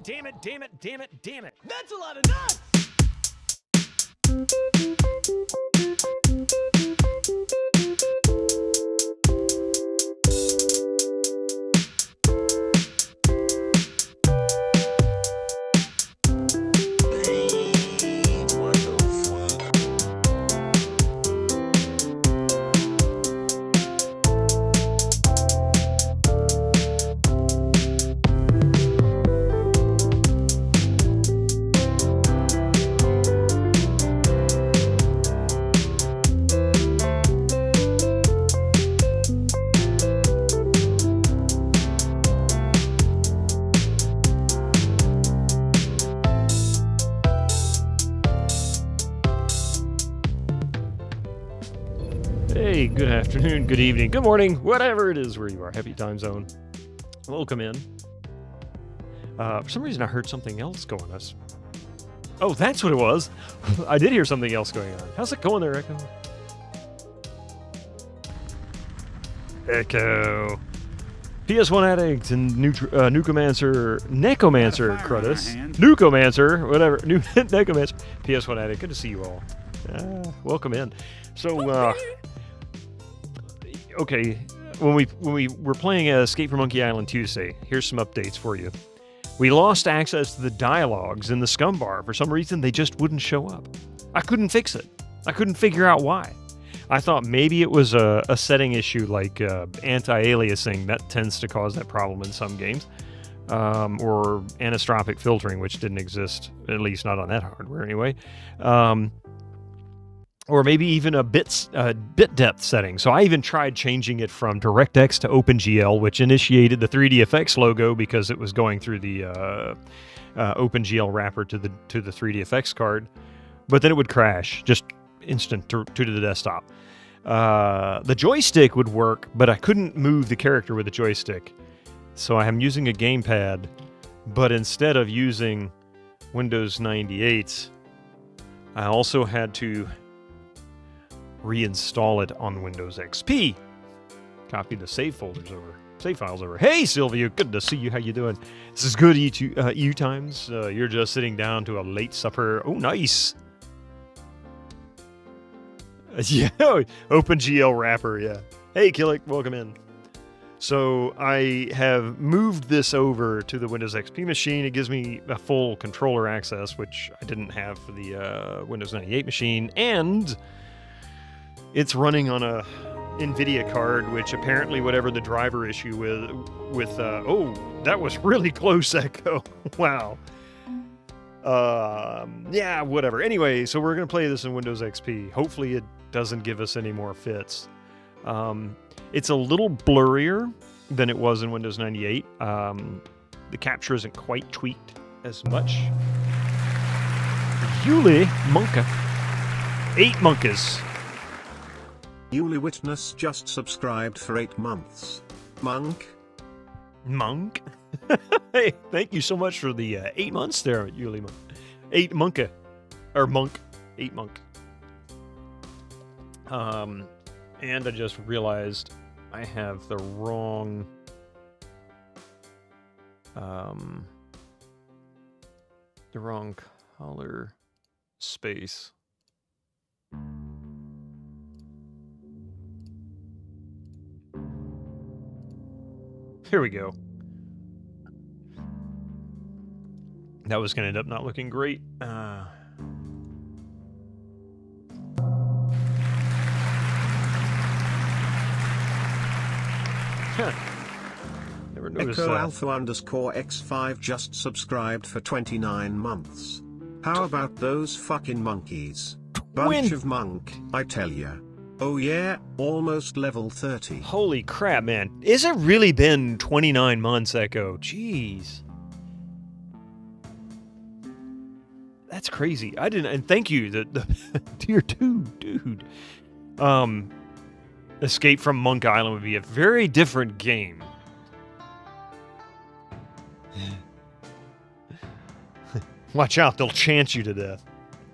damn it, damn it, damn it, damn it. That's a lot of nuts! Hey, good afternoon, good evening, good morning, whatever it is where you are. Happy time zone. Welcome in. For some reason, I heard something else going on. Oh, that's what it was. I did hear something else going on. How's it going there, Echo? Echo. PS1 Addict and Nucomancer, Crudus. Nucomancer, whatever. Necomancer. PS1 Addict, good to see you all. Welcome in. So, okay, when we were playing Escape from Monkey Island Tuesday, here's some updates for you. We lost access to the dialogues in the scum bar. For some reason, they just wouldn't show up. I couldn't fix it. I couldn't figure out why. I thought maybe it was a setting issue like anti-aliasing. That tends to cause that problem in some games. Or anisotropic filtering, which didn't exist, at least not on that hardware anyway. Or maybe even a bit depth setting. So I even tried changing it from DirectX to OpenGL, which initiated the 3DFX logo because it was going through the OpenGL wrapper to the 3DFX card. But then it would crash, just instant to the desktop. The joystick would work, but I couldn't move the character with the joystick. So I am using a gamepad, but instead of using Windows 98, I also had to reinstall it on Windows XP. Copy the save files over. Hey Sylvia, good to see you. How you doing? This is good EU times. You're just sitting down to a late supper. Oh, nice. Yeah, OpenGL wrapper. Yeah. Hey Killick, welcome in. So I have moved this over to the Windows XP machine. It gives me a full controller access, which I didn't have for the Windows 98 machine, and it's running on a NVIDIA card, which apparently whatever the driver issue with oh, that was really close, Echo. Wow. Yeah, whatever. Anyway, so we're going to play this in Windows XP. Hopefully it doesn't give us any more fits. It's a little blurrier than it was in Windows 98. The capture isn't quite tweaked as much. Yuli Monka. 8 monkas. Yuli Witness just subscribed for 8 months. Monk? Hey, thank you so much for the 8 months there, Yuli. 8 monka. Or monk. 8 monk. And I just realized I have the wrong color space. Here we go. That was going to end up not looking great. Never noticed Echo that. Alpha _X5 just subscribed for 29 months. How about those fucking monkeys? Bunch of monk, I tell ya. Oh yeah, almost level 30. Holy crap, man. Is it really been 29 months, Echo? Jeez. That's crazy. I didn't, and thank you, the tier 2, dude. Escape from Monk Island would be a very different game. Watch out, they'll chant you to death.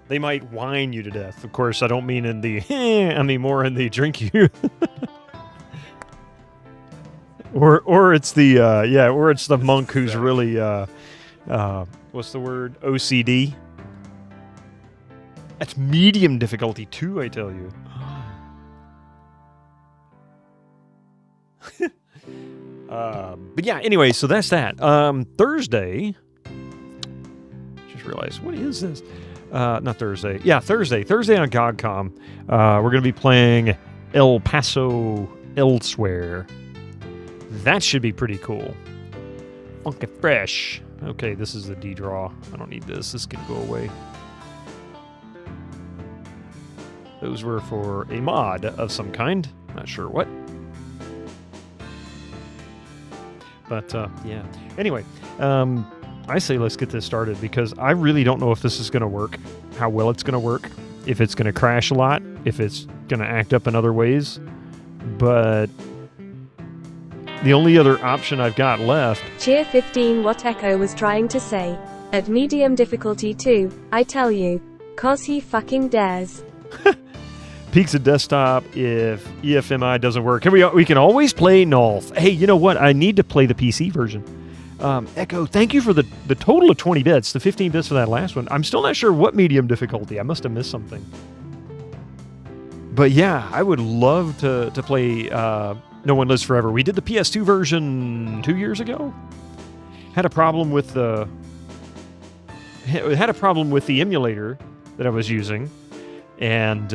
They might whine you to death. Of course, I don't mean in the I mean more in the drink you. or it's the or it's the monk who's really what's the word? OCD. That's medium difficulty too, I tell you. But yeah, anyway, so that's that. Thursday. Just realized, what is this? Not Thursday. Yeah, Thursday. Thursday on GOGCOM. We're going to be playing El Paso Elsewhere. That should be pretty cool. Funky fresh. Okay, this is the D draw. I don't need this. This can go away. Those were for a mod of some kind. Not sure what. But, yeah. Anyway, I say let's get this started because I really don't know if this is going to work, how well it's going to work, if it's going to crash a lot, if it's going to act up in other ways. But the only other option I've got left... Cheer 15 what Echo was trying to say. At medium difficulty too, I tell you. 'Cause he fucking dares. Peaks at desktop if EFMI doesn't work. We can always play Nolf. Hey, you know what? I need to play the PC version. Echo, thank you for the total of 20 bits, the 15 bits for that last one. I'm still not sure what medium difficulty. I must have missed something. But yeah, I would love to play No One Lives Forever. We did the PS2 version 2 years ago. Had a problem with the emulator that I was using. And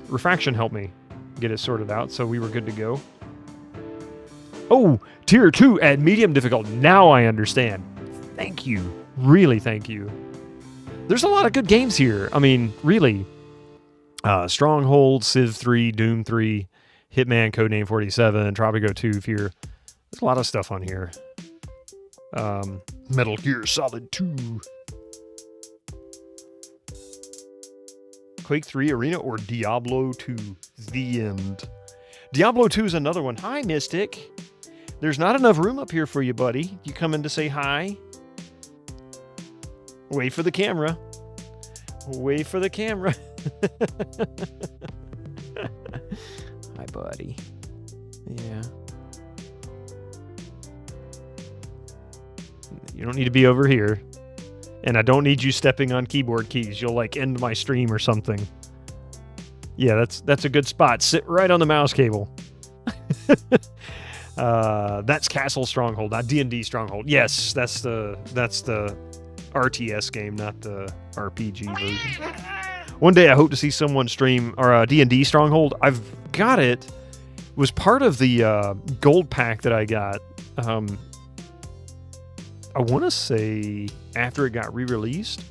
Refraction helped me get it sorted out, so we were good to go. Oh, Tier 2 at medium difficult. Now I understand. Thank you. Really, thank you. There's a lot of good games here. I mean, really. Stronghold, Civ 3, Doom 3, Hitman, Codename 47, Tropico 2, Fear. There's a lot of stuff on here. Metal Gear Solid 2. Quake 3 Arena or Diablo 2 The End. Diablo 2 is another one. Hi, Mystic. There's not enough room up here for you, buddy. You come in to say hi? Wait for the camera. Wait for the camera. Hi, buddy. Yeah. You don't need to be over here. And I don't need you stepping on keyboard keys. You'll, like, end my stream or something. Yeah, that's a good spot. Sit right on the mouse cable. That's Castle Stronghold, not D&D Stronghold. Yes, that's the RTS game, not the RPG version. One day I hope to see someone stream or D&D Stronghold. I've got it. It was part of the gold pack that I got. I want to say after it got re-released.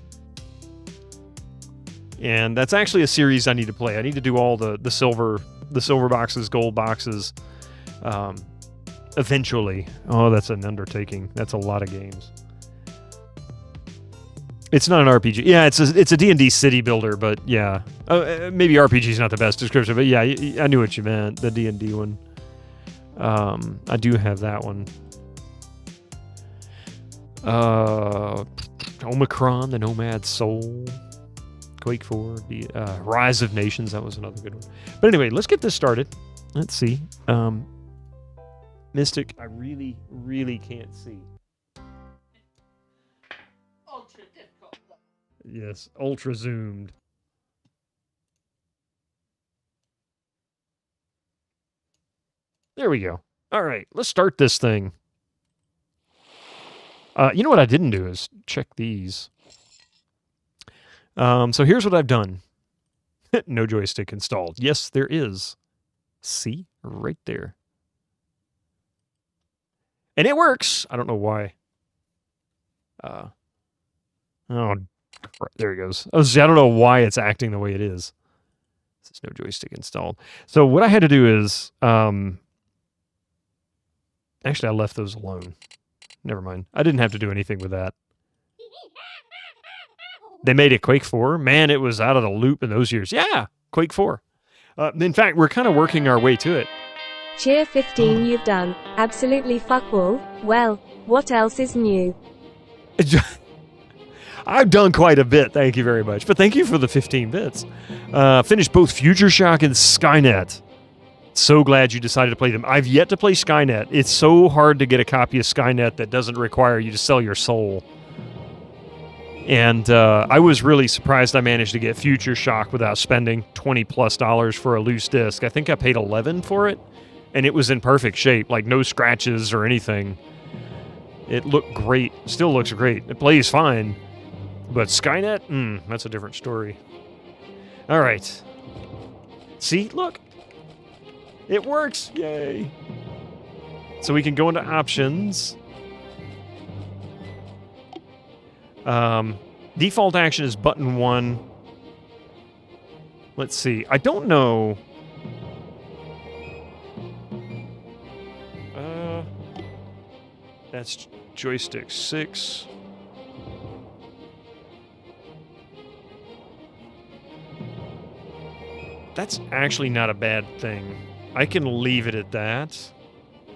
And that's actually a series I need to play. I need to do all the silver boxes, gold boxes, eventually. Oh, that's an undertaking. That's a lot of games. It's not an RPG. Yeah, it's a D&D city builder, but yeah. Maybe RPG is not the best description, but yeah, I knew what you meant, the D&D one. I do have that one. Omicron, the Nomad Soul, Quake 4, Rise of Nations, that was another good one. But anyway, let's get this started. Let's see. Mystic, I really, really can't see. Ultra difficult. Yes, ultra zoomed. There we go. All right, let's start this thing. You know what I didn't do is check these. So here's what I've done. No joystick installed. Yes, there is. See? Right there. And it works. I don't know why. Oh, there it goes. I don't know why it's acting the way it is. There's no joystick installed. So what I had to do is... actually, I left those alone. Never mind. I didn't have to do anything with that. They made it Quake 4. Man, it was out of the loop in those years. Yeah, Quake 4. In fact, we're kind of working our way to it. Cheer 15 you've done. Absolutely fuck all. Well, what else is new? I've done quite a bit, thank you very much. But thank you for the 15 bits. Finished both Future Shock and Skynet. So glad you decided to play them. I've yet to play Skynet. It's so hard to get a copy of Skynet that doesn't require you to sell your soul. And I was really surprised I managed to get Future Shock without spending $20+ for a loose disc. I think I paid $11 for it, and it was in perfect shape, like no scratches or anything. It looked great. Still looks great. It plays fine. But Skynet? That's a different story. All right. See? Look. It works. Yay. So we can go into options. Default action is button 1. Let's see. I don't know. That's joystick 6. That's actually not a bad thing. I can leave it at that.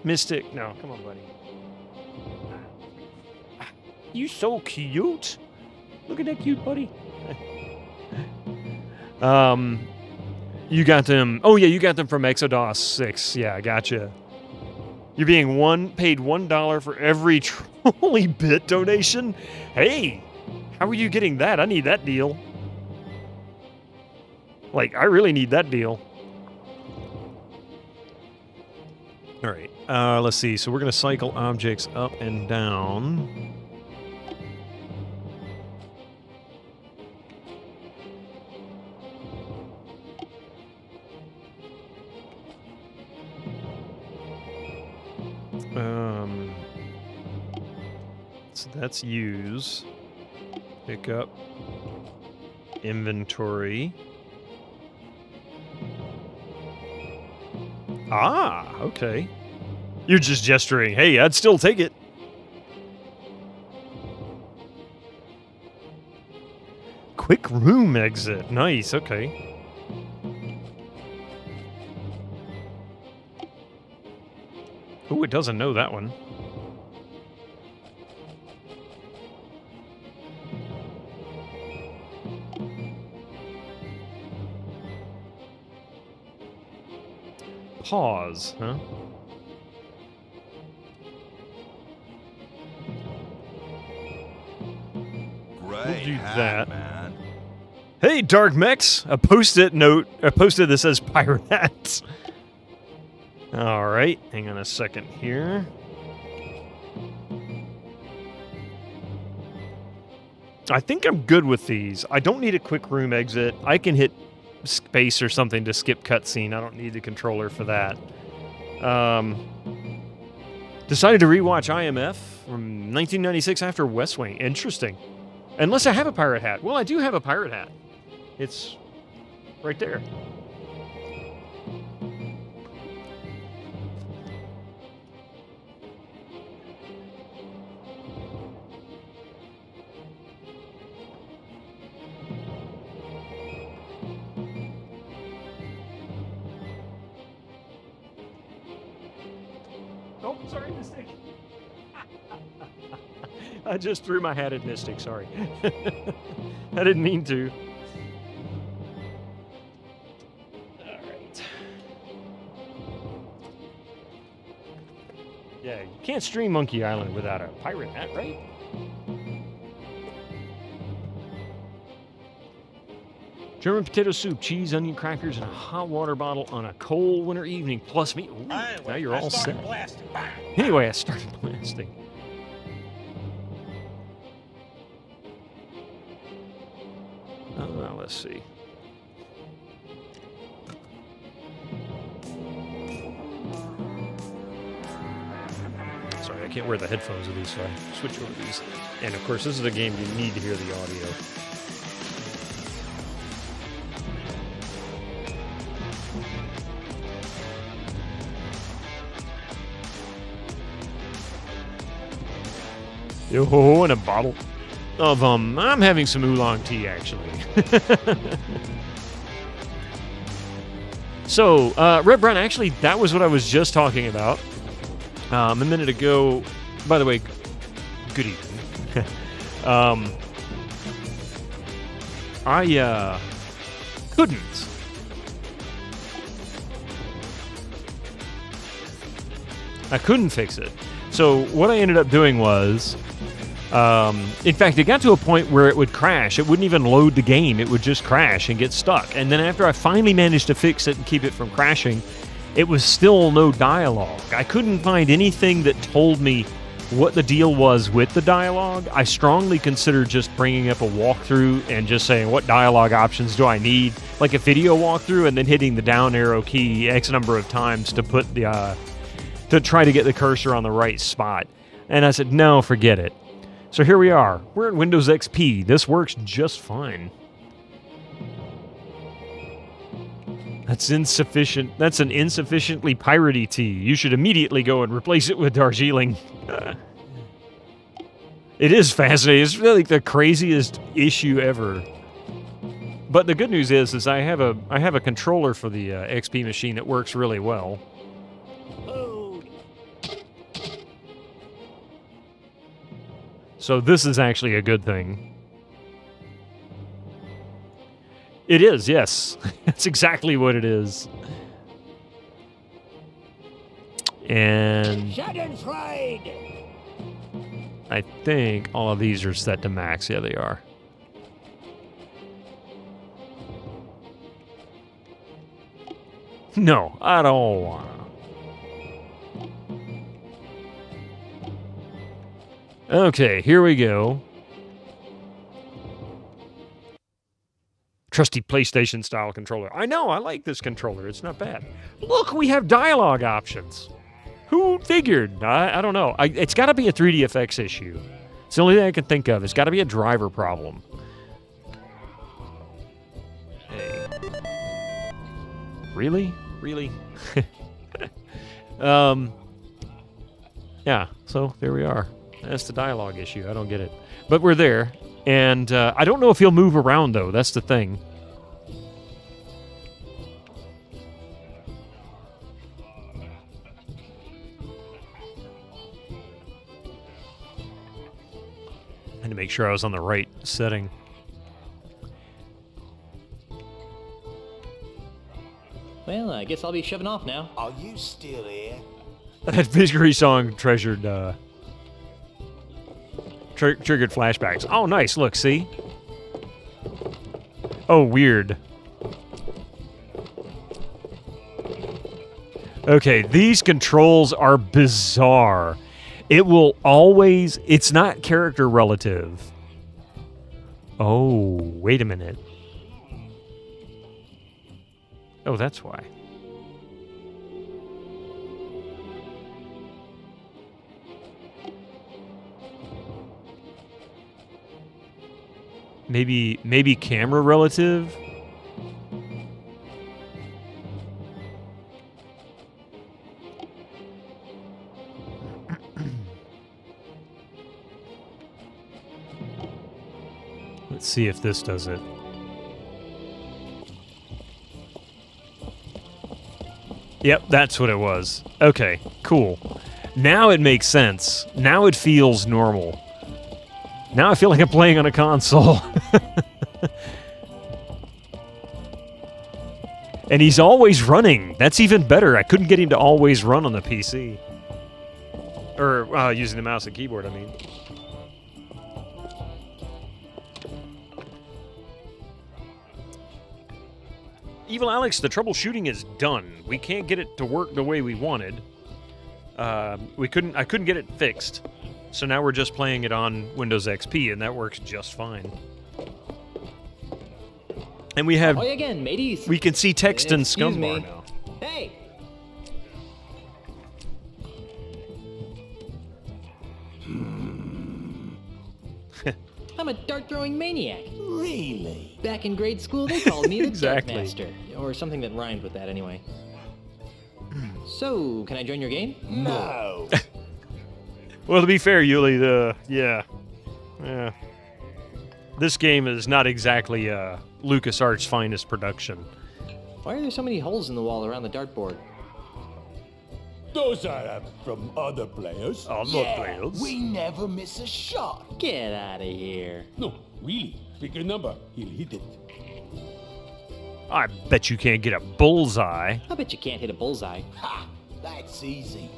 Mystic, no, come on, buddy. You so cute. Look at that cute buddy. You got them. Oh yeah, you got them from Exodus 6. Yeah, I gotcha. You're being paid $1 for every trolley bit donation. Hey, how are you getting that? I need that deal. Like, I really need that deal. All right. Let's see. So we're gonna cycle objects up and down. So that's use, pick up, inventory. Ah, okay. You're just gesturing. Hey, I'd still take it. Quick room exit. Nice, okay. Oh, it doesn't know that one. Pause, huh? We'll do that. Man. Hey, Dark Mechs! A post-it note. A post-it that says Pirate Hat. All right, hang on a second here. I think I'm good with these. I don't need a quick room exit. I can hit space or something to skip cutscene. I don't need the controller for that. Decided to rewatch IMF from 1996 after West Wing. Interesting. Unless I have a pirate hat. Well, I do have a pirate hat. It's right there. Oh, sorry, Mystic. I just threw my hat at Mystic, sorry. I didn't mean to. All right. Yeah, you can't stream Monkey Island without a pirate hat, right? German potato soup, cheese, onion crackers, and a hot water bottle on a cold winter evening, plus me. Ooh, now you're all set. Anyway, I started blasting. Let's see. Sorry, I can't wear the headphones of these, so I switch over to these. And of course, this is a game you need to hear the audio. Yo, and a bottle of, I'm having some oolong tea, actually. So, Red Brown, actually, that was what I was just talking about a minute ago. By the way, good evening. I couldn't. I couldn't fix it. So what I ended up doing was In fact, it got to a point where it would crash. It wouldn't even load the game. It would just crash and get stuck. And then after I finally managed to fix it and keep it from crashing, it was still no dialogue. I couldn't find anything that told me what the deal was with the dialogue. I strongly considered just bringing up a walkthrough and just saying, what dialogue options do I need? Like a video walkthrough, and then hitting the down arrow key X number of times to put the, to try to get the cursor on the right spot. And I said, no, forget it. So here we are. We're in Windows XP. This works just fine. That's insufficient. That's an insufficiently piratey tea. You should immediately go and replace it with Darjeeling. It is fascinating. It's really the craziest issue ever. But the good news is I have a controller for the XP machine that works really well. So this is actually a good thing. It is, yes. That's exactly what it is. And I think all of these are set to max. Yeah, they are. No, I don't want to. Okay, here we go. Trusty PlayStation-style controller. I know, I like this controller. It's not bad. Look, we have dialogue options. Who figured? I don't know. It's got to be a 3DFX issue. It's the only thing I can think of. It's got to be a driver problem. Hey. Really? Really? Yeah, so there we are. That's the dialogue issue. I don't get it. But we're there. And I don't know if he'll move around, though. That's the thing. I had to make sure I was on the right setting. Well, I guess I'll be shoving off now. Are you still here? That Victory song triggered flashbacks. Oh, nice. Look, see? Oh, weird. Okay, these controls are bizarre. It will always... It's not character relative. Oh, wait a minute. Oh, that's why. Maybe camera relative? Let's see if this does it. Yep, that's what it was. Okay, cool. Now it makes sense. Now it feels normal. Now I feel like I'm playing on a console. And he's always running. That's even better. I couldn't get him to always run on the PC. Or using the mouse and keyboard, I mean. Evil Alex, the troubleshooting is done. We can't get it to work the way we wanted. I couldn't get it fixed. So now we're just playing it on Windows XP, and that works just fine. And we have... Ahoy again, mateys. We can see text in Excuse Scumbar me. now. Hey! I'm a dart-throwing maniac. Really? Back in grade school, they called me the Exactly. Dartmaster. Or something that rhymed with that, anyway. So, can I join your game? No. Well, to be fair, Yuli, yeah. This game is not exactly LucasArts' finest production. Why are there so many holes in the wall around the dartboard? Those are from other players. Players. We never miss a shot. Get out of here. No, really. Pick your number. He'll hit it. I bet you can't get a bullseye. I bet you can't hit a bullseye. Ha! That's easy.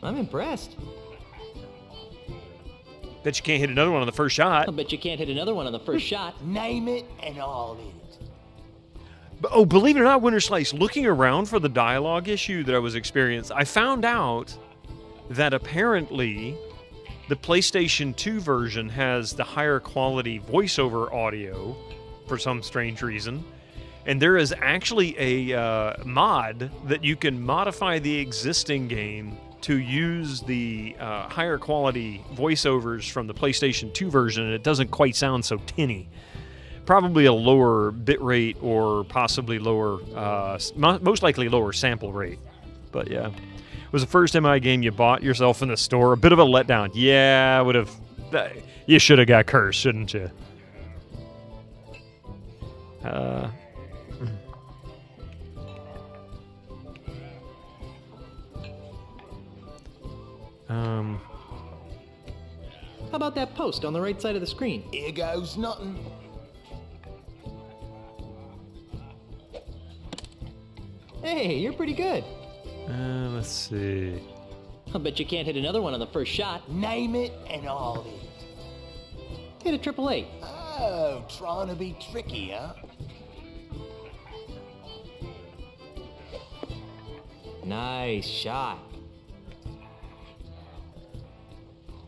I'm impressed. Bet you can't hit another one on the first shot. I'll bet you can't hit another one on the first shot. Name it and I'll hit it. But, oh, believe it or not, Winter Slice, looking around for the dialogue issue that I was experiencing, I found out that apparently the PlayStation 2 version has the higher quality voiceover audio for some strange reason. And there is actually a mod that you can modify the existing game to use the higher quality voiceovers from the PlayStation 2 version, and it doesn't quite sound so tinny. Probably a lower bit rate or possibly lower, most likely lower sample rate. But yeah, it was the first MI game you bought yourself in the store. A bit of a letdown. Yeah, I would have. You should have got cursed, shouldn't you? How about that post on the right side of the screen? Here goes nothing. Hey, you're pretty good. Let's see. I'll bet you can't hit another one on the first shot. Name it and I'll hit it. Hit a triple eight. Oh, trying to be tricky, huh? Nice shot.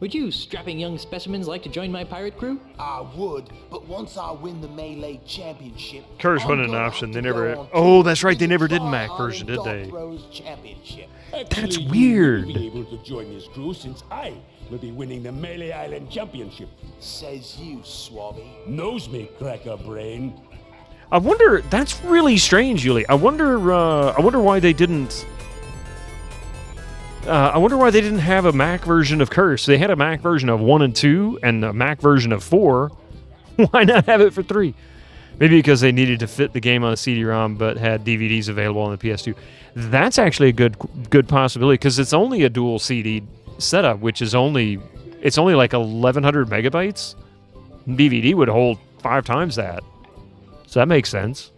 Would you strapping young specimens like to join my pirate crew? I would, but once I win the Melee Championship... Curse I'm wasn't an gonna option. have They to never... go on Oh, tour that's right. They with never the did Mac Try-Hard version, and did they? Dog Throws Championship. That's Actually, weird. You will be able to join this crew since I will be winning the Melee Island Championship. Says you, Swabby. Knows me, cracker brain. I wonder... That's really strange, Yuli. I wonder why they didn't... I wonder why they didn't have a Mac version of Curse. They had a Mac version of 1 and 2 and a Mac version of 4. Why not have it for 3? Maybe because they needed to fit the game on a CD-ROM but had DVDs available on the PS2. That's actually a good possibility because it's only a dual CD setup, which is only like 1,100 megabytes. DVD would hold 5 times that. So that makes sense.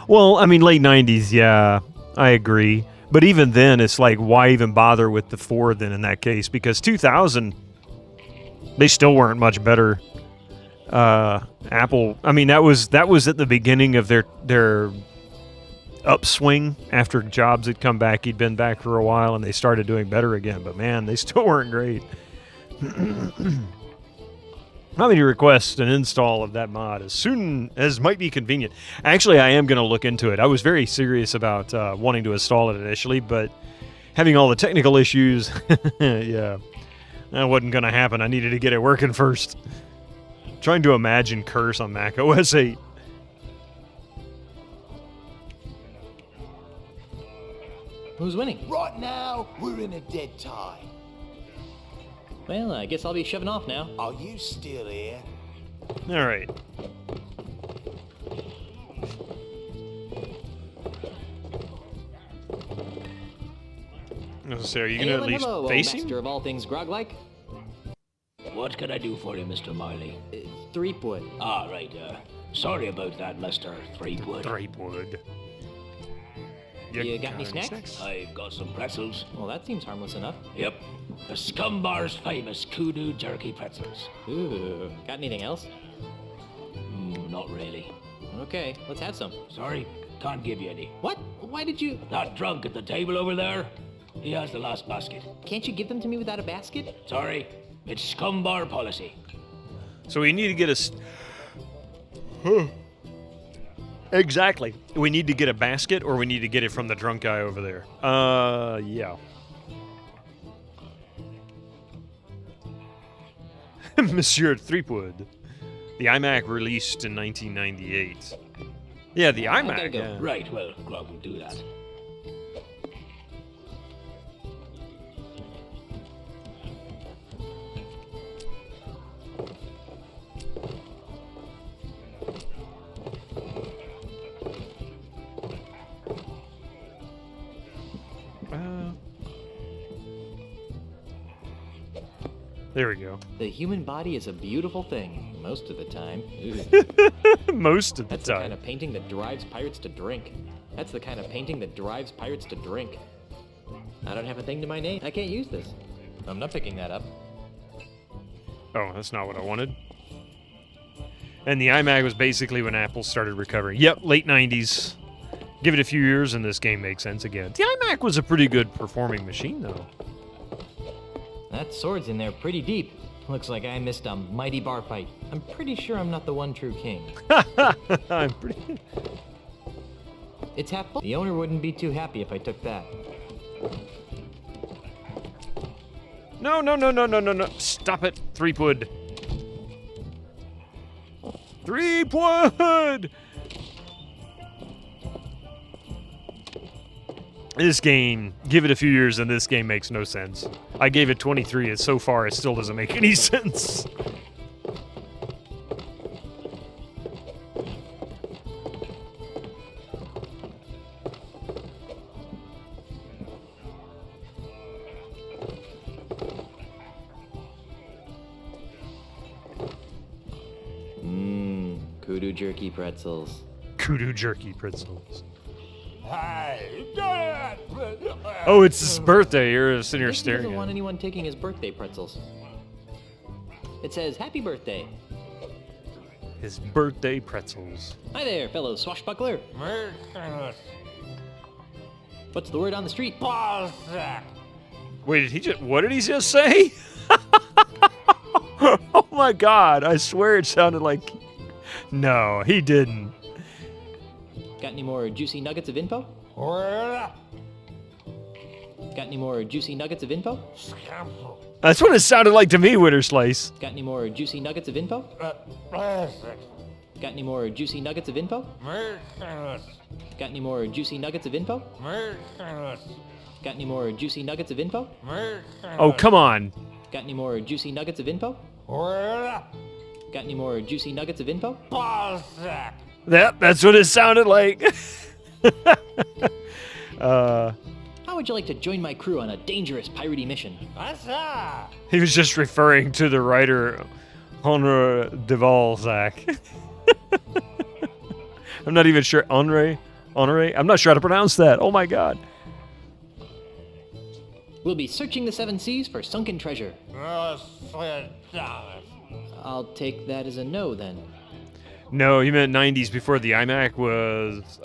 Well, I mean, late 90s, yeah, I agree. But even then, it's like, why even bother with the 4 then in that case? Because 2000, they still weren't much better. Apple, I mean, that was at the beginning of their upswing after Jobs had come back. He'd been back for a while, and they started doing better again. But man, they still weren't great. How many request an install of that mod as soon as might be convenient? Actually, I am going to look into it. I was very serious about wanting to install it initially, but having all the technical issues, yeah, that wasn't going to happen. I needed to get it working first. Trying to imagine Curse on Mac OS 8. Who's winning? Right now, we're in a dead tie. Well, I guess I'll be shoving off now. Are you still here? All right. So are you going to at least hello, face him? master of all things grog-like. What can I do for you, Mr. Marley? Threepwood. Ah, right, sorry about that, Mr. Threepwood. Threepwood. You got any snacks? I've got some pretzels. Well, that seems harmless enough. Yep. The Scumbar's famous kudu jerky pretzels. Ooh, got anything else? Not really. Okay, let's have some. Sorry, can't give you any. What? Why did you... That drunk at the table over there, he has the last basket. Can't you give them to me without a basket? Sorry, it's Scumbar policy. So we need to get a... Exactly. We need to get a basket, or we need to get it from the drunk guy over there. Yeah. Monsieur Threepwood. The iMac released in 1998. Yeah, the I gotta iMac. go. Yeah. Right, well, Grog will do that. There we go. The human body is a beautiful thing, most of the time. Most of the That's the time. kind of painting that drives pirates to drink. That's the kind of painting that drives pirates to drink. I don't have a thing to my name. I can't use this. I'm not picking that up. Oh, that's not what I wanted. And the iMac was basically when Apple started recovering. Yep, late 90s. Give it a few years and this game makes sense again. The iMac was a pretty good performing machine, though. That sword's in there pretty deep. Looks like I missed a mighty bar fight. I'm pretty sure I'm not the one true king. I'm pretty... It's half full. The owner wouldn't be too happy if I took that. No, no, no, no, no, no, no. Stop it. Threepwood. Threepwood! This game, give it a few years and this game makes no sense. I gave it 23, and so far it still doesn't make any sense. Kudu jerky pretzels. Kudu jerky pretzels. Hey, Oh, it's his birthday. You're sitting here He staring doesn't at want him. anyone taking his birthday pretzels. It says, "Happy birthday." His birthday pretzels. Hi there, fellow swashbuckler. What's the word on the street? Wait, did he just... What did he just say? Oh my god, I swear it sounded like... No, he didn't. Got any more juicy nuggets of info? Got any more juicy nuggets of info? That's what it sounded like to me, Winter Slice. Got any more juicy nuggets of info? Got any more juicy nuggets of info? Got any more juicy nuggets of info? Got any more juicy nuggets of info? Oh, come on. Got any more juicy nuggets of info? Got any more juicy nuggets of info? That's what it sounded like. How would you like to join my crew on a dangerous piratey mission? He was just referring to the writer Honore Devalzac. I'm not even sure. Honore? I'm not sure how to pronounce that. Oh my god. We'll be searching the seven seas for sunken treasure. I'll take that as a no, then. No, he meant 90s before the iMac was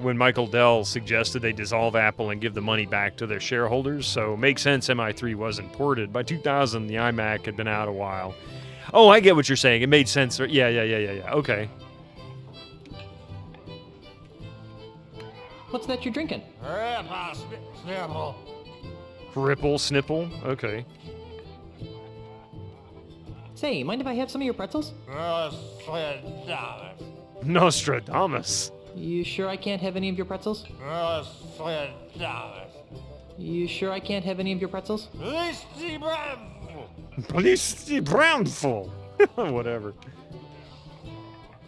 when Michael Dell suggested they dissolve Apple and give the money back to their shareholders. So makes sense MI3 wasn't ported. By 2000, the iMac had been out a while. Oh, I get what you're saying. It made sense. Yeah. Okay. What's that you're drinking? Ripple, snipple. Okay. Say, mind if I have some of your pretzels? Nostradamus. You sure I can't have any of your pretzels? You sure I can't have any of your pretzels? Police Brownful. Whatever.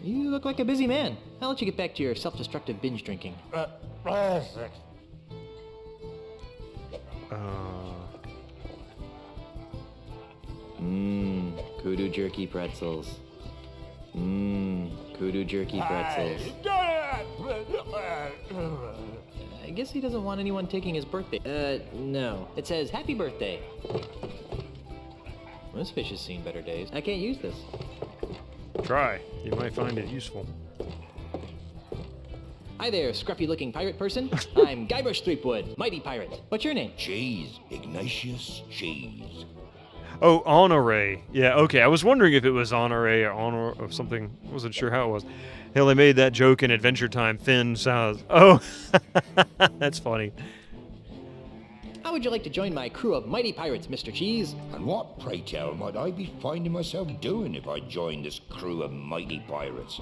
You look like a busy man. I'll let you get back to your self-destructive binge drinking. Kudu jerky pretzels. Kudu jerky pretzels. I guess he doesn't want anyone taking his birthday. No. It says, "Happy birthday." This fish has seen better days. I can't use this. Try. You might find it useful. Hi there, scruffy-looking pirate person. I'm Guybrush Threepwood, mighty pirate. What's your name? Cheese, Ignatius Cheese. Oh, Honore. Yeah, okay. I was wondering if it was Honore or Honor or something. Wasn't sure how it was. Hell, they made that joke in Adventure Time. Finn sounds... Oh, that's funny. How would you like to join my crew of mighty pirates, Mr. Cheese? And what, pray tell, might I be finding myself doing if I joined this crew of mighty pirates?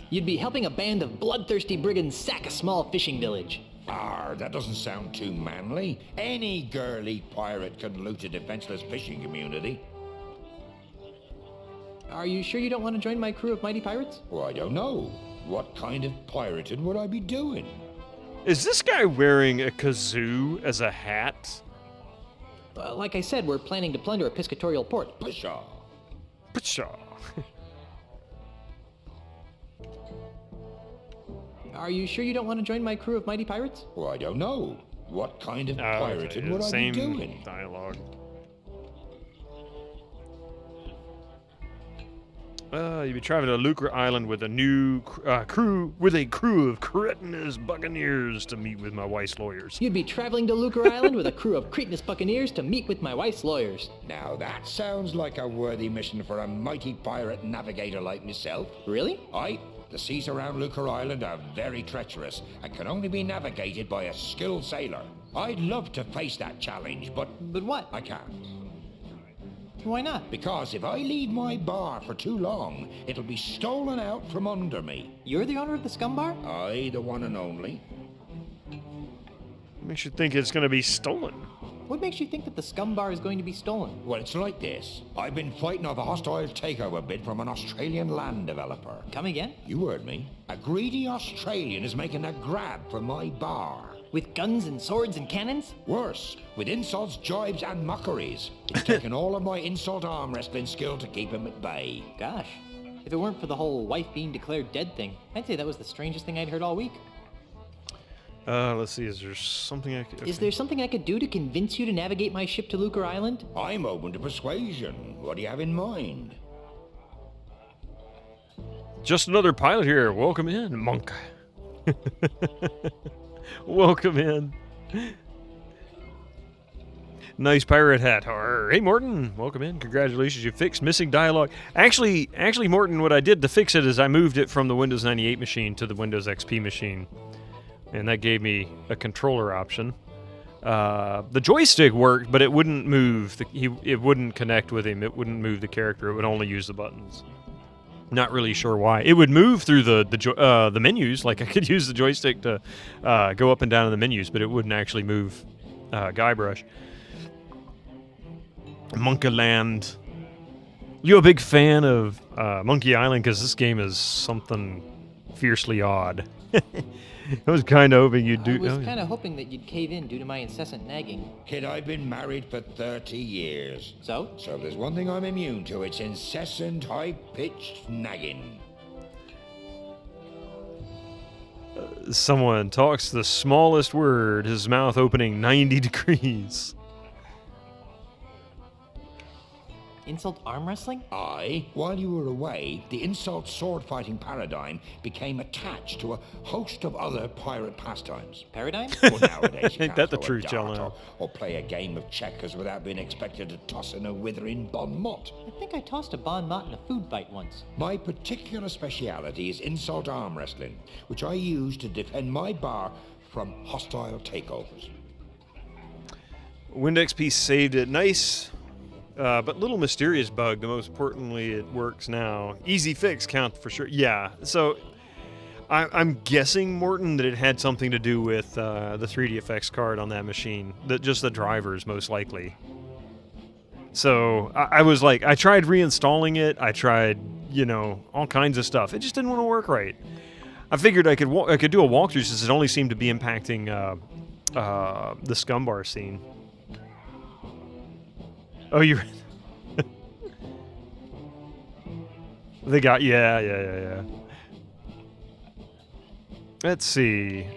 You'd be helping a band of bloodthirsty brigands sack a small fishing village. That doesn't sound too manly. Any girly pirate can loot a defenseless fishing community. Are you sure you don't want to join my crew of mighty pirates? Well, I don't know. What kind of pirating would I be doing? Is this guy wearing a kazoo as a hat? Like I said, we're planning to plunder a piscatorial port. Pshaw. Pshaw. Are you sure you don't want to join my crew of mighty pirates? Well, I don't know. What kind of pirating would I be doing? Dialogue. You'd be traveling to Lucre Island with a new crew of cretinous buccaneers to meet with my wife's lawyers. You'd be traveling to Lucre Island with a crew of cretinous buccaneers to meet with my wife's lawyers. Now that sounds like a worthy mission for a mighty pirate navigator like myself. Really? Aye. The seas around Lucre Island are very treacherous and can only be navigated by a skilled sailor. I'd love to face that challenge, but what? I can't. Why not? Because if I leave my bar for too long, it'll be stolen out from under me. You're the owner of the Scum Bar? Aye, the one and only. Makes you think it's going to be stolen. What makes you think that the Scum Bar is going to be stolen? Well, it's like this. I've been fighting off a hostile takeover bid from an Australian land developer. Come again? You heard me. A greedy Australian is making a grab for my bar. With guns and swords and cannons? Worse, with insults, jibes, and mockeries. It's taken all of my insult arm wrestling skill to keep him at bay. Gosh, if it weren't for the whole wife being declared dead thing, I'd say that was the strangest thing I'd heard all week. Let's see, is there something I could... Okay. Is there something I could do to convince you to navigate my ship to Lucre Island? I'm open to persuasion. What do you have in mind? Just another pilot here. Welcome in, monk. Welcome in. Nice pirate hat. Hey, Morton. Welcome in. Congratulations. You fixed missing dialogue. Actually, Morton, what I did to fix it is I moved it from the Windows 98 machine to the Windows XP machine. And that gave me a controller option. The joystick worked, but it wouldn't move. It wouldn't connect with him. It wouldn't move the character. It would only use the buttons. Not really sure why. It would move through the menus. Like I could use the joystick to go up and down in the menus, but it wouldn't actually move Guybrush. Monkaland. You a big fan of Monkey Island? Because this game is something fiercely odd. I was kind of hoping you'd do... I was kind of hoping that you'd cave in due to my incessant nagging. Kid, I've been married for 30 years. So? So if there's one thing I'm immune to, it's incessant, high-pitched nagging. Someone talks the smallest word, his mouth opening 90 degrees. Insult arm wrestling? Aye. While you were away, the insult sword-fighting paradigm became attached to a host of other pirate pastimes. Paradigm? Well, nowadays you Ain't can't that the throw a truth, dart Jello? or play a game of checkers without being expected to toss in a withering bon mot. I think I tossed a bon mot in a food fight once. My particular speciality is insult arm wrestling, which I use to defend my bar from hostile takeovers. WinXP saved it. Nice. But little mysterious bug, the most importantly, it works now. Easy fix count for sure. Yeah, so I'm guessing, Morton, that it had something to do with the 3D effects card on that machine. Just the drivers, most likely. So I was like, I tried reinstalling it. I tried, all kinds of stuff. It just didn't want to work right. I figured I could do a walkthrough since it only seemed to be impacting the Scum Bar scene. Oh, you... They got... Yeah. Let's see.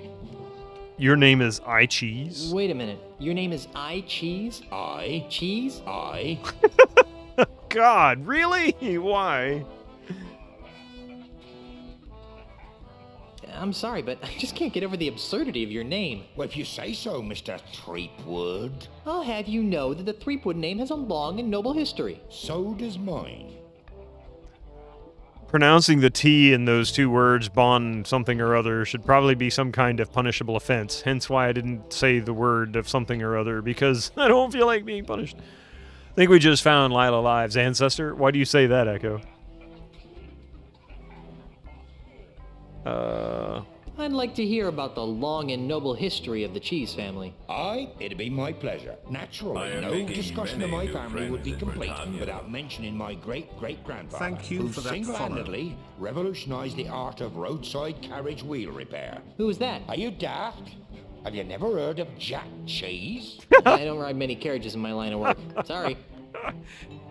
Your name is iCheese? Wait a minute. Your name is iCheese? Aye. Cheese? Aye. God, really? Why? I'm sorry, but I just can't get over the absurdity of your name. Well, if you say so, Mr. Threepwood. I'll have you know that the Threepwood name has a long and noble history. So does mine. Pronouncing the T in those two words, bon something or other, should probably be some kind of punishable offense. Hence why I didn't say the word of something or other, because I don't feel like being punished. I think we just found Lila Live's ancestor. Why do you say that, Echo? I'd like to hear about the long and noble history of the Cheese family. Aye, it'd be my pleasure. Naturally, no discussion of my family would be complete without mentioning my great-great-grandfather. Thank you who for that single-handedly revolutionized the art of roadside carriage wheel repair. Who was that? Are you daft? Have you never heard of Jack Cheese? I don't ride many carriages in my line of work. Sorry.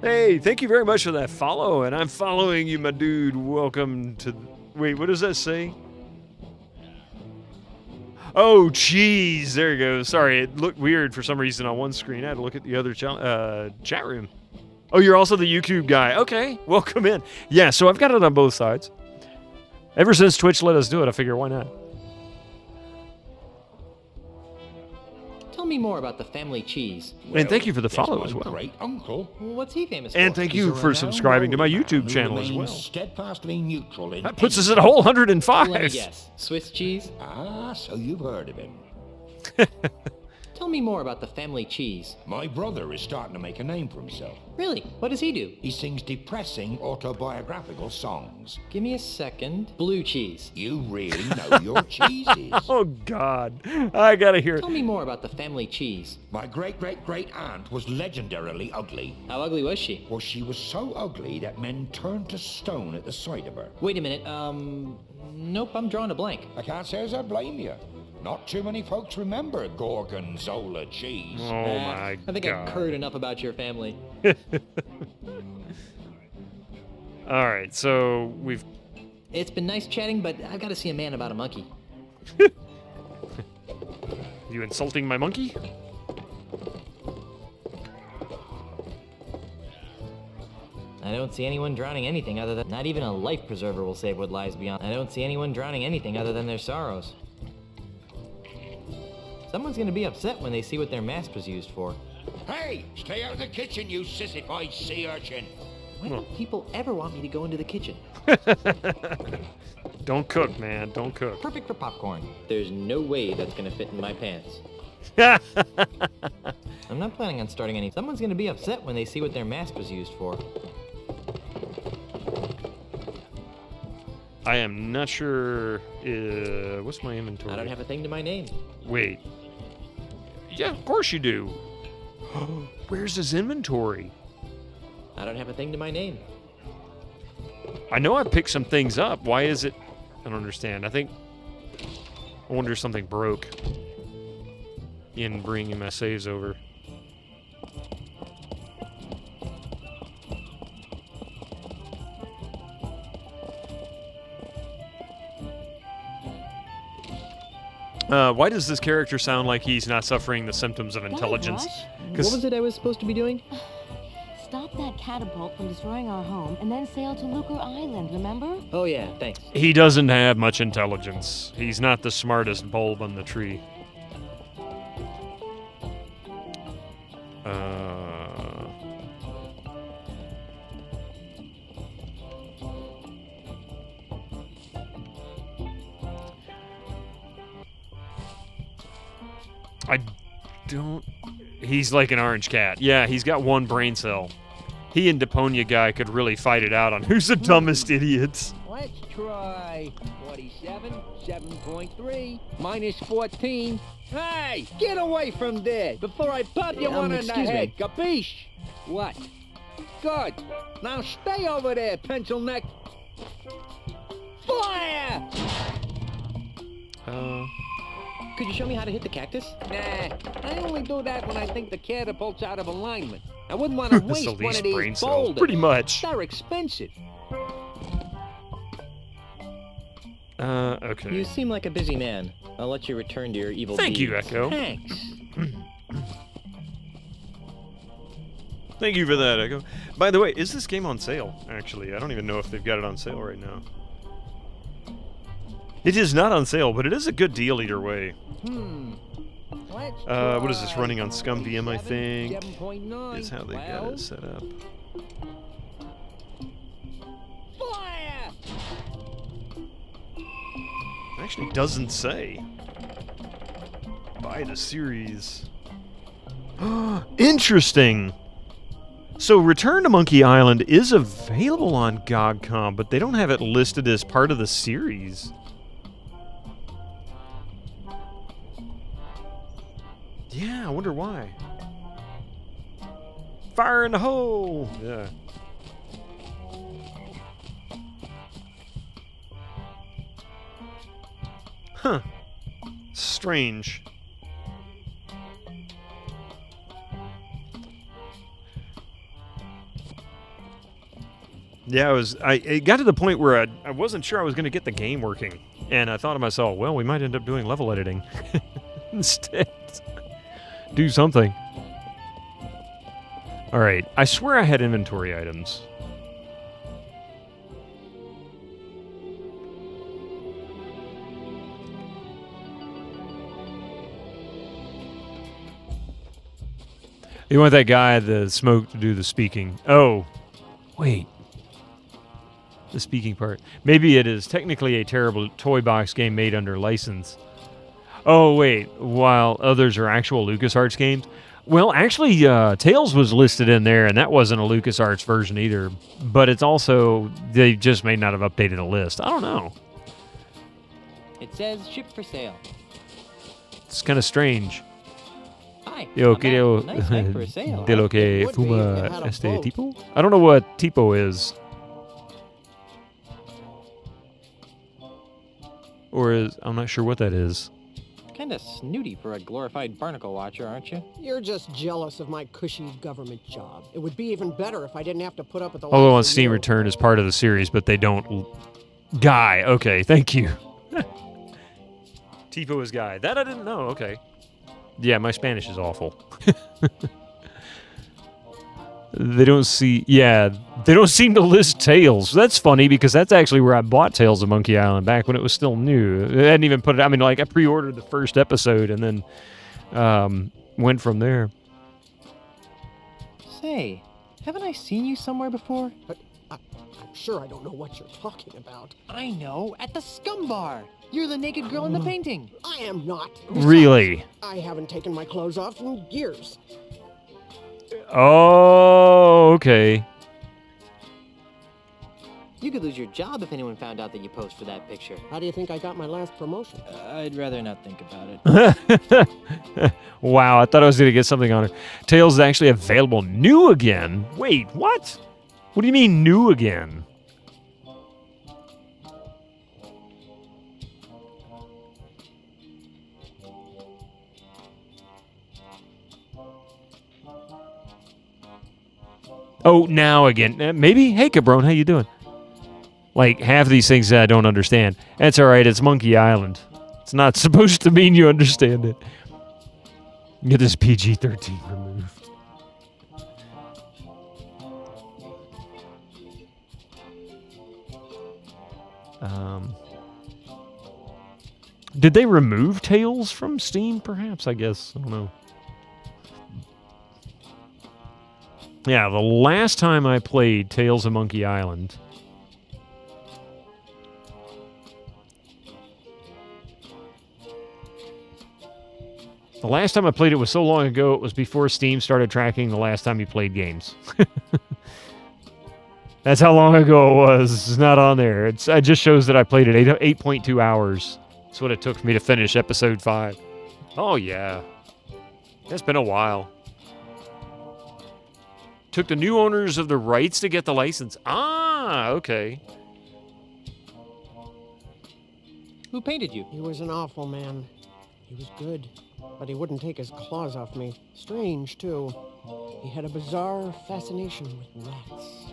Hey, thank you very much for that follow, and I'm following you, my dude. Welcome to... Wait, what does that say? Oh, jeez. There you go. Sorry, it looked weird for some reason on one screen. I had to look at the other chat room. Oh, you're also the YouTube guy. Okay, welcome in. Yeah, so I've got it on both sides. Ever since Twitch let us do it, I figure why not? Tell me more about the family cheese. And thank you for the follow as well. Great uncle. What's he famous for? And thank you for subscribing to my YouTube channel as well. Steadfastly neutral in That puts us at a whole 105. Let me guess. Swiss cheese? Ah, so you've heard of him. Tell me more about the family cheese. My brother is starting to make a name for himself. Really? What does he do? He sings depressing autobiographical songs. Give me a second. Blue cheese. You really know your cheeses. Oh, God. I gotta hear it. Tell me more about the family cheese. My great-great-great-aunt was legendarily ugly. How ugly was she? Well, she was so ugly that men turned to stone at the sight of her. Wait a minute. Nope, I'm drawing a blank. I can't say as I blame you. Not too many folks remember Gorgonzola cheese. Oh, my I think God. I've heard enough about your family. All right, so we've... It's been nice chatting, but I've got to see a man about a monkey. You insulting my monkey? I don't see anyone drowning anything other than... Not even a life preserver will save what lies beyond. I don't see anyone drowning anything other than their sorrows. Someone's gonna be upset when they see what their mask was used for. Hey, stay out of the kitchen, you sissified sea urchin. Why don't people ever want me to go into the kitchen? Don't cook, man. Don't cook. Perfect for popcorn. There's no way that's gonna fit in my pants. I'm not planning on starting any... Someone's gonna be upset when they see what their mask was used for. I am not sure... what's my inventory? I don't have a thing to my name. Wait. Yeah, of course you do. Where's his inventory? I don't have a thing to my name. I know I picked some things up. Why is it... I don't understand. I wonder if something broke in bringing my saves over. Why does this character sound like he's not suffering the symptoms of intelligence? What was it I was supposed to be doing? Stop that catapult from destroying our home, and then sail to Lucre Island, remember? Oh yeah, thanks. He doesn't have much intelligence. He's not the smartest bulb on the tree. I don't... He's like an orange cat. Yeah, he's got one brain cell. He and Deponia guy could really fight it out on who's the dumbest idiots. Let's try 47, 7.3, minus 14. Hey, get away from there before I pop you one in the head, capiche? What? Good. Now stay over there, pencil neck. Fire! Could you show me how to hit the cactus? Nah, I only do that when I think the catapult's out of alignment. I wouldn't want to waste one of brain these cells. boulders. Pretty much. They're expensive. Okay. You seem like a busy man. I'll let you return to your evil Thank deeds. you, Echo. Thanks. Thank you for that, Echo. By the way, is this game on sale, actually? I don't even know if they've got it on sale right now. It is not on sale, but it is a good deal either way. What is this, running on Scum VM, I think? 7.9. Is how they got it set up. Fire! Actually doesn't say. Buy the series. Interesting! So Return to Monkey Island is available on GOG.com, but they don't have it listed as part of the series. Yeah, I wonder why. Fire in the hole! Yeah. Huh. Strange. Yeah, it got to the point where I wasn't sure I was going to get the game working. And I thought to myself, well, we might end up doing level editing instead. Do something. All right. I swear I had inventory items. You want that guy, the smoke, to do the speaking. Oh, wait. The speaking part. Maybe it is technically a terrible toy box game made under license. Oh, wait. While others are actual LucasArts games? Well, actually, Tales was listed in there, and that wasn't a LucasArts version either. But it's also, they just may not have updated a list. I don't know. It says ship for sale. It's kind of strange. Hi, Yo, I'm creo Nice night for a sale. de lo que fuma este tipo. I don't know what tipo is. Or is, I'm not sure what that is. Kinda snooty for a glorified barnacle watcher, aren't you? You're just jealous of my cushy government job. It would be even better if I didn't have to put up with the Although on likes of Steam you. Return is part of the series, but they don't... Guy. Okay, thank you. Tipo is Guy. That I didn't know. Okay. Yeah, my Spanish is awful. They don't see... Yeah, they don't seem to list Tales. That's funny, because that's actually where I bought Tales of Monkey Island back when it was still new. They hadn't even put it... I mean, like, I pre-ordered the first episode and then went from there. Say, haven't I seen you somewhere before? I'm sure I don't know what you're talking about. I know, at the Scum Bar. You're the naked girl in the painting. I am not. Really? I haven't taken my clothes off in years. Oh, okay. You could lose your job if anyone found out that you posed for that picture. How do you think I got my last promotion? I'd rather not think about it. Wow, I thought I was going to get something on it. Tales is actually available new again. Wait, what? What do you mean new again? Oh, now again. Maybe? Hey, Cabron, how you doing? Like, half of these things I don't understand. That's all right. It's Monkey Island. It's not supposed to mean you understand it. Get this PG-13 removed. Did they remove Tales from Steam, perhaps? I guess. I don't know. Yeah, the last time I played Tales of Monkey Island... The last time I played it was so long ago, it was before Steam started tracking the last time you played games. That's how long ago it was. It's not on there. It just shows that I played it 8.2 hours. That's what it took for me to finish episode 5. Oh, yeah. It's been a while. Took the new owners of the rights to get the license. Ah, okay. Who painted you? He was an awful man. He was good, but he wouldn't take his claws off me. Strange, too. He had a bizarre fascination with rats.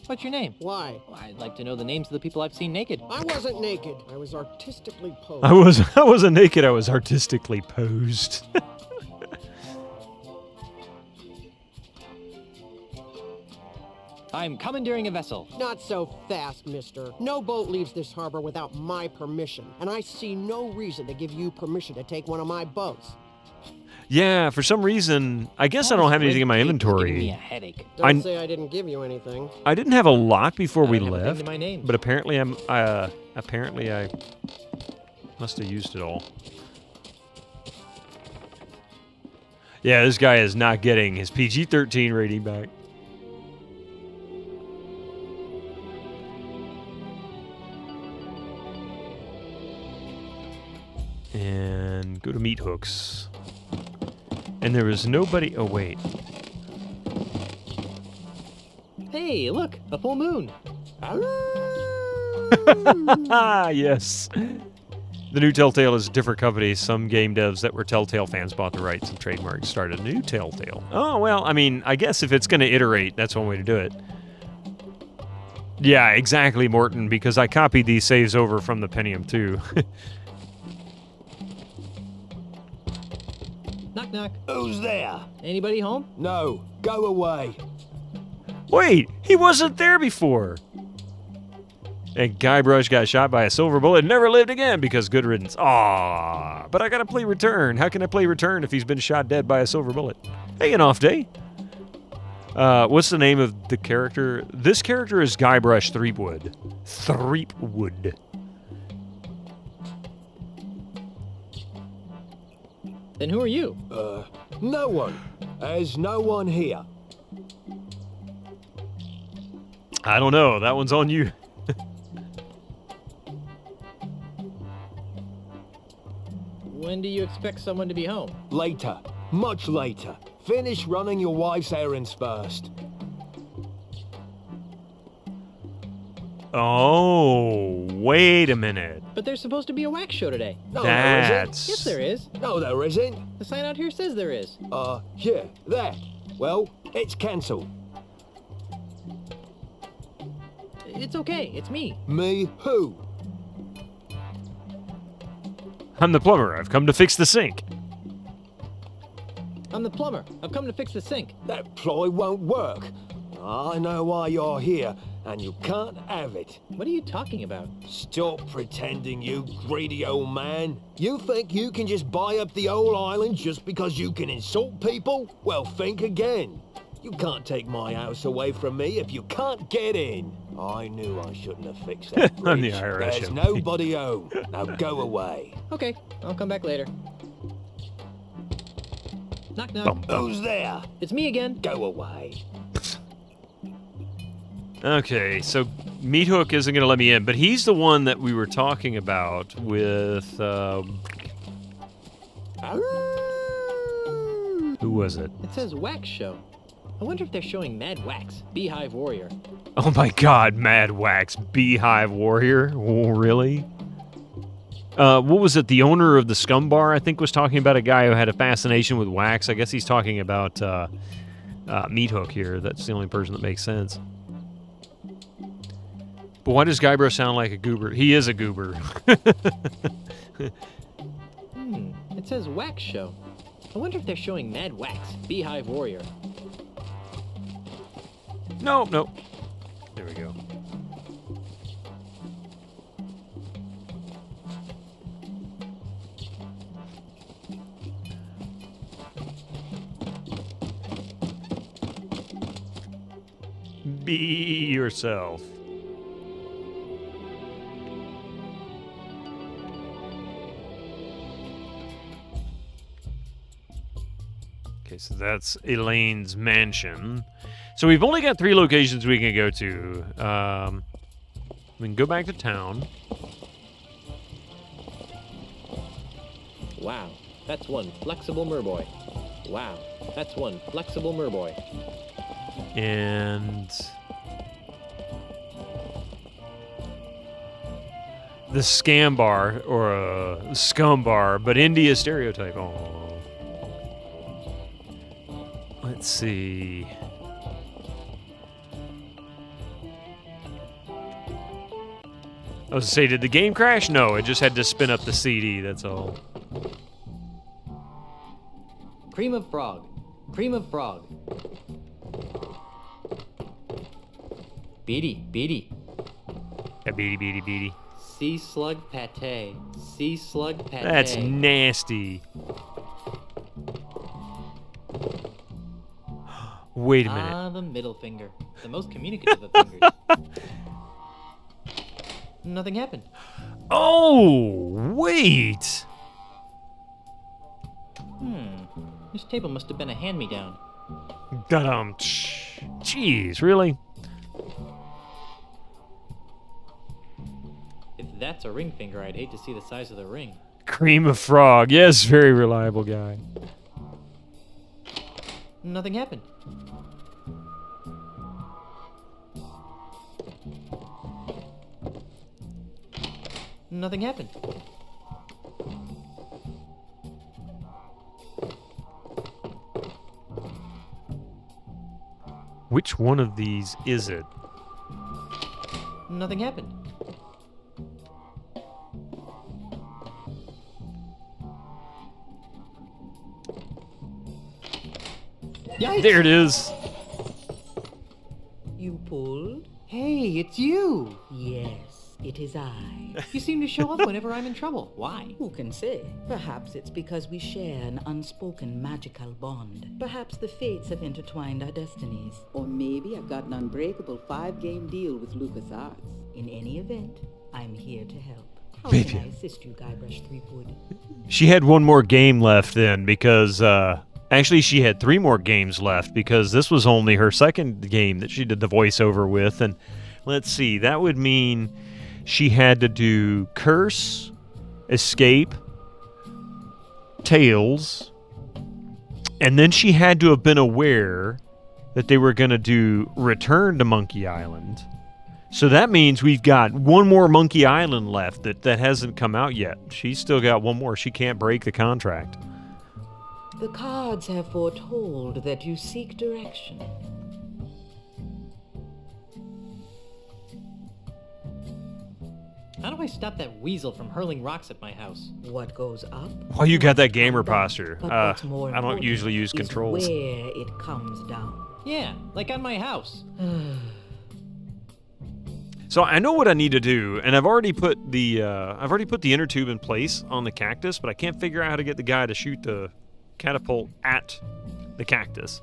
What's your name? Why? Well, I'd like to know the names of the people I've seen naked. I wasn't naked. I was artistically posed. I wasn't naked. I was artistically posed. I'm commandeering a vessel. Not so fast, mister. No boat leaves this harbor without my permission, and I see no reason to give you permission to take one of my boats. Yeah, for some reason, I guess I don't have anything in my inventory. Giving me a headache. Don't say I didn't give you anything. I didn't have a lock before we I don't have a thing left, to my name. but apparently I must have used it all. Yeah, this guy is not getting his PG-13 rating back. And go to meat hooks. And there was nobody... Oh, wait. Hey, look, a full moon. Yes. The new Telltale is a different company. Some game devs that were Telltale fans bought the rights and trademarks, started a new Telltale. Oh, well, I mean, I guess if it's going to iterate, that's one way to do it. Yeah, exactly, Morton, because I copied these saves over from the Pentium too. Knock, knock. Who's there? Anybody home? No, go away. Wait, he wasn't there before. And Guybrush got shot by a silver bullet and never lived again because good riddance. Aww, but I gotta play Return. How can I play Return if he's been shot dead by a silver bullet? Hey, an off day. What's the name of the character? This character is Guybrush Threepwood. Threepwood. Then who are you? No one. There's no one here. I don't know. That one's on you. When do you expect someone to be home? Later. Much later. Finish running your wife's errands first. Oh, wait a minute. But there's supposed to be a wax show today. No, there isn't. Yes, there is. No, there isn't. The sign out here says there is. Yeah, that. Well, it's cancelled. It's okay. It's me. Me who? I'm the plumber. I've come to fix the sink. I'm the plumber. I've come to fix the sink. That ploy won't work. I know why you're here, and you can't have it. What are you talking about? Stop pretending, you greedy old man. You think you can just buy up the whole island just because you can insult people? Well, think again. You can't take my house away from me if you can't get in. I knew I shouldn't have fixed that bridge. I'm the IRS. There's nobody home. Now go away. Okay, I'll come back later. Knock, knock. Who's there? It's me again. Go away. Okay, so Meat Hook isn't going to let me in, but he's the one that we were talking about with, who was it? It says Wax Show. I wonder if they're showing Mad Wax, Beehive Warrior. Oh my god, Mad Wax, Beehive Warrior? Oh, really? What was it? The owner of the Scum Bar, I think, was talking about a guy who had a fascination with wax. I guess he's talking about Meat Hook here. That's the only person that makes sense. But why does Guybrush sound like a goober? He is a goober. It says Wax Show. I wonder if they're showing Mad Wax, Beehive Warrior. Nope, nope. There we go. Be yourself. Okay, so that's Elaine's mansion. So we've only got 3 locations we can go to. We can go back to town. Wow, that's one flexible merboy. Wow, that's one flexible merboy. And the Scam Bar, or Scum Bar, but India stereotype. Oh. Let's see. I was to say, did the game crash? No, it just had to spin up the CD, that's all. Cream of frog. Cream of frog. Beady, beady. Yeah, beady, beady, beady. Sea slug pate. Sea slug pate. That's nasty. Wait a minute. Ah, the middle finger. The most communicative of fingers. Nothing happened. Oh, wait. This table must have been a hand-me-down. Dum. Jeez, really? If that's a ring finger, I'd hate to see the size of the ring. Cream of frog. Yes, very reliable guy. Nothing happened. Nothing happened. Which one of these is it? Nothing happened. Yikes! There it is. You pulled? Hey, it's you! Yes, it is I. You seem to show up whenever I'm in trouble. Why? Who can say? Perhaps it's because we share an unspoken magical bond. Perhaps the fates have intertwined our destinies. Or maybe I've got an unbreakable 5-game deal with LucasArts. In any event, I'm here to help. How can I assist you, Guybrush Threepwood? She had one more game left then because, actually she had 3 more games left because this was only her second game that she did the voiceover with. And let's see, that would mean she had to do Curse, Escape, Tales, and then she had to have been aware that they were going to do Return to Monkey Island. So that means we've got one more Monkey Island left that hasn't come out yet. She's still got one more. She can't break the contract. The cards have foretold that you seek direction. How do I stop that weasel from hurling rocks at my house? What goes up? Well, you got that gamer posture. But what's more I don't usually use is controls. where it comes down. Yeah, like on my house. So I know what I need to do, and I've already put the inner tube in place on the cactus, but I can't figure out how to get the guy to shoot the catapult at the cactus.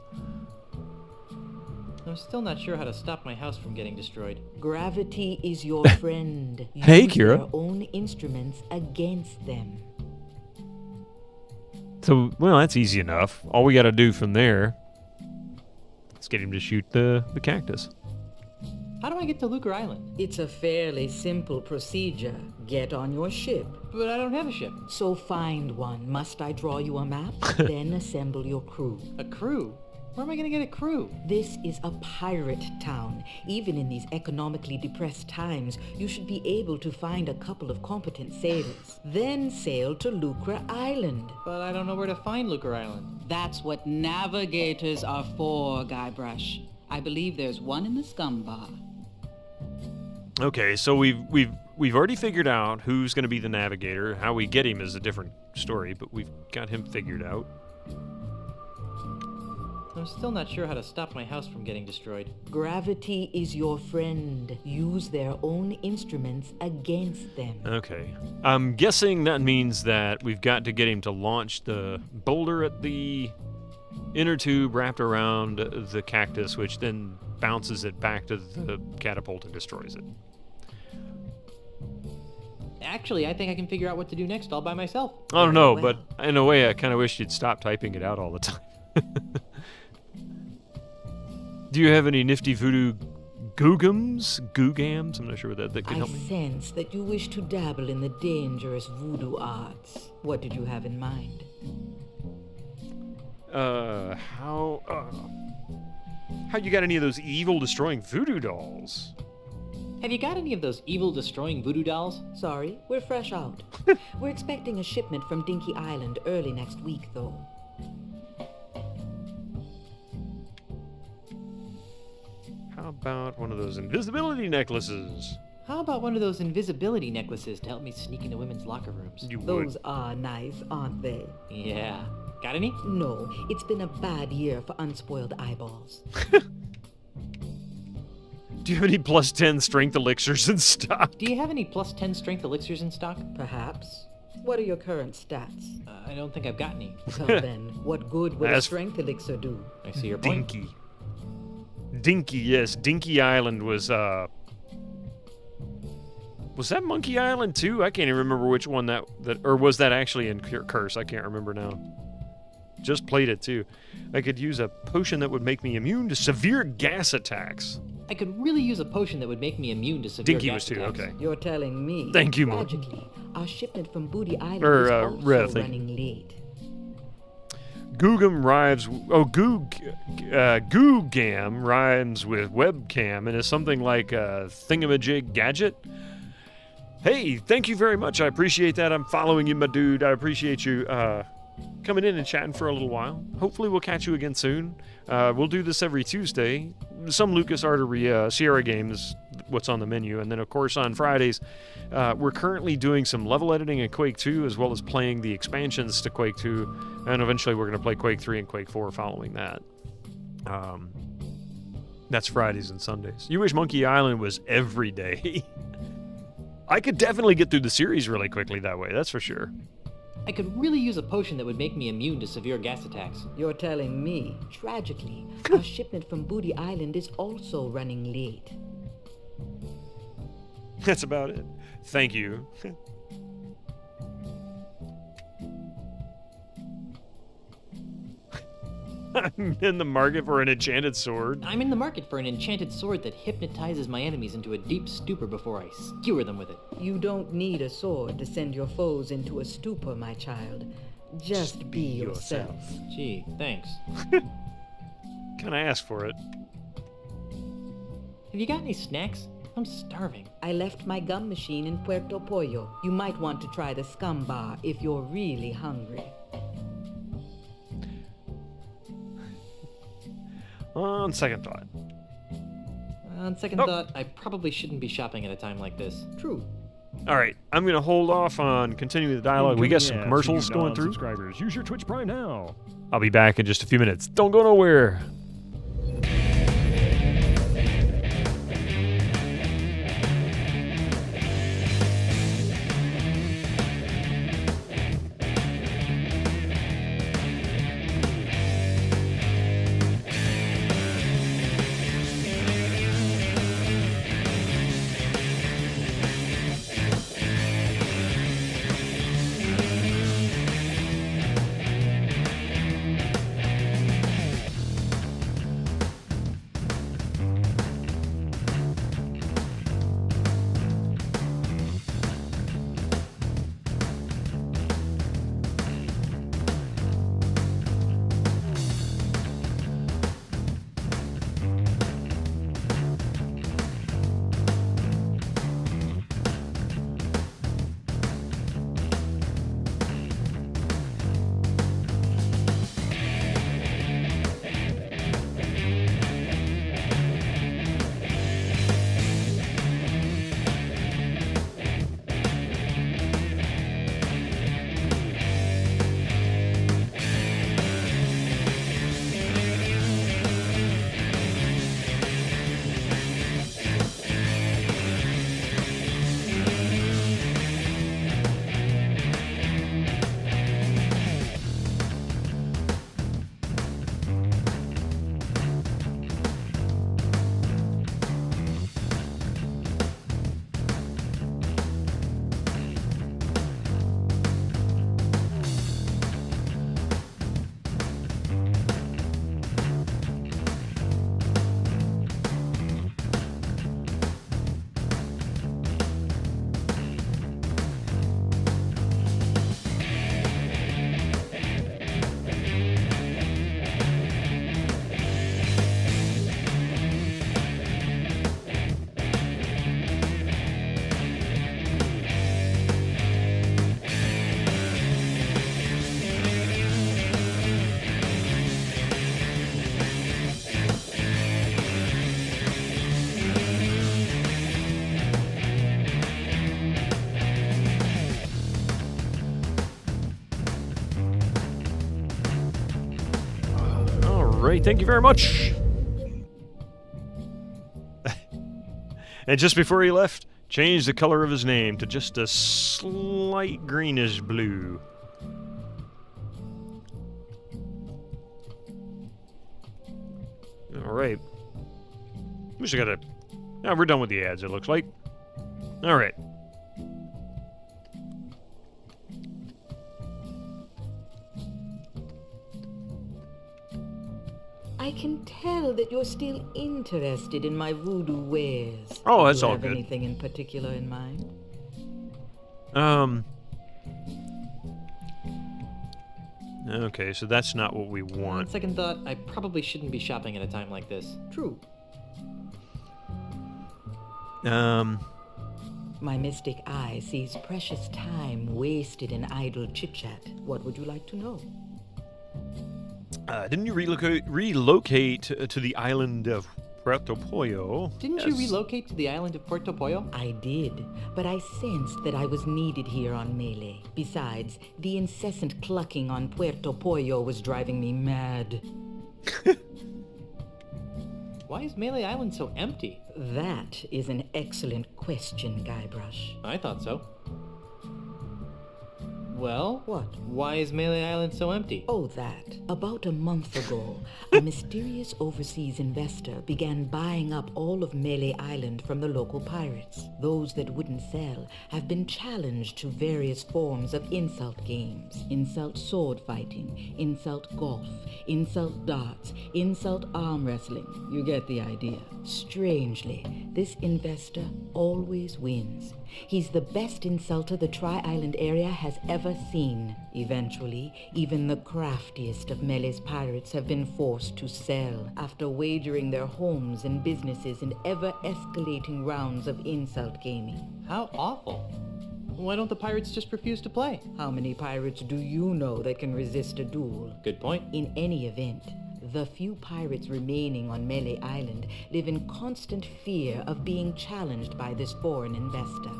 I'm still not sure how to stop my house from getting destroyed. Gravity is your friend. Hey, Use Kira. their own instruments against them. So, well, that's easy enough. All we got to do from there is get him to shoot the cactus. How do I get to Lucre Island? It's a fairly simple procedure. Get on your ship. But I don't have a ship. So find one. Must I draw you a map? Then assemble your crew. A crew? Where am I going to get a crew? This is a pirate town. Even in these economically depressed times, you should be able to find a couple of competent sailors. Then sail to Lucre Island. But I don't know where to find Lucre Island. That's what navigators are for, Guybrush. I believe there's one in the scum bar. Okay, so we've already figured out who's going to be the navigator. How we get him is a different story, but we've got him figured out. I'm still not sure how to stop my house from getting destroyed. Gravity is your friend. Use their own instruments against them. Okay. I'm guessing that means that we've got to get him to launch the boulder at the inner tube wrapped around the cactus, which then bounces it back to the catapult and destroys it. Actually, I think I can figure out what to do next all by myself. I don't know, but in a way, I kind of wish you'd stop typing it out all the time. Do you have any nifty voodoo googams? I'm not sure what that could help me. I sense that you wish to dabble in the dangerous voodoo arts. What did you have in mind? How you got any of those evil destroying voodoo dolls? Have you got any of those evil destroying voodoo dolls? Sorry, we're fresh out. We're expecting a shipment from Dinky Island early next week, though. How about one of those invisibility necklaces? How about one of those invisibility necklaces to help me sneak into women's locker rooms? You would. Those are nice, aren't they? Yeah. Got any? No, it's been a bad year for unspoiled eyeballs. Do you have any plus 10 strength elixirs in stock? Do you have any plus 10 strength elixirs in stock? Perhaps. What are your current stats? I don't think I've got any. Well then, what good would a strength elixir do? I see your point. Dinky, yes. Dinky Island was that Monkey Island too? I can't even remember which one that or was that actually in Curse? I can't remember now. Just played it too. I could use a potion that would make me immune to severe gas attacks. I could really use a potion that would make me immune to severe Dinky gas was too, attacks. okay. You're telling me. Thank you, Mom. Tragically, our shipment from Booty Island Or, is also Rev, running late. Googam rhymes. Googam rhymes with webcam and is something like a thingamajig gadget. Hey, thank you very much. I appreciate that. I'm following you, my dude. I appreciate you coming in and chatting for a little while. Hopefully, we'll catch you again soon. We'll do this every Tuesday. Some LucasArts Sierra games what's on the menu. And then, of course, on Fridays, we're currently doing some level editing in Quake 2, as well as playing the expansions to Quake 2, and eventually we're going to play Quake 3 and Quake 4 following that. That's Fridays and Sundays. You wish Monkey Island was every day. I could definitely get through the series really quickly that way, that's for sure. I could really use a potion that would make me immune to severe gas attacks. You're telling me. Tragically, our shipment from Booty Island is also running late. That's about it. Thank you. I'm in the market for an enchanted sword. I'm in the market for an enchanted sword that hypnotizes my enemies into a deep stupor before I skewer them with it. You don't need a sword to send your foes into a stupor, my child. Just be yourself. Gee, thanks. Can I ask for it? Have you got any snacks? I'm starving. I left my gum machine in Puerto Pollo. You might want to try the Scum Bar if you're really hungry. On second thought. On second thought, I probably shouldn't be shopping at a time like this. True. All right, I'm going to hold off on continuing the dialogue. We got some commercials going through. Subscribers, use your Twitch Prime now. I'll be back in just a few minutes. Don't go nowhere. Great, thank you very much. And just before he left, changed the color of his name to just a slight greenish blue. All right. We just gotta... Now we're done with the ads, it looks like. All right. I can tell that you're still interested in my voodoo wares. Oh, that's Do you all have good. Anything in particular in mind? Okay, so that's not what we On want. second thought, I probably shouldn't be shopping at a time like this. True. My mystic eye sees precious time wasted in idle chit-chat. What would you like to know? Didn't you relocate to the island of Puerto Pollo. Didn't you relocate to the island of Puerto Pollo? I did, but I sensed that I was needed here on Melee. Besides, the incessant clucking on Puerto Pollo was driving me mad. Why is Melee Island so empty? That is an excellent question, Guybrush. I thought so. Well? What? Why is Melee Island so empty? Oh, that. About a month ago, a mysterious overseas investor began buying up all of Melee Island from the local pirates. Those that wouldn't sell have been challenged to various forms of insult games. Insult sword fighting, insult golf, insult darts, insult arm wrestling. You get the idea. Strangely, this investor always wins. He's the best insulter the Tri-Island area has ever seen. Eventually, even the craftiest of Melee's pirates have been forced to sell after wagering their homes and businesses in ever-escalating rounds of insult gaming. How awful. Why don't the pirates just refuse to play? How many pirates do you know that can resist a duel? Good point. In any event, the few pirates remaining on Melee Island live in constant fear of being challenged by this foreign investor.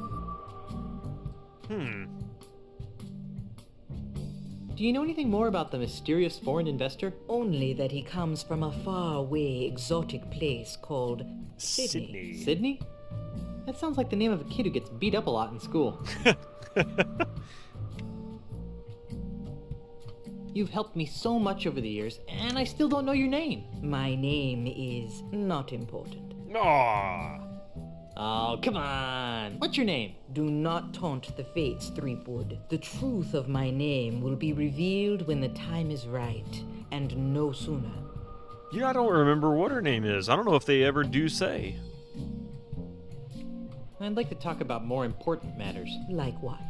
Do you know anything more about the mysterious foreign investor? Only that he comes from a faraway exotic place called Sydney. Sydney? That sounds like the name of a kid who gets beat up a lot in school. You've helped me so much over the years, and I still don't know your name. My name is not important. Aww. Oh, come on. What's your name? Do not taunt the fates, Threepwood. The truth of my name will be revealed when the time is right, and no sooner. Yeah, I don't remember what her name is. I don't know if they ever do say. I'd like to talk about more important matters. Like what?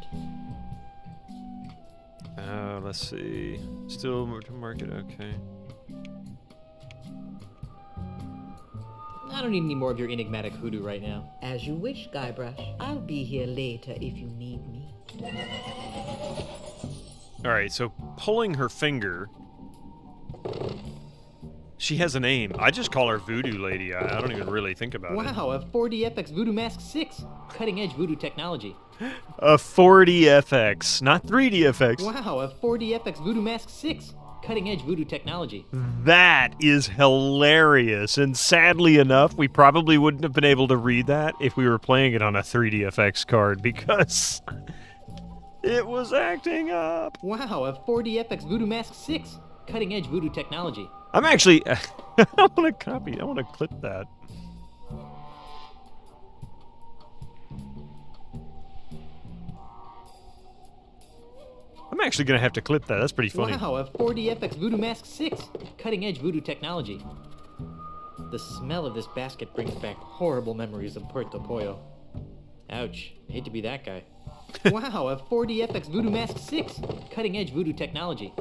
Let's see. Still to market, okay. I don't need any more of your enigmatic hoodoo right now. As you wish, Guybrush. I'll be here later if you need me. Alright, so pulling her finger. She has a name. I just call her Voodoo Lady. I don't even really think about it. Wow, a 4DFX Voodoo Mask 6. Cutting-edge voodoo technology. A 4DFX, not 3DFX. Wow, a 4DFX Voodoo Mask 6. Cutting-edge voodoo technology. That is hilarious, and sadly enough, we probably wouldn't have been able to read that if we were playing it on a 3DFX card, because it was acting up. Wow, a 4DFX Voodoo Mask 6. Cutting-edge voodoo technology. I'm actually... I want to copy, I want to clip that. I'm actually going to have to clip that. That's pretty funny. Wow, a 4DFX Voodoo Mask 6. Cutting-edge voodoo technology. The smell of this basket brings back horrible memories of Puerto Pollo. Ouch. I hate to be that guy. Wow, a 4DFX Voodoo Mask 6. Cutting-edge voodoo technology.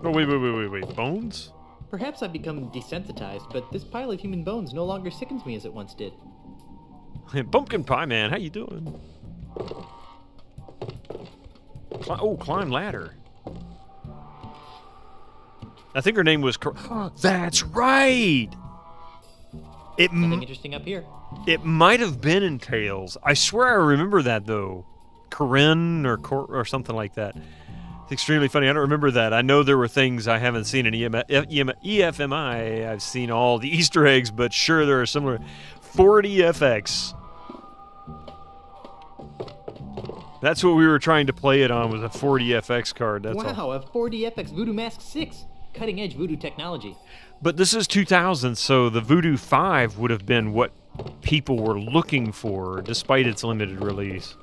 Oh, wait. Bones? Perhaps I've become desensitized, but this pile of human bones no longer sickens me as it once did. Pumpkin Pie Man, how you doing? Climb ladder. I think her name was... That's right! Nothing interesting up here. It might have been in Tales. I swear I remember that, though. Corinne or something like that. It's extremely funny. I don't remember that. I know there were things I haven't seen in EFMI. I've seen all the Easter eggs, but sure there are similar. 4DFX. That's what we were trying to play it on, was a 4DFX card. That's wow, all. a 4DFX Voodoo Mask 6. Cutting-edge voodoo technology. But this is 2000, so the Voodoo 5 would have been what people were looking for, despite its limited release.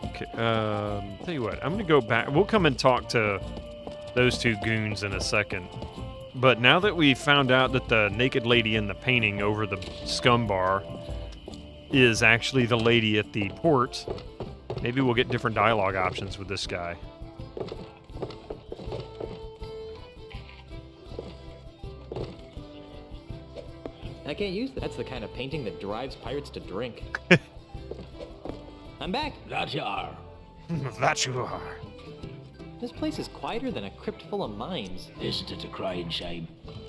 Okay, tell you what, I'm gonna go back. We'll come and talk to those two goons in a second. But now that we found out that the naked lady in the painting over the scum bar is actually the lady at the port, Maybe we'll get different dialogue options with this guy. I can't use that. That's the kind of painting that drives pirates to drink. I'm back. That you are. That you are. This place is quieter than a crypt full of mimes. Isn't it a crying shame?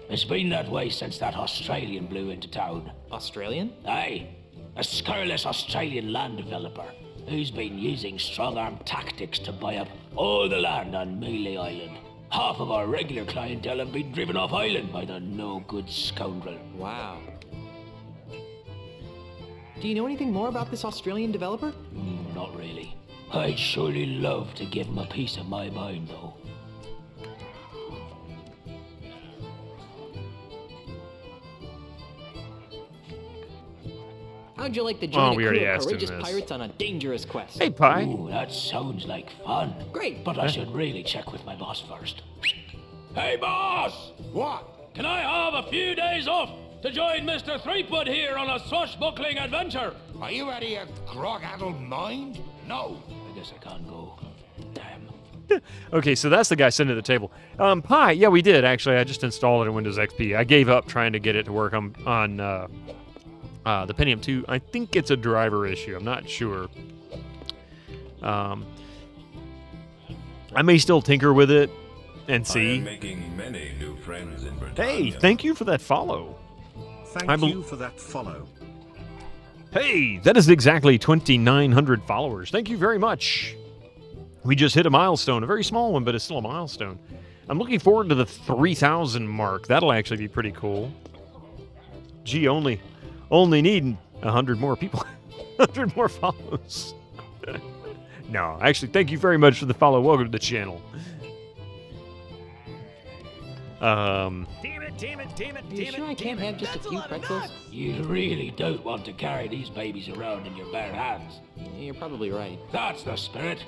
It's been that way since that Australian blew into town. Australian? Aye. A scurrilous Australian land developer who's been using strong-arm tactics to buy up all the land on Mealy Island. Half of our regular clientele have been driven off island by the no-good scoundrel. Wow. Do you know anything more about this Australian developer? Not really. I'd surely love to give him a piece of my mind, though. How'd you like to join a crew already of asked him courageous this. pirates on a dangerous quest? Hey, Pi. Ooh, that sounds like fun. Great. But I should really check with my boss first. Hey, boss! What? Can I have a few days off to join Mr. Threepwood here on a swashbuckling adventure? Are you out of your grog-addled mind? No. I guess I can't go. Damn. Okay, so that's the guy sitting at the table. Pi, yeah, we did, actually. I just installed it in Windows XP. I gave up trying to get it to work on the Pentium 2. I think it's a driver issue. I'm not sure. I may still tinker with it and see. I am making many new friends in Britannia. Hey, thank you for that follow. Thank you for that follow. Hey, that is exactly 2,900 followers. Thank you very much. We just hit a milestone, a very small one, but it's still a milestone. I'm looking forward to the 3,000 mark. That'll actually be pretty cool. Gee, only need 100 more people. 100 more follows. No, actually, thank you very much for the follow. Welcome to the channel. Damn it, You sure I can't have just a few pretzels? You really don't want to carry these babies around in your bare hands. You're probably right. That's the spirit.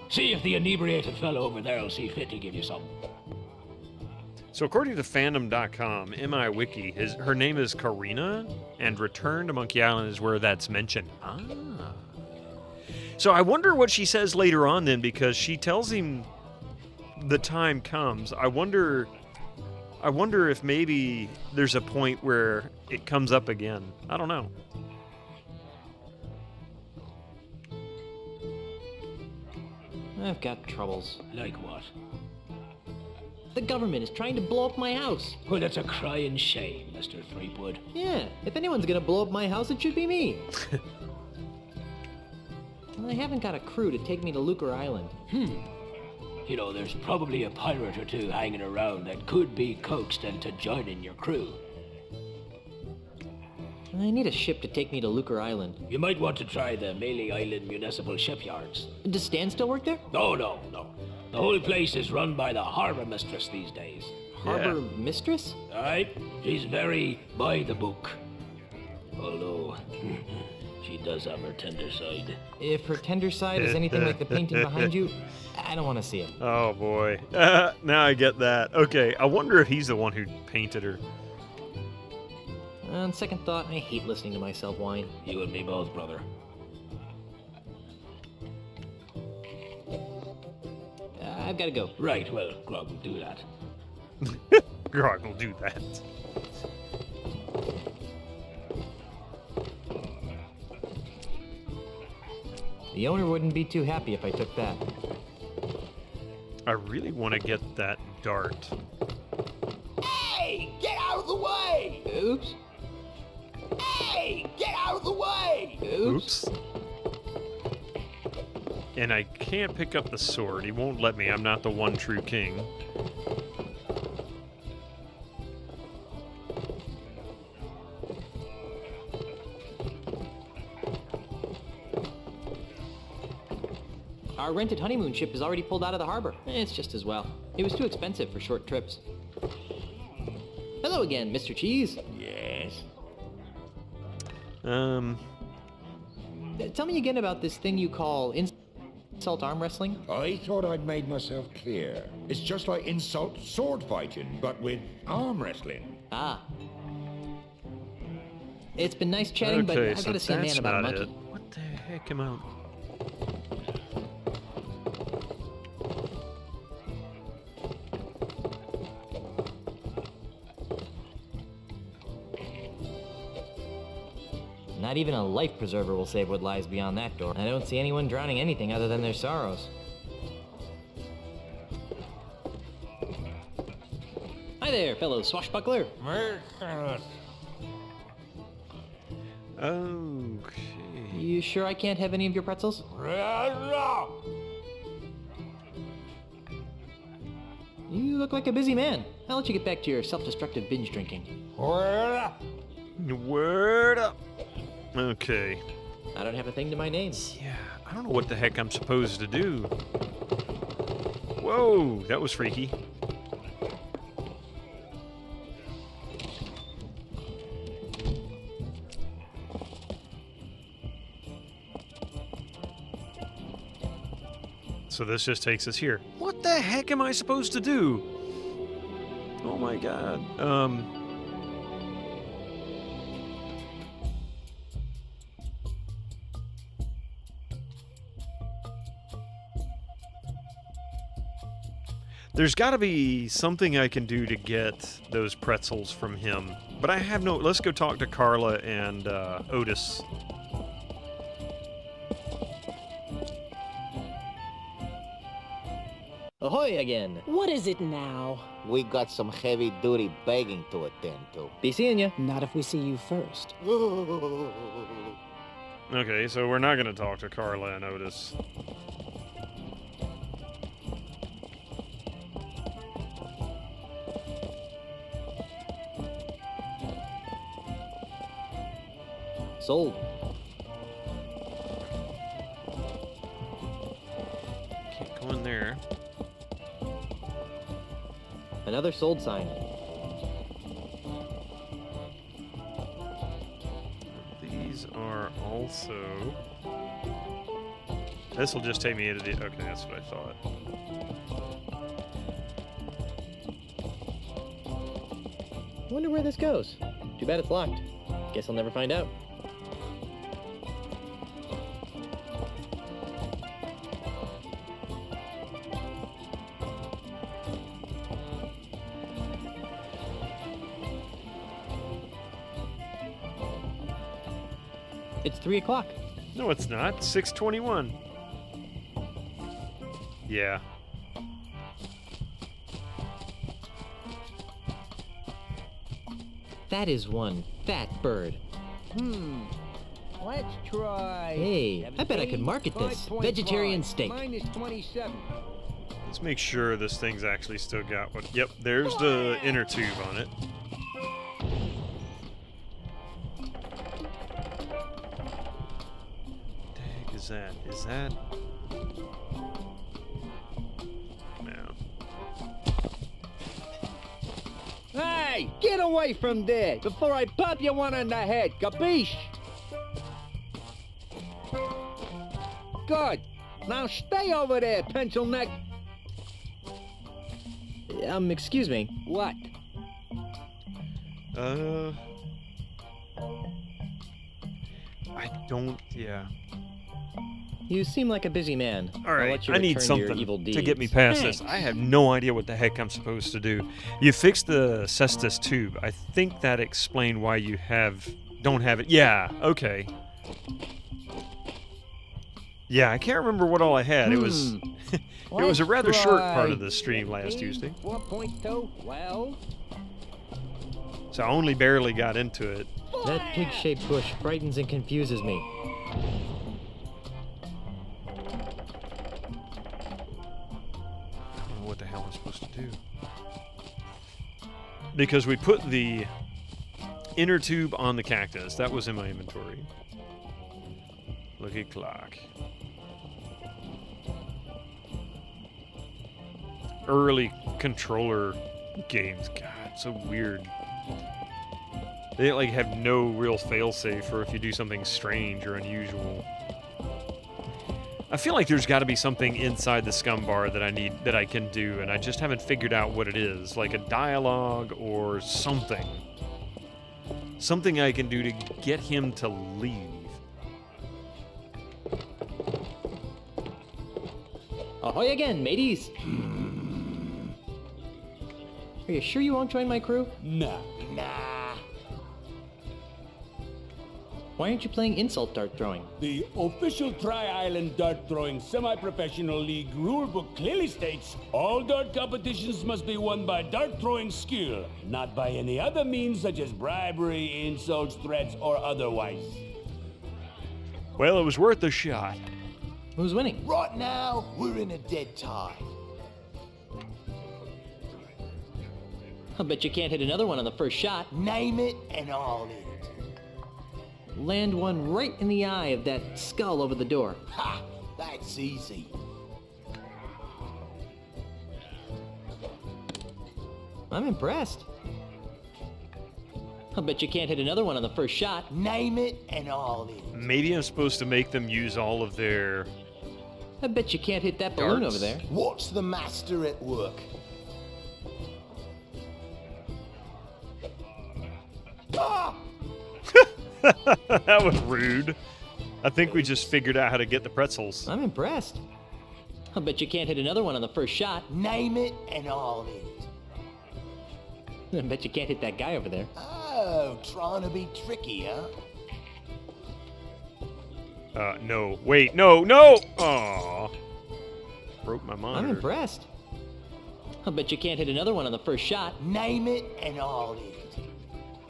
See if the inebriated fellow over there will see fit to give you some. So according to fandom.com, MI Wiki, her name is Karina, and Return to Monkey Island is where that's mentioned. Ah. So I wonder what she says later on then, because she tells him the time comes. I wonder if maybe there's a point where it comes up again. I don't know. I've got troubles. Like what? The government is trying to blow up my house. Well, that's a crying shame, Mr. Threepwood. Yeah, if anyone's gonna blow up my house, it should be me. I haven't got a crew to take me to Lucre Island. You know, there's probably a pirate or two hanging around that could be coaxed into joining your crew. I need a ship to take me to Lucre Island. You might want to try the Mealy Island Municipal Shipyards. Does Stan still work there? No. The whole place is run by the harbour mistress these days. Harbor mistress? Aye, she's very by the book. Although, she does have her tender side. If her tender side is anything like the painting behind you, I don't want to see it. Oh boy. Now I get that. Okay, I wonder if he's the one who painted her. On second thought, I hate listening to myself whine. You and me both, brother. I've got to go. Right, well, Grog will do that. Grog will do that. The owner wouldn't be too happy if I took that. I really want to get that dart. Hey, get out of the way! Oops. Hey, get out of the way! Oops. And I can't pick up the sword. He won't let me. I'm not the one true king. Our rented honeymoon ship is already pulled out of the harbor. It's just as well. It was too expensive for short trips. Hello again, Mr. Cheese. Yes? Tell me again about this thing you call insult arm wrestling. I thought I'd made myself clear. It's just like insult sword fighting, but with arm wrestling. Ah. It's been nice chatting, but I've got to see a man about a monkey. What the heck am I... Not even a life preserver will save what lies beyond that door. I don't see anyone drowning anything other than their sorrows. Hi there, fellow swashbuckler. Okay. You sure I can't have any of your pretzels? You look like a busy man. I'll let you get back to your self-destructive binge drinking. Word up. Okay. I don't have a thing to my name. Yeah, I don't know what the heck I'm supposed to do. Whoa, that was freaky. So this just takes us here. What the heck am I supposed to do? Oh my god. There's got to be something I can do to get those pretzels from him. But I have no... Let's go talk to Carla and Otis. Ahoy again! What is it now? We got some heavy-duty begging to attend to. Be seeing ya. Not if we see you first. Okay, so we're not going to talk to Carla and Otis. Sold. Can't go in there. Another sold sign. These are also... This will just take me into the... Okay, that's what I thought. I wonder where this goes. Too bad it's locked. Guess I'll never find out. It's 3 o'clock. No, it's not. 6:21. Yeah. That is one fat bird. Let's try... Hey, I bet I could market this. Vegetarian steak. Minus 27. Let's make sure this thing's actually still got what... Yep, there's the inner tube on it. Is that? No. Hey, get away from there before I pop you one on the head, capiche? Good. Now stay over there, pencil neck. Excuse me. What? I don't... Yeah. You seem like a busy man. All right, I'll let you I need return to your something evil to deeds. get me past Thanks. this. I have no idea what the heck I'm supposed to do. You fixed the cestus tube. I think that explained why you don't have it. Yeah, okay. Yeah, I can't remember what all I had. It was it was a rather short part of the stream last Tuesday. 4.2, well... So I only barely got into it. That pig-shaped bush frightens and confuses me. What the hell I'm supposed to do. Because we put the inner tube on the cactus. That was in my inventory. Look at clock. Early controller games. God, so weird. They like have no real failsafe for if you do something strange or unusual. I feel like there's got to be something inside the scum bar that I can do, and I just haven't figured out what it is. Like a dialogue or something. Something I can do to get him to leave. Ahoy again, mateys! Are you sure you won't join my crew? Nah. Why aren't you playing insult dart throwing? The official Tri-Island Dart Throwing Semi-Professional League rulebook clearly states all dart competitions must be won by dart throwing skill, not by any other means such as bribery, insults, threats, or otherwise. Well, it was worth a shot. Who's winning? Right now, we're in a dead tie. I'll bet you can't hit another one on the first shot. Name it and I'll hit it. Land one right in the eye of that skull over the door. Ha! That's easy. I'm impressed. I'll bet you can't hit another one on the first shot. Name it and I'll hit it. Maybe I'm supposed to make them use all of their... I bet you can't hit that balloon over there. Watch the master at work. Ah! That was rude. I think we just figured out how to get the pretzels. I'm impressed. I'll bet you can't hit another one on the first shot. Name it and I'll hit it. I bet you can't hit that guy over there. Oh, trying to be tricky, huh? No. Wait, no! Aww. Broke my monitor. I'm impressed. I'll bet you can't hit another one on the first shot. Name it and I'll hit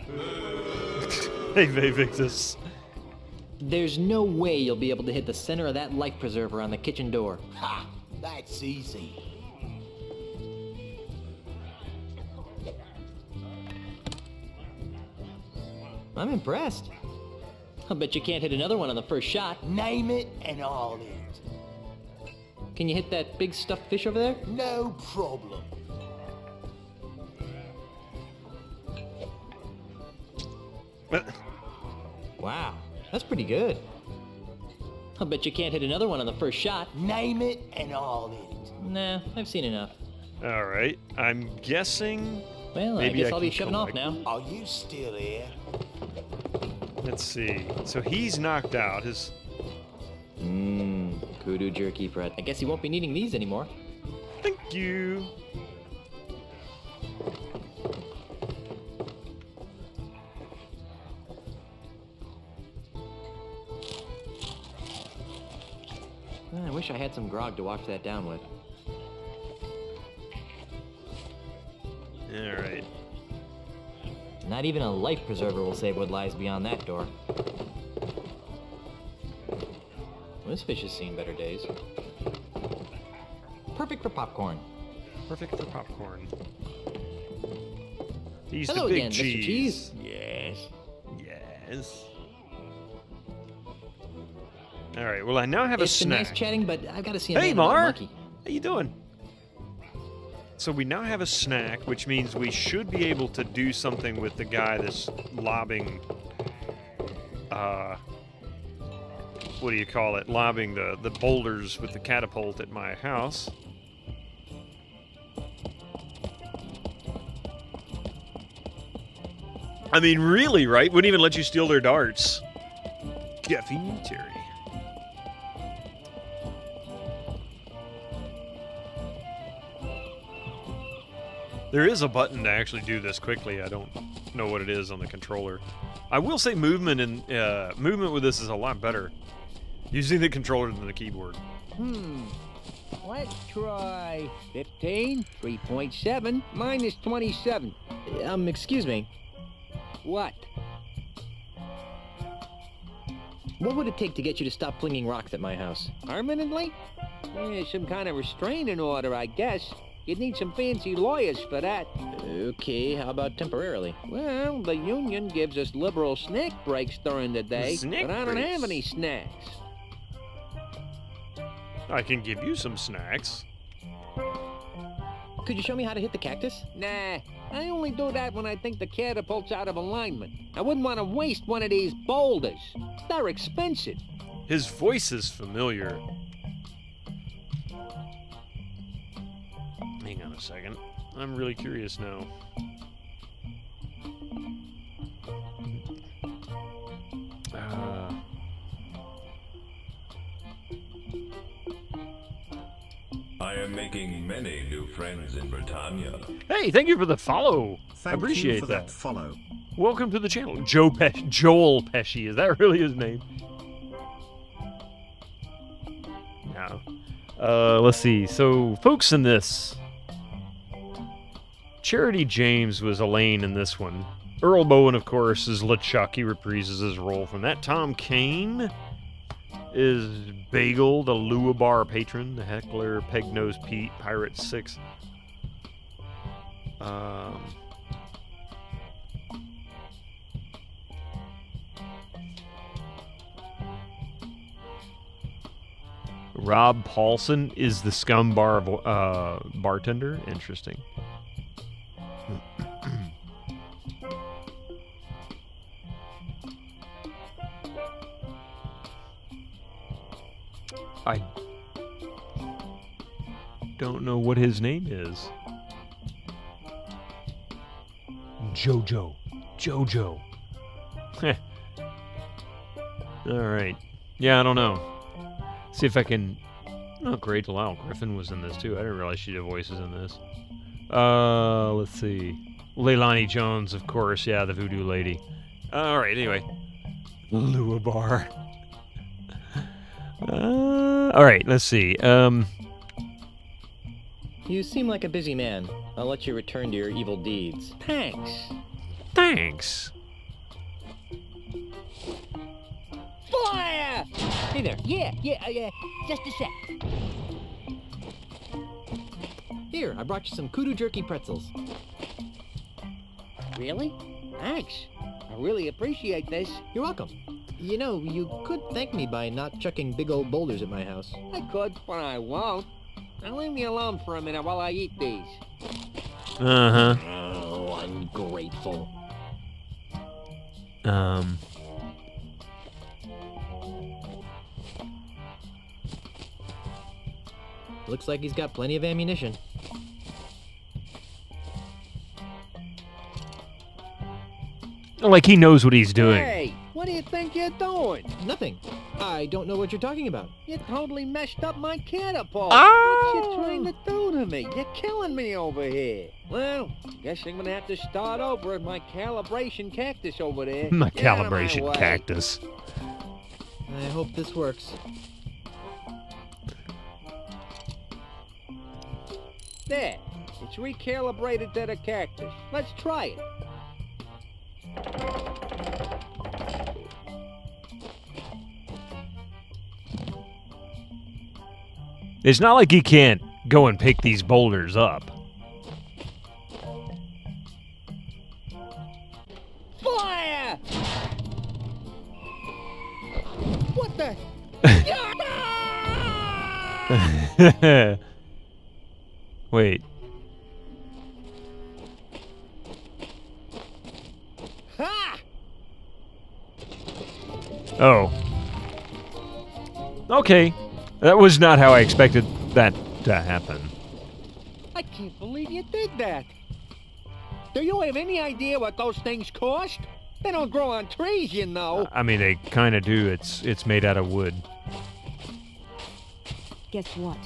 it. Hey, Victus. There's no way you'll be able to hit the center of that life preserver on the kitchen door. Ha! That's easy. I'm impressed. I'll bet you can't hit another one on the first shot. Name it and I'll hit it. Can you hit that big stuffed fish over there? No problem. Wow, that's pretty good. I'll bet you can't hit another one on the first shot. Name it and I'll hit it. Nah, I've seen enough. All right, I'm guessing... Well, maybe I guess I'll be can shoving off collect- now. Are you still here? Let's see. So he's knocked out. His... Kudu jerky, Fred. I guess he won't be needing these anymore. Thank you. I wish I had some grog to wash that down with. All right. Not even a life preserver will save what lies beyond that door. This fish has seen better days. Perfect for popcorn. Perfect for popcorn. He's Hello the big again, cheese. Mr. Cheese. Yes. Yes. All right. Well, I now have It's a been snack. nice chatting, but I've got to see a Hey, man about a Mar. monkey. How you doing? So we now have a snack, which means we should be able to do something with the guy that's lobbing, what do you call it? Lobbing the boulders with the catapult at my house. I mean, really, right? Wouldn't even let you steal their darts. Guffy Terry. There is a button to actually do this quickly. I don't know what it is on the controller. I will say movement with this is a lot better using the controller than the keyboard. Let's try 15, 3.7, minus 27. Excuse me. What? What would it take to get you to stop flinging rocks at my house? Permanently? Some kind of restraining order, I guess. You'd need some fancy lawyers for that. Okay, how about temporarily? Well, the union gives us liberal snack breaks during the day, Snack but I don't breaks? have any snacks. I can give you some snacks. Could you show me how to hit the cactus? Nah, I only do that when I think the catapult's out of alignment. I wouldn't want to waste one of these boulders. They're expensive. His voice is familiar. Hang on a second. I'm really curious now. I am making Making many new friends in Britannia. Hey, thank you for the follow. I Thank appreciate you for that follow. Welcome to the channel. Joel Pesci. Is that really his name? No. Let's see. So, folks in this. Charity James was Elaine in this one. Earl Bowen, of course, is LeChuck. He reprises his role from that. Tom Kane is Bagel, the Lua Bar patron. The Heckler, Peg-Nose Pete, Pirate 6. Rob Paulson is the Scum Bar bartender. Interesting. I don't know what his name is. Jojo. All right. Yeah, I don't know. See if I can... Oh, great. Lyle Griffin was in this, too. I didn't realize she did voices in this. Let's see. Leilani Jones, of course. Yeah, the voodoo lady. All right, anyway. Lua Bar. All right, let's see. You seem like a busy man. I'll let you return to your evil deeds. Thanks. Thanks. Fire! Hey there. Yeah. Just a sec. Here, I brought you some kudu jerky pretzels. Really? Thanks. I really appreciate this. You're welcome. You know, you could thank me by not chucking big old boulders at my house. I could, but I won't. Now leave me alone for a minute while I eat these. Uh-huh. Oh, ungrateful. Looks like he's got plenty of ammunition. Like he knows what he's doing. Hey, what do you think you're doing? Nothing. I don't know what you're talking about. You totally messed up my catapult. Oh! What you trying to do to me? You're killing me over here. Well, guess I'm gonna have to start over with my calibration cactus over there. My Get out of my calibration way. cactus. I hope this works. There. It's recalibrated to the cactus. Let's try it. It's not like he can't go and pick these boulders up. Fire! What the? Wait. Ha! Oh. Okay. That was not how I expected that to happen. I can't believe you did that. Do you have any idea what those things cost? They don't grow on trees, you know. I mean, they kind of do. It's made out of wood. Guess what?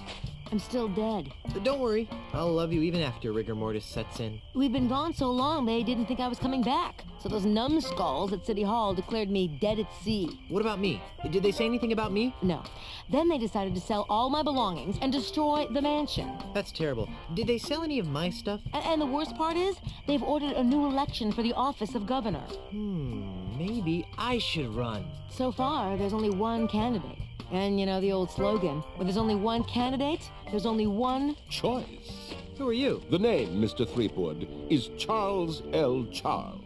I'm still dead. Don't worry. I'll love you even after rigor mortis sets in. We've been gone so long, they didn't think I was coming back. So those numbskulls at City Hall declared me dead at sea. What about me? Did they say anything about me? No. Then they decided to sell all my belongings and destroy the mansion. That's terrible. Did they sell any of my stuff? And the worst part is, they've ordered a new election for the office of governor. Maybe I should run. So far, there's only one candidate. And you know the old slogan, where there's only one candidate, there's only one choice. Who are you? The name, Mr. Threepwood, is Charles L. Charles.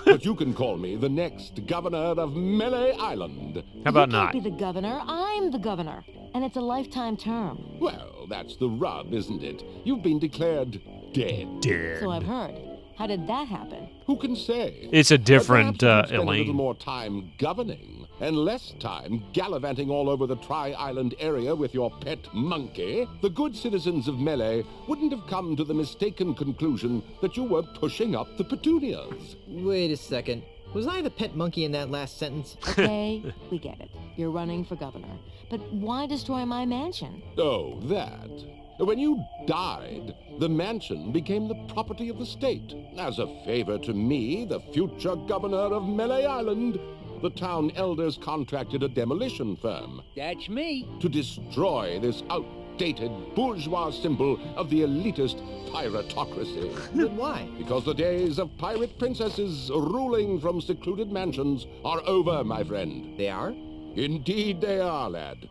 But you can call me the next governor of Melee Island. How about you not? can't be the governor, I'm the governor. And it's a lifetime term. Well, that's the rub, isn't it? You've been declared dead. Dead. So I've heard. How did that happen? Who can say? It's a different Perhaps you could spend a Elaine. little more time governing and less time gallivanting all over the Tri-Island area with your pet monkey. The good citizens of Melee wouldn't have come to the mistaken conclusion that you were pushing up the petunias. Wait a second. Was I the pet monkey in that last sentence? Okay, we get it. You're running for governor. But why destroy my mansion? Oh, that. When you died, the mansion became the property of the state. As a favor to me, the future governor of Melee Island, the town elders contracted a demolition firm That's me. to destroy this outdated bourgeois symbol of the elitist piratocracy. But why? Because the days of pirate princesses ruling from secluded mansions are over, my friend. They are? Indeed they are, lad.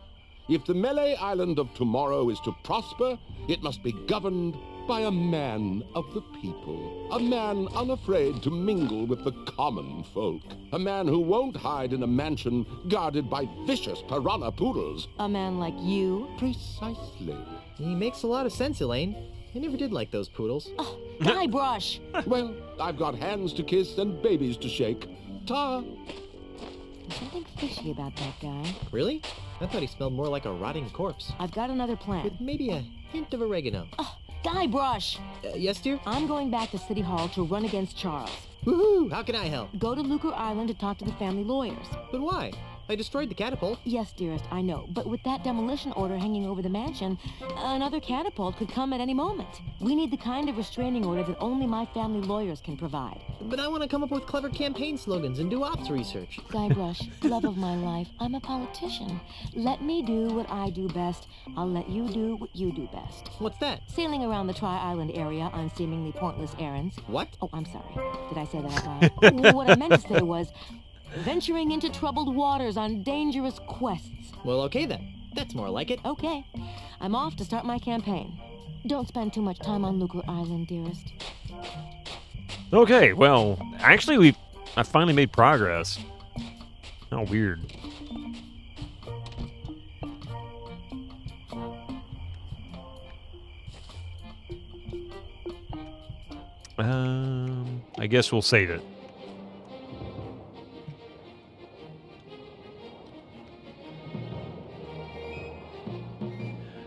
If the Melee Island of tomorrow is to prosper, it must be governed by a man of the people. A man unafraid to mingle with the common folk. A man who won't hide in a mansion guarded by vicious piranha poodles. A man like you? Precisely. He makes a lot of sense, Elaine. I never did like those poodles. Oh, Guybrush! Well, I've got hands to kiss and babies to shake. Ta! There's something fishy about that guy. Really? I thought he smelled more like a rotting corpse. I've got another plan. With maybe a hint of oregano. Oh, Guybrush! Yes, dear? I'm going back to City Hall to run against Charles. Woohoo! How can I help? Go to Lucre Island to talk to the family lawyers. But why? I destroyed the catapult. Yes, dearest, I know. But with that demolition order hanging over the mansion, another catapult could come at any moment. We need the kind of restraining order that only my family lawyers can provide. But I want to come up with clever campaign slogans and do ops research. Guybrush, love of my life, I'm a politician. Let me do what I do best. I'll let you do what you do best. What's that? Sailing around the Tri-Island area on seemingly pointless errands. What? Oh, I'm sorry. Did I say that out loud? What I meant to say was venturing into troubled waters on dangerous quests. Well, okay then. That's more like it. Okay. I'm off to start my campaign. Don't spend too much time on Lucre Island, dearest. Okay, well, actually, I finally made progress. Oh, weird. I guess we'll save it.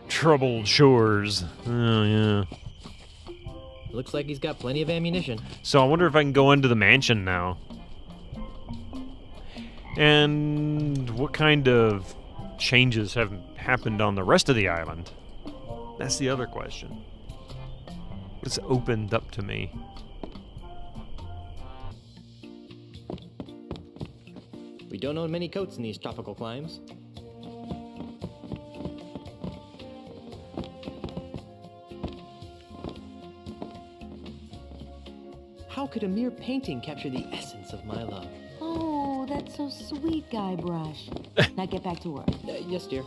Troubled shores. Oh, yeah. Looks like he's got plenty of ammunition. So I wonder if I can go into the mansion now. And what kind of changes have happened on the rest of the island? That's the other question. What's opened up to me? We don't own many coats in these tropical climes. How could a mere painting capture the essence of my love? Oh, that's so sweet, Guybrush. Now get back to work. Yes, dear.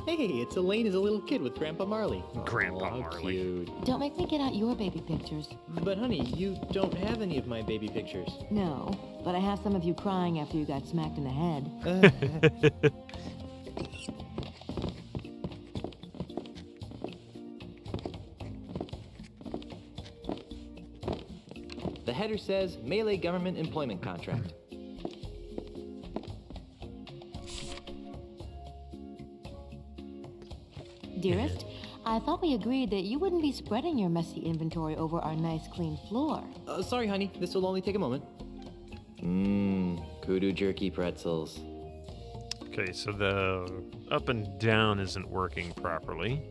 Hey, it's Elaine as a little kid with Grandpa Marley. Grandpa Marley. Cute. Don't make me get out your baby pictures. But honey, you don't have any of my baby pictures. No, but I have some of you crying after you got smacked in the head. The header says Melee Government Employment Contract. Dearest, I thought we agreed that you wouldn't be spreading your messy inventory over our nice clean floor. Sorry, honey. This will only take a moment. Kudu jerky pretzels. Okay, so the up and down isn't working properly.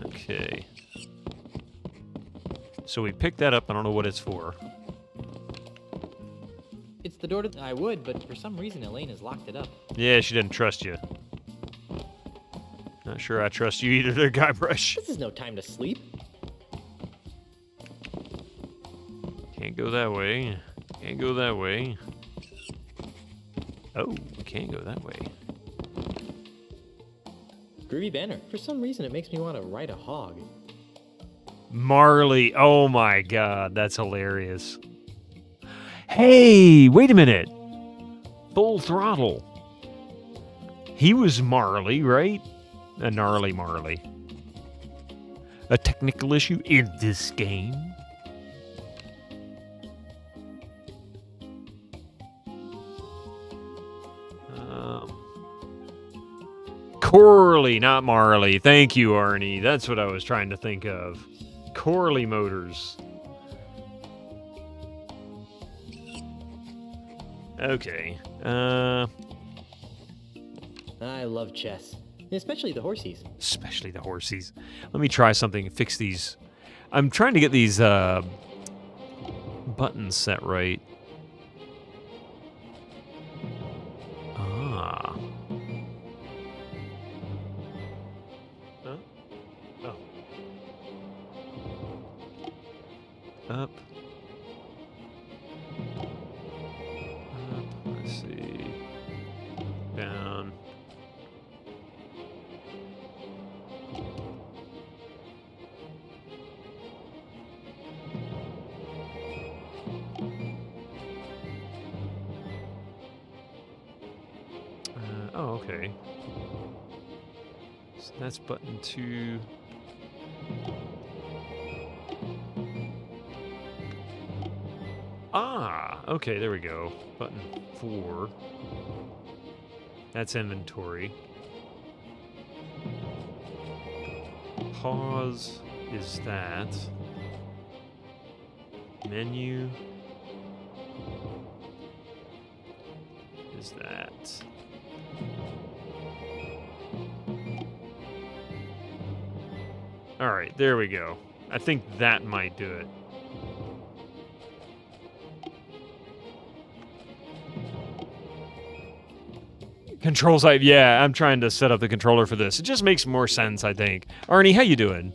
Okay. So we picked that up. I don't know what it's for. It's the door to... I would, but for some reason Elaine has locked it up. Yeah, she didn't trust you. Not sure I trust you either there, Guybrush. This is no time to sleep. Can't go that way. Can't go that way. Oh, can't go that way. Groovy banner. For some reason it makes me want to ride a hog. Marley. Oh my god, that's hilarious. Hey, wait a minute. Full Throttle. He was Marley, right? A gnarly Marley. A technical issue in this game. Corley, not Marley. Thank you, Arnie. That's what I was trying to think of. Corley Motors. Okay. I love chess, especially the horsies. Especially the horsies. Let me try something and fix these. I'm trying to get these buttons set right. Ah. Huh? Oh. Up. Let's see. Down. Oh, okay. So that's button 2. Ah, okay, there we go. Button 4. That's inventory. Pause is that. Menu is that. All right, there we go. I think that might do it. Controls, yeah, I'm trying to set up the controller for this. It just makes more sense, I think. Arnie, how you doing?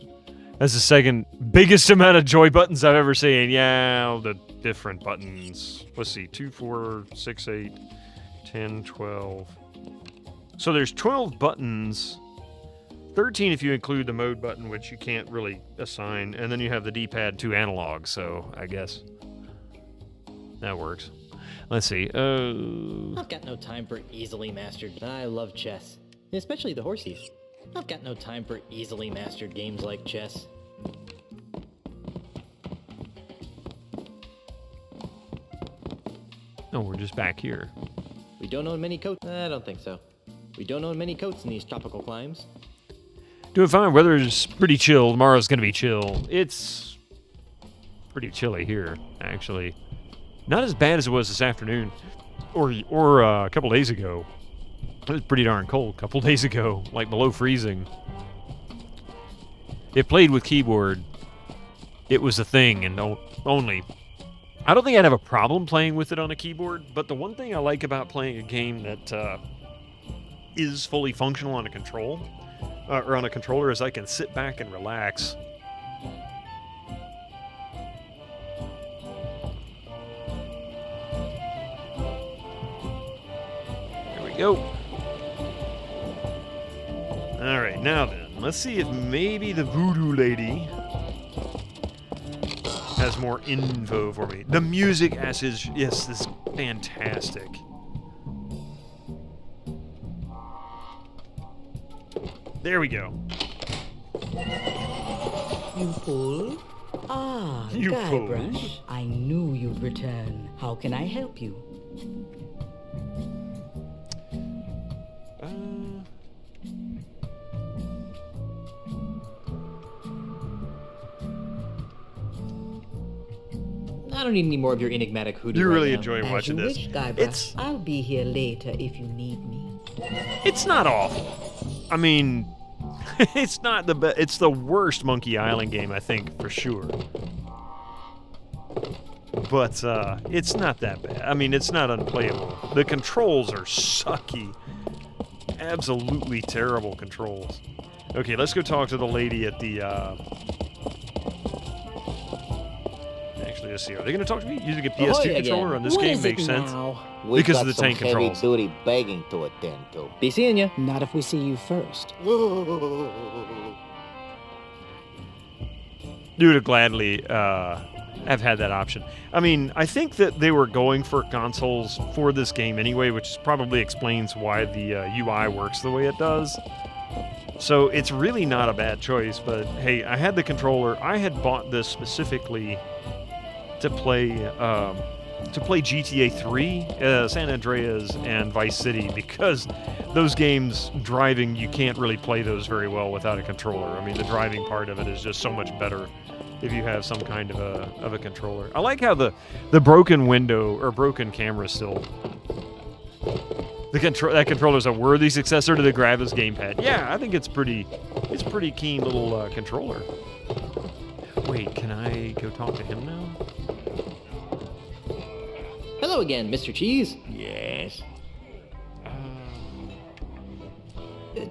That's the second biggest amount of joy buttons I've ever seen. Yeah, all the different buttons. Let's see, 2, 4, 6, 8, 10, 12. So there's 12 buttons. 13 if you include the mode button, which you can't really assign. And then you have the D-pad 2 analog, so I guess that works. Let's see. I've got no time for easily mastered. I love chess, especially the horsies. I've got no time for easily mastered games like chess. Oh, we're just back here. We don't own many coats. I don't think so. We don't own many coats in these tropical climes. Doing fine. Weather's pretty chill. Tomorrow's going to be chill. It's pretty chilly here, actually. Not as bad as it was this afternoon or a couple days ago. It was pretty darn cold a couple days ago, like below freezing. It played with keyboard. It was a thing, and only. I don't think I'd have a problem playing with it on a keyboard, but the one thing I like about playing a game that is fully functional on a controller is I can sit back and relax. There we go. All right, now then, let's see if maybe the voodoo lady has more info for me. The music as is, yes, this is fantastic. There we go. You pull? Ah, You Guybrush. I knew you'd return. How can I help you? I don't need any more of your enigmatic hoodoo. You're right really now. enjoying watching this. Wish, Guybrush. I'll be here later if you need me. It's not awful. I mean, it's not the best. It's the worst Monkey Island game, I think, for sure. But it's not that bad. I mean, it's not unplayable. The controls are sucky. Absolutely terrible controls. Okay, let's go talk to the lady at the... Actually, let's see. Are they going to talk to me? Using a PS2 controller on this game makes sense. Because of the tank controls. Heavy-duty begging to attend to. Be seeing ya. Not if we see you first. You would have gladly have had that option. I mean, I think that they were going for consoles for this game anyway, which probably explains why the UI works the way it does. So it's really not a bad choice, but hey, I had the controller. I had bought this specifically to play GTA 3, San Andreas, and Vice City, because those games, driving, you can't really play those very well without a controller. I mean, the driving part of it is just so much better if you have some kind of a controller. I like how the broken window, or broken camera still That controller's a worthy successor to the Gravis gamepad. Yeah, I think it's pretty keen little controller. Wait, can I go talk to him now? Hello again, Mr. Cheese. Yes?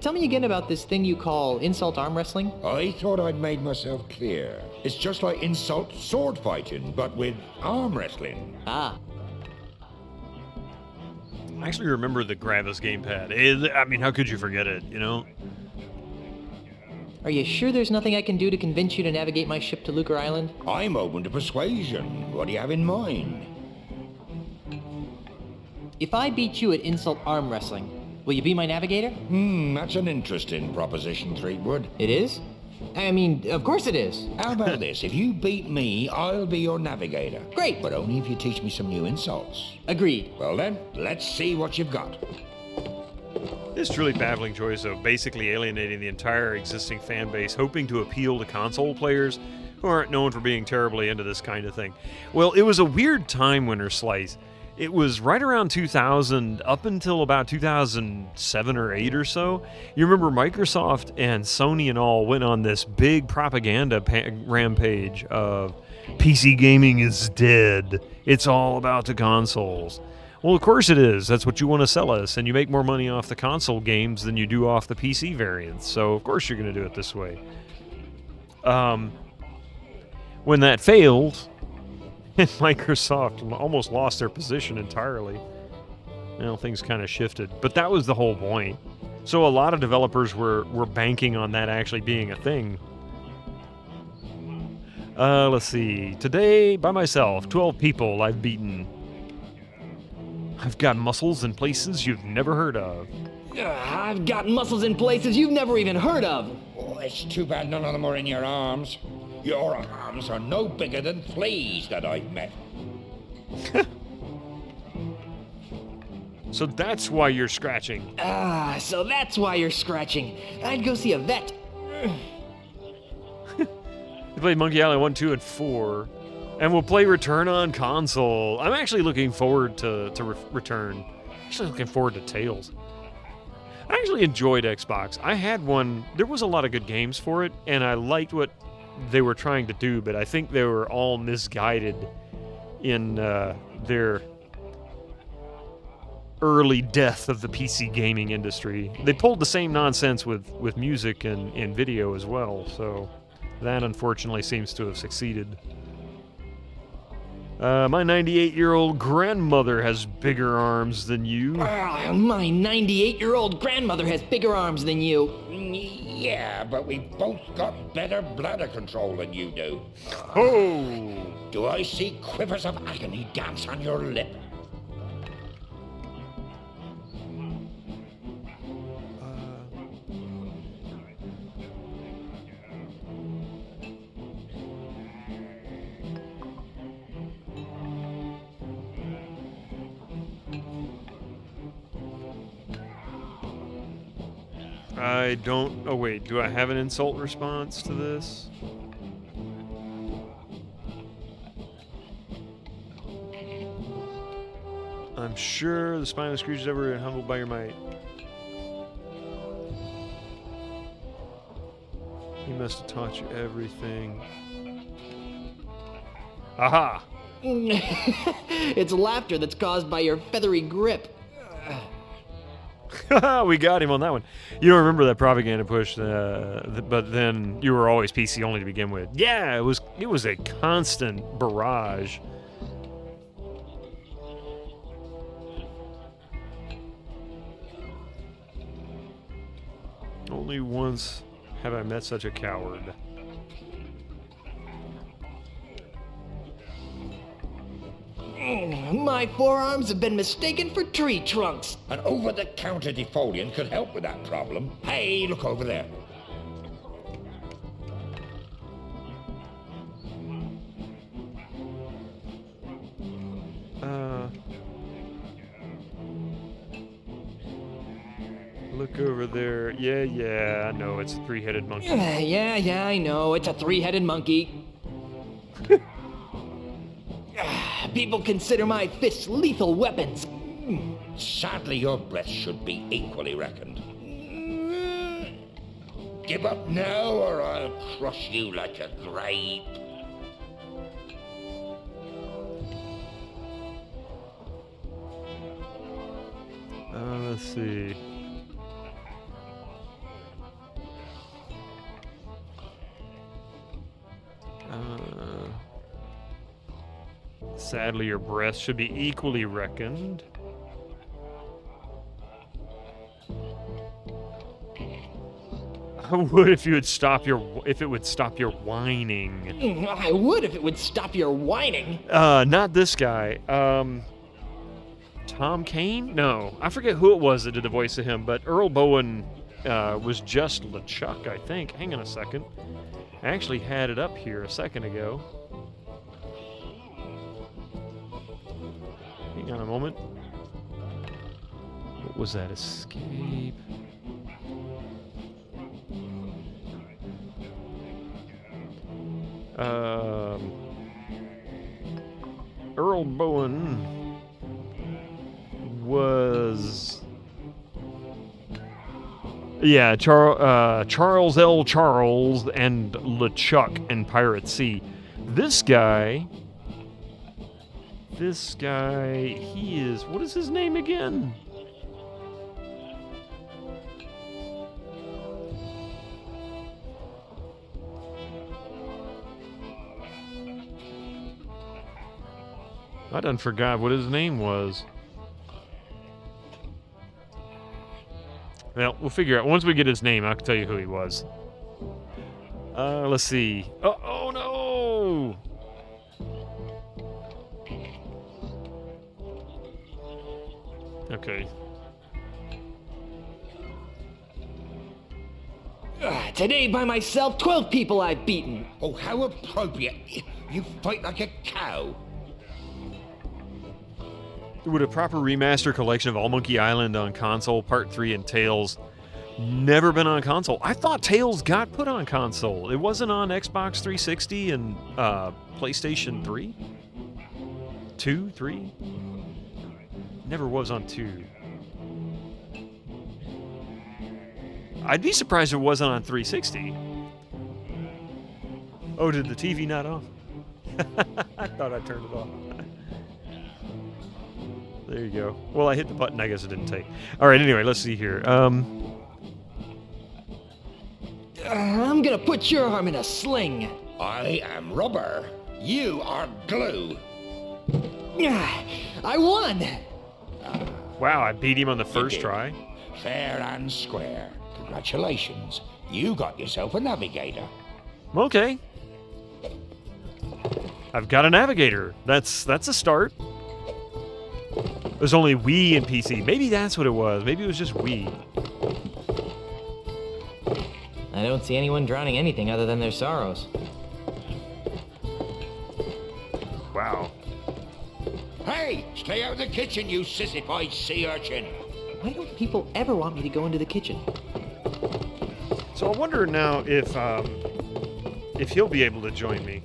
Tell me again about this thing you call insult arm wrestling. I thought I'd made myself clear. It's just like insult sword fighting, but with arm wrestling. Ah. I actually remember the Gravis gamepad. I mean, how could you forget it, you know? Are you sure there's nothing I can do to convince you to navigate my ship to Lucre Island? I'm open to persuasion. What do you have in mind? If I beat you at insult arm wrestling, will you be my navigator? That's an interesting proposition, Threepwood. It is? I mean, of course it is. How about this? If you beat me, I'll be your navigator. Great. But only if you teach me some new insults. Agreed. Well then, let's see what you've got. This truly baffling choice of basically alienating the entire existing fan base, hoping to appeal to console players who aren't known for being terribly into this kind of thing. Well, it was a weird time, Winter Slice. It was right around 2000, up until about 2007 or 8 or so. You remember Microsoft and Sony and all went on this big propaganda rampage of PC gaming is dead. It's all about the consoles. Well, of course it is. That's what you want to sell us, and you make more money off the console games than you do off the PC variants. So, of course, you're going to do it this way. When that failed, and Microsoft almost lost their position entirely, well, things kind of shifted. But that was the whole point. So a lot of developers were banking on that actually being a thing. Let's see. Today, by myself, 12 people I've beaten. I've got muscles in places you've never heard of. I've got muscles in places you've never even heard of. Oh, it's too bad none of them are in your arms. Your arms are no bigger than fleas that I've met. So that's why you're scratching. So that's why you're scratching. I'd go see a vet. You played Monkey Island 1, 2, and 4. And we'll play Return on console. I'm actually looking forward to Return. Actually looking forward to Tales. I actually enjoyed Xbox. I had one. There was a lot of good games for it, and I liked what they were trying to do, but I think they were all misguided in their early death of the PC gaming industry. They pulled the same nonsense with music and video as well, so that unfortunately seems to have succeeded. My 98-year-old grandmother has bigger arms than you. My 98-year-old grandmother has bigger arms than you. Yeah, but we both got better bladder control than you do. Oh! Do I see quivers of agony dance on your lip? I don't... Oh, wait. Do I have an insult response to this? I'm sure the spineless creature's ever been humbled by your might. He must have taught you everything. Aha! It's laughter that's caused by your feathery grip. We got him on that one. You don't remember that propaganda push, but then you were always PC only to begin with. Yeah, it was a constant barrage. Only once have I met such a coward. My forearms have been mistaken for tree trunks. An over-the-counter defoliant could help with that problem. Hey, look over there. Look over there. Yeah, I know, it's a three-headed monkey. Yeah, I know, it's a three-headed monkey. People consider my fists lethal weapons. Sadly, your breath should be equally reckoned. Give up now, or I'll crush you like a grape. Let's see. Sadly, your breath should be equally reckoned. I would if you would stop your if it would stop your whining. I would if it would stop your whining. Not this guy. Tom Kane? No, I forget who it was that did the voice of him, but Earl Bowen was just LeChuck, I think. Hang on a second. I actually had it up here a second ago. Hang on a moment. What was that? Escape. Earl Bowen was... Yeah, Charles L. Charles and LeChuck in Pirate Sea. This guy, he is... What is his name again? I done forgot what his name was. Well, we'll figure out. Once we get his name, I can tell you who he was. Let's see. Oh no! Okay. Today by myself, 12 people I've beaten. Oh, how appropriate. You fight like a cow. Would a proper remaster collection of All Monkey Island on console, Part 3 and Tales, never been on console? I thought Tales got put on console. It wasn't on Xbox 360 and PlayStation 3? 2? 3? Never was on 2. I'd be surprised if it wasn't on 360. Oh, did the TV not off? I thought I turned it off. There you go. Well, I hit the button. I guess it didn't take. All right, anyway, let's see here. I'm gonna put your arm in a sling. I am rubber. You are glue. I won! Wow, I beat him on the first try. Fair and square. Congratulations. You got yourself a navigator. Okay. I've got a navigator. That's a start. There's only Wii and PC. Maybe that's what it was. Maybe it was just Wii. I don't see anyone drowning anything other than their sorrows. Wow. Hey, stay out of the kitchen, you sissified sea urchin. Why don't people ever want me to go into the kitchen? So I wonder now if he'll be able to join me.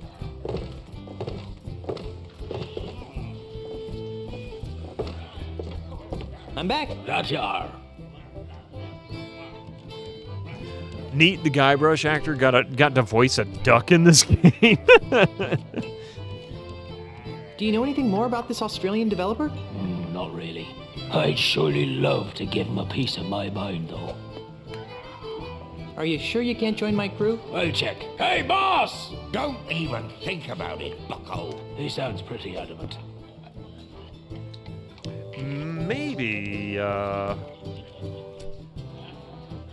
I'm back. That you are. Neat, the Guybrush actor got to voice a duck in this game. Do you know anything more about this Australian developer? Not really. I'd surely love to give him a piece of my mind, though. Are you sure you can't join my crew? I'll check. Hey, boss! Don't even think about it, bucko. He sounds pretty adamant. Maybe,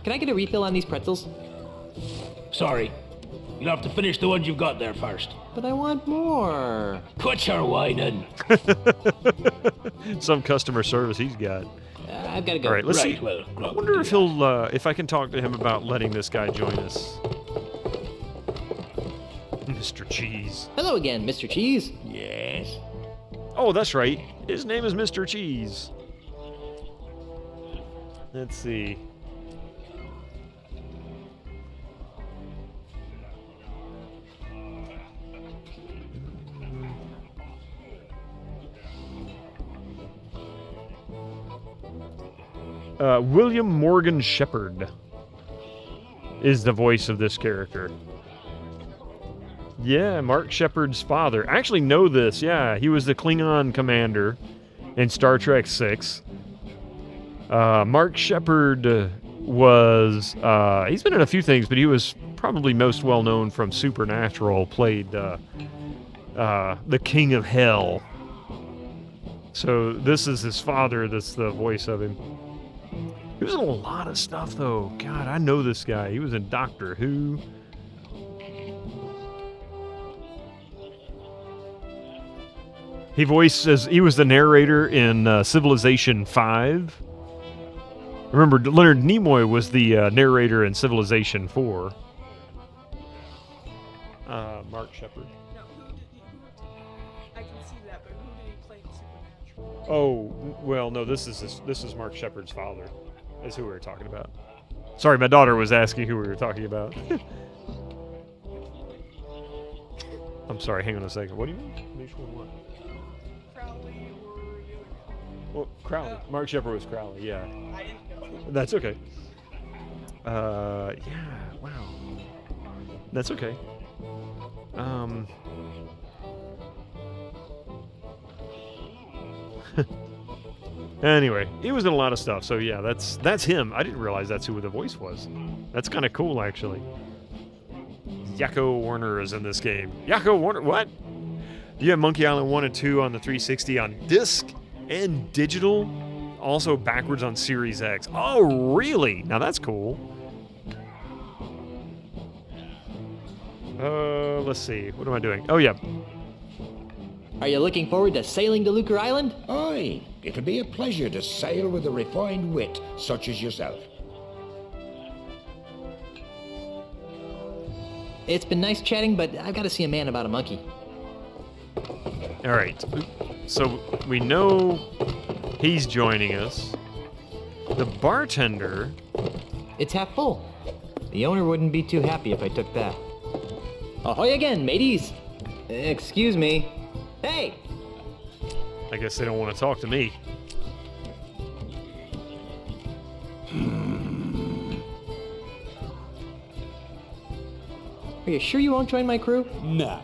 Can I get a refill on these pretzels? Sorry. You'll have to finish the ones you've got there first. But I want more. Quit your whining. Some customer service he's got. I've got to go. All right, let's Right, see. well, I wonder if if I can talk to him about letting this guy join us. Mr. Cheese. Hello again, Mr. Cheese. Yes? Oh, that's right. His name is Mr. Cheese. Let's see. William Morgan Shepard is the voice of this character. Yeah, Mark Shepard's father. I actually know this. Yeah, he was the Klingon commander in Star Trek VI. Mark Shepard was... he's been in a few things, but he was probably most well known from Supernatural. Played the King of Hell. So this is his father that's the voice of him. He was in a lot of stuff, though. God, I know this guy. He was in Doctor Who. He was the narrator in Civilization 5. Remember, Leonard Nimoy was the narrator in Civilization 4. Mark Shepard. No, who did I can see that, but who did he play in Supernatural? Oh, well, no, this is Mark Shepard's father. Is who we were talking about. Sorry, my daughter was asking who we were talking about. I'm sorry, hang on a second. What do you mean? What? Crowley or the other guy? Well, Crowley. Mark Shepard was Crowley, yeah. I didn't know. That's okay. Yeah, wow. That's okay. Anyway, he was in a lot of stuff, so yeah, that's him. I didn't realize that's who the voice was. That's kind of cool, actually. Yakko Warner is in this game. Yakko Warner, what? You have Monkey Island 1 and 2 on the 360 on disc and digital, also backwards on Series X. Oh, really? Now that's cool. Let's see. What am I doing? Oh, yeah. Are you looking forward to sailing to Lucre Island? Aye, it'll be a pleasure to sail with a refined wit such as yourself. It's been nice chatting, but I've got to see a man about a monkey. All right. So we know he's joining us. The bartender... It's half full. The owner wouldn't be too happy if I took that. Ahoy again, mateys! Excuse me. Hey! I guess they don't want to talk to me. Are you sure you won't join my crew? Nah.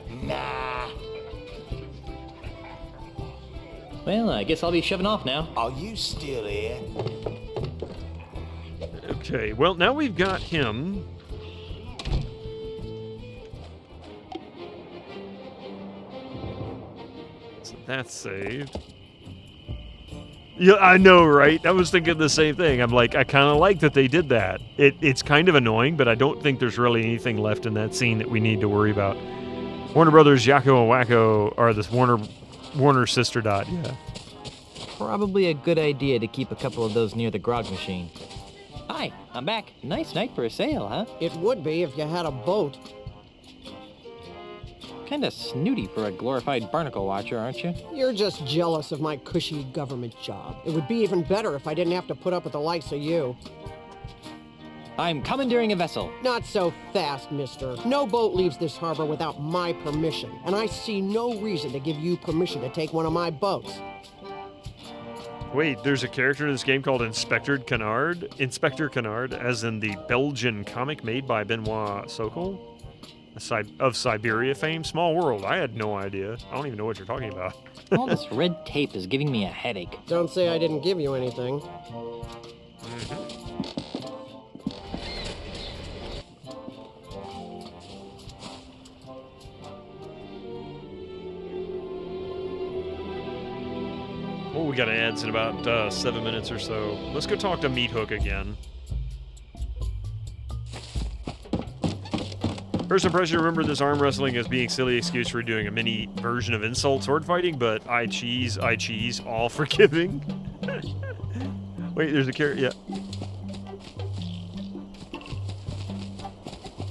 Well, I guess I'll be shoving off now. Are you still here? Okay, well, now we've got him. So that's saved. Yeah, I know, right? I was thinking the same thing. I'm like, I kind of like that they did that. It's kind of annoying, but I don't think there's really anything left in that scene that we need to worry about. Warner Brothers, Yakko and Wacko are this Warner sister dot, yeah. Probably a good idea to keep a couple of those near the grog machine. Hi, I'm back. Nice night for a sail, huh? It would be if you had a boat. Kinda snooty for a glorified barnacle watcher, aren't you? You're just jealous of my cushy government job. It would be even better if I didn't have to put up with the likes of you. I'm commandeering a vessel. Not so fast, mister. No boat leaves this harbor without my permission, and I see no reason to give you permission to take one of my boats. Wait, there's a character in this game called Inspector Canard? Inspector Canard, as in the Belgian comic made by Benoit Sokol? Of Siberia fame? Small world. I had no idea. I don't even know what you're talking about. All this red tape is giving me a headache. Don't say I didn't give you anything. Oh, we got ads in about 7 minutes or so. Let's go talk to Meat Hook again. First impression, remember this arm wrestling as being silly excuse for doing a mini version of insult sword fighting, but I cheese, all forgiving. Wait, there's a carrot, yeah.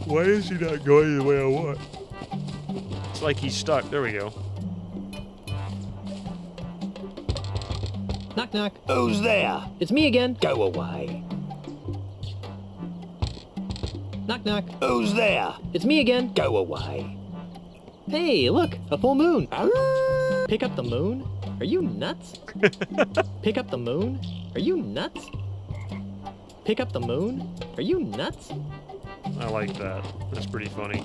Why is he not going the way I want? It's like he's stuck. There we go. Knock, knock. Who's there? It's me again. Go away. Knock, knock. Who's there? It's me again. Go away. Hey, look, a full moon. Pick up the moon? Are you nuts? Pick up the moon? Are you nuts? Pick up the moon? Are you nuts? I like that. That's pretty funny.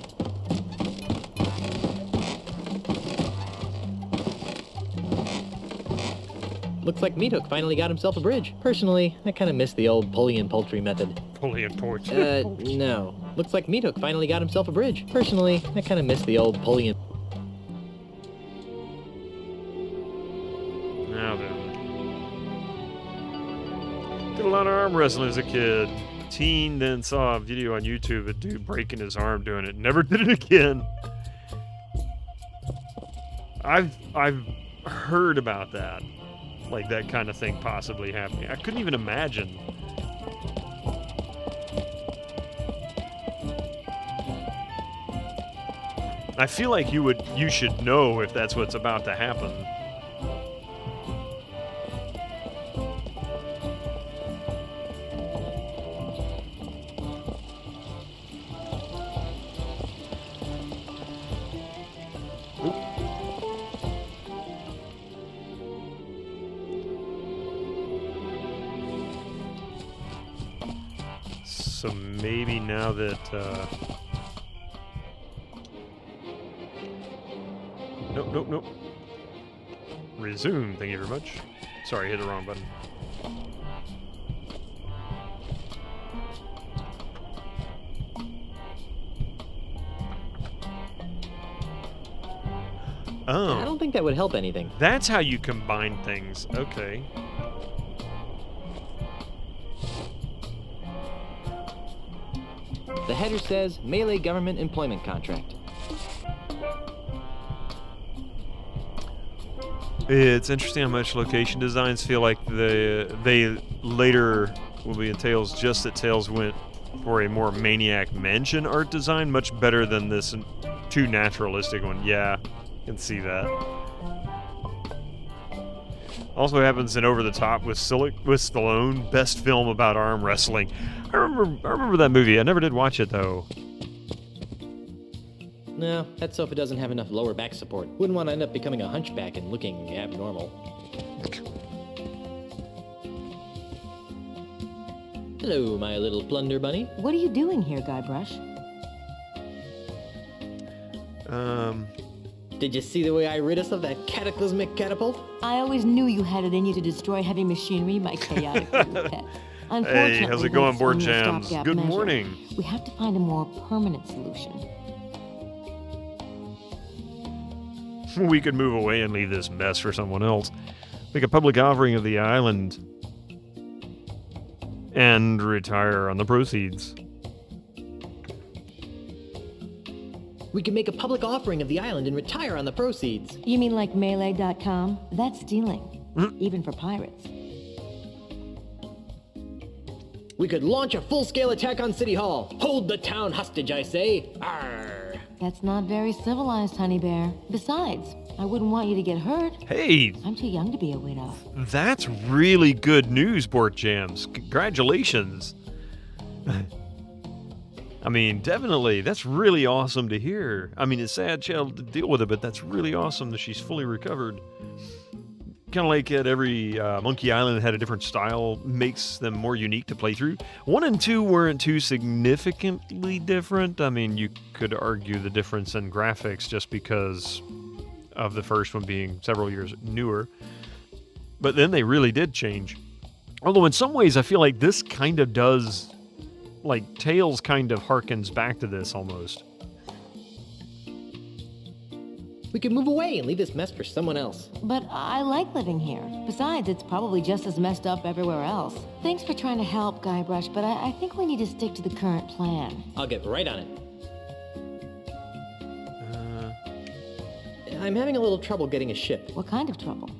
Looks like Meat Hook finally got himself a bridge. Personally, I kind of miss the old pulley and poultry method. Pulley and poultry? No. Looks like Meat Hook finally got himself a bridge. Personally, I kind of miss the old pulley and... Now then. Did a lot of arm wrestling as a kid. Teen, then saw a video on YouTube of a dude breaking his arm doing it. Never did it again. I've heard about that. Like that kind of thing possibly happening. I couldn't even imagine. I feel like you should know if that's what's about to happen. So maybe now that, Nope. Resume, thank you very much. Sorry, I hit the wrong button. Oh. I don't think that would help anything. That's how you combine things. Okay. The header says Melee Government Employment Contract. It's interesting how much location designs feel like they later will be in Tales, just that Tales went for a more Maniac Mansion art design, much better than this too naturalistic one. Yeah, I can see that. Also happens in Over the Top with Stallone, best film about arm wrestling. I remember that movie. I never did watch it though. No, that sofa doesn't have enough lower back support. Wouldn't want to end up becoming a hunchback and looking abnormal. Hello, my little plunder bunny. What are you doing here, Guybrush? Did you see the way I rid us of that cataclysmic catapult? I always knew you had it in you to destroy heavy machinery, my chaotic little pet. Unfortunately, hey, how's it going, that's Board only a Jams? stopgap Good measure. morning. We have to find a more permanent solution. We could move away and leave this mess for someone else. Make a public offering of the island and retire on the proceeds. We can make a public offering of the island and retire on the proceeds. You mean like Melee.com? That's stealing, even for pirates. We could launch a full-scale attack on City Hall. Hold the town hostage, I say. Arr! That's not very civilized, Honey Bear. Besides, I wouldn't want you to get hurt. Hey! I'm too young to be a widow. That's really good news, Board Jams. Congratulations. I mean, definitely. That's really awesome to hear. I mean, it's sad she had to deal with it, but that's really awesome that she's fully recovered. Kind of like at every Monkey Island had a different style, makes them more unique to play through. 1 and 2 weren't too significantly different. I mean, you could argue the difference in graphics just because of the first one being several years newer. But then they really did change. Although in some ways I feel like this kind of does, like Tales kind of harkens back to this almost. We could move away and leave this mess for someone else. But I like living here. Besides, it's probably just as messed up everywhere else. Thanks for trying to help, Guybrush, but I think we need to stick to the current plan. I'll get right on it. I'm having a little trouble getting a ship. What kind of trouble?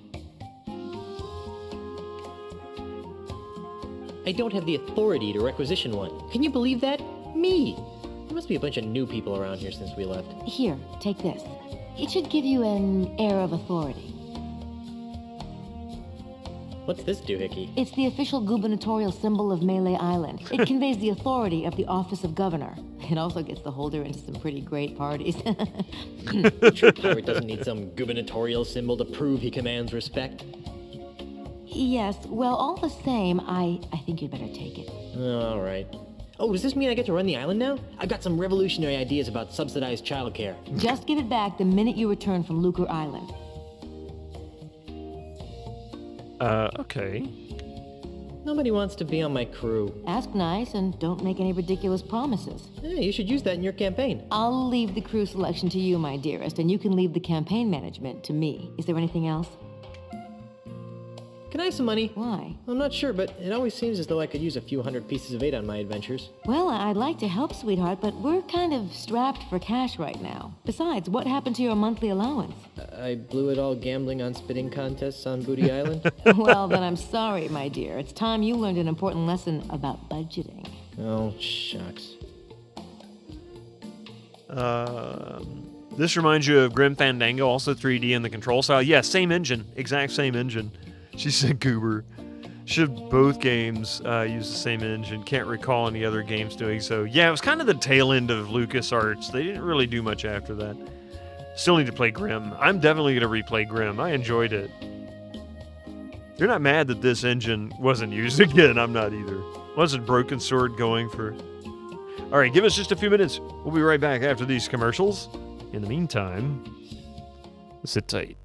I don't have the authority to requisition one. Can you believe that? Me! There must be a bunch of new people around here since we left. Here, take this. It should give you an air of authority. What's this doohickey? It's the official gubernatorial symbol of Melee Island. It conveys the authority of the office of governor. It also gets the holder into some pretty great parties. True pirate doesn't need some gubernatorial symbol to prove he commands respect. Yes, well, all the same, I think you'd better take it. All right. Oh, does this mean I get to run the island now? I've got some revolutionary ideas about subsidized childcare. Just give it back the minute you return from Lucre Island. Okay. Nobody wants to be on my crew. Ask nice and don't make any ridiculous promises. Yeah, you should use that in your campaign. I'll leave the crew selection to you, my dearest, and you can leave the campaign management to me. Is there anything else? Can I have some money? Why? I'm not sure, but it always seems as though I could use a few hundred pieces of 8 on my adventures. Well, I'd like to help, sweetheart, but we're kind of strapped for cash right now. Besides, what happened to your monthly allowance? I blew it all gambling on spitting contests on Booty Island. Well, then I'm sorry, my dear. It's time you learned an important lesson about budgeting. Oh, shucks. This reminds you of Grim Fandango, also 3D in the control style. Yeah, same engine. Exact same engine. She said Goober. Should both games use the same engine? Can't recall any other games doing so. Yeah, it was kind of the tail end of LucasArts. They didn't really do much after that. Still need to play Grim. I'm definitely going to replay Grim. I enjoyed it. You're not mad that this engine wasn't used again. I'm not either. Wasn't Broken Sword going for... All right, give us just a few minutes. We'll be right back after these commercials. In the meantime, sit tight.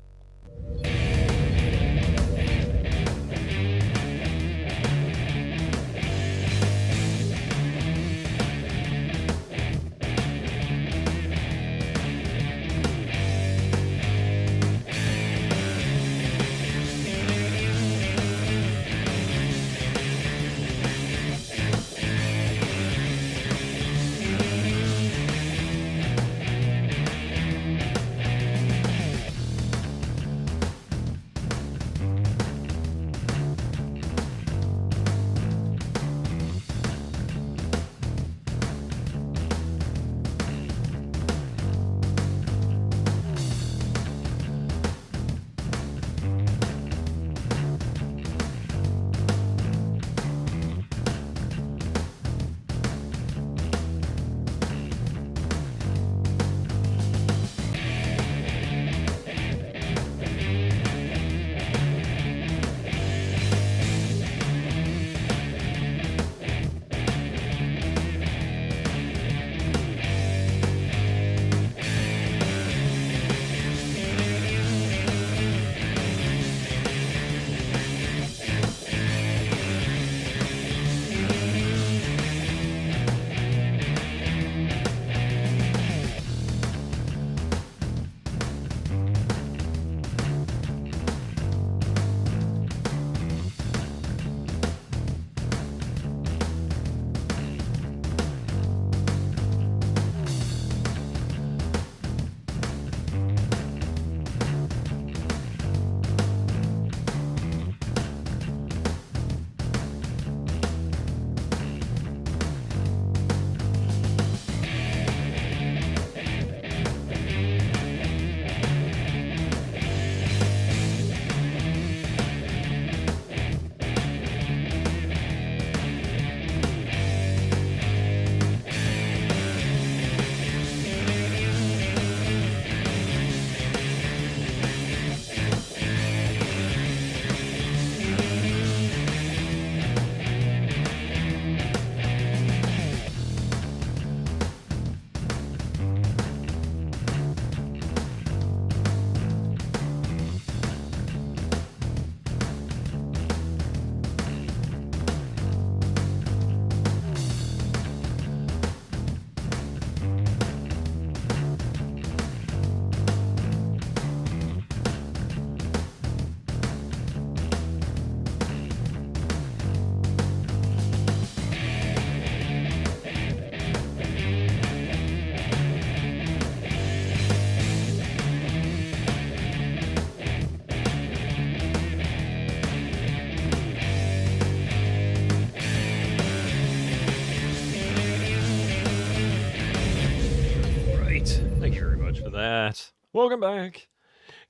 That. Welcome back.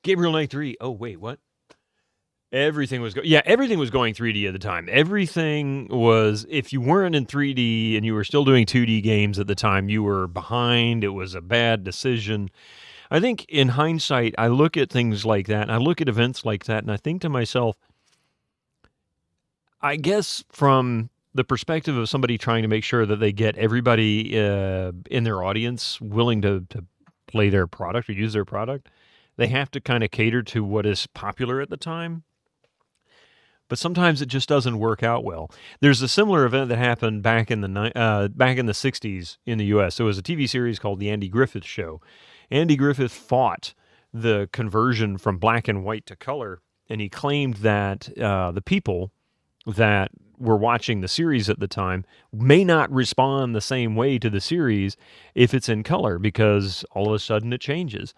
Gabriel Knight 3. Oh, wait, what? Everything was everything was going 3D at the time. Everything was, if you weren't in 3D and you were still doing 2D games at the time, you were behind. It was a bad decision. I think in hindsight, I look at things like that, and I look at events like that, and I think to myself, I guess from the perspective of somebody trying to make sure that they get everybody in their audience willing to play their product or use their product, they have to kind of cater to what is popular at the time. But sometimes it just doesn't work out well. There's a similar event that happened back in the 60s in the U.S. There was a TV series called The Andy Griffith Show. Andy Griffith fought the conversion from black and white to color, and he claimed that the people that were watching the series at the time may not respond the same way to the series if it's in color, because all of a sudden it changes.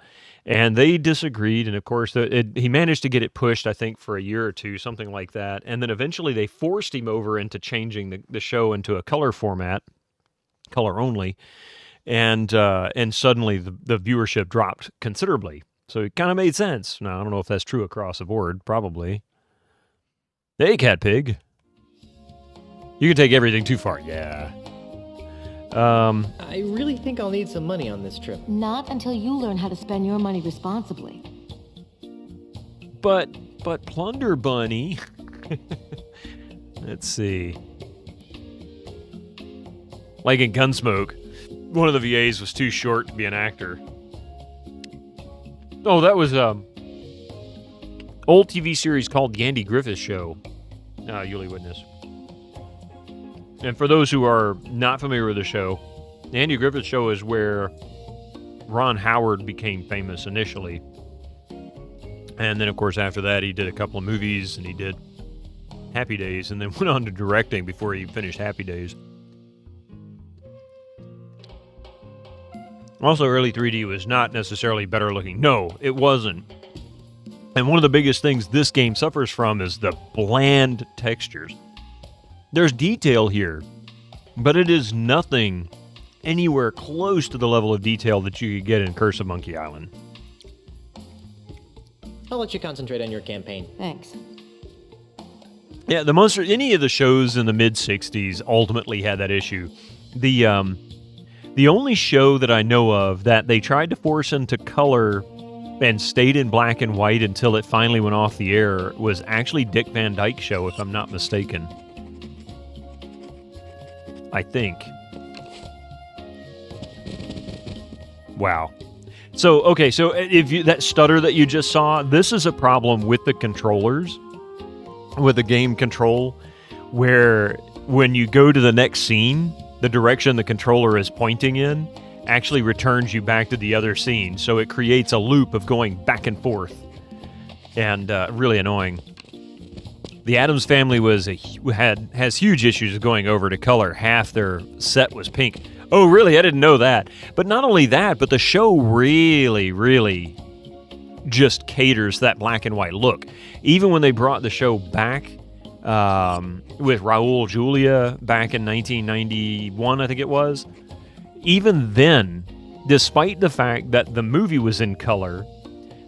And they disagreed, and of course he managed to get it pushed, I think, for a year or two, something like that. And then eventually they forced him over into changing the show into a color format, color only, and suddenly the viewership dropped considerably. So it kind of made sense. Now, I don't know if that's true across the board, probably. Hey, Cat Pig. You can take everything too far, yeah. I really think I'll need some money on this trip. Not until you learn how to spend your money responsibly. But Plunder Bunny... Let's see. Like in Gunsmoke, one of the VAs was too short to be an actor. Oh, that was old TV series called The Andy Griffith Show. You'll witness. And for those who are not familiar with the show, The Andy Griffith Show is where Ron Howard became famous initially. And then, of course, after that, he did a couple of movies, and he did Happy Days, and then went on to directing before he finished Happy Days. Also, early 3D was not necessarily better looking. No, it wasn't. And one of the biggest things this game suffers from is the bland textures. There's detail here, but it is nothing anywhere close to the level of detail that you could get in Curse of Monkey Island. I'll let you concentrate on your campaign. Thanks. Yeah, any of the shows in the mid-60s ultimately had that issue. The only show that I know of that they tried to force into color and stayed in black and white until it finally went off the air was actually Dick Van Dyke Show, if I'm not mistaken. I think. Wow. So if that stutter that you just saw, this is a problem with the controllers, with the game control, where when you go to the next scene, the direction the controller is pointing in actually returns you back to the other scene. So it creates a loop of going back and forth, and really annoying. The Addams Family has huge issues of going over to color. Half their set was pink. Oh, really? I didn't know that. But not only that, but the show really, really just caters that black and white look. Even when they brought the show back with Raul Julia back in 1991, I think it was, even then, despite the fact that the movie was in color,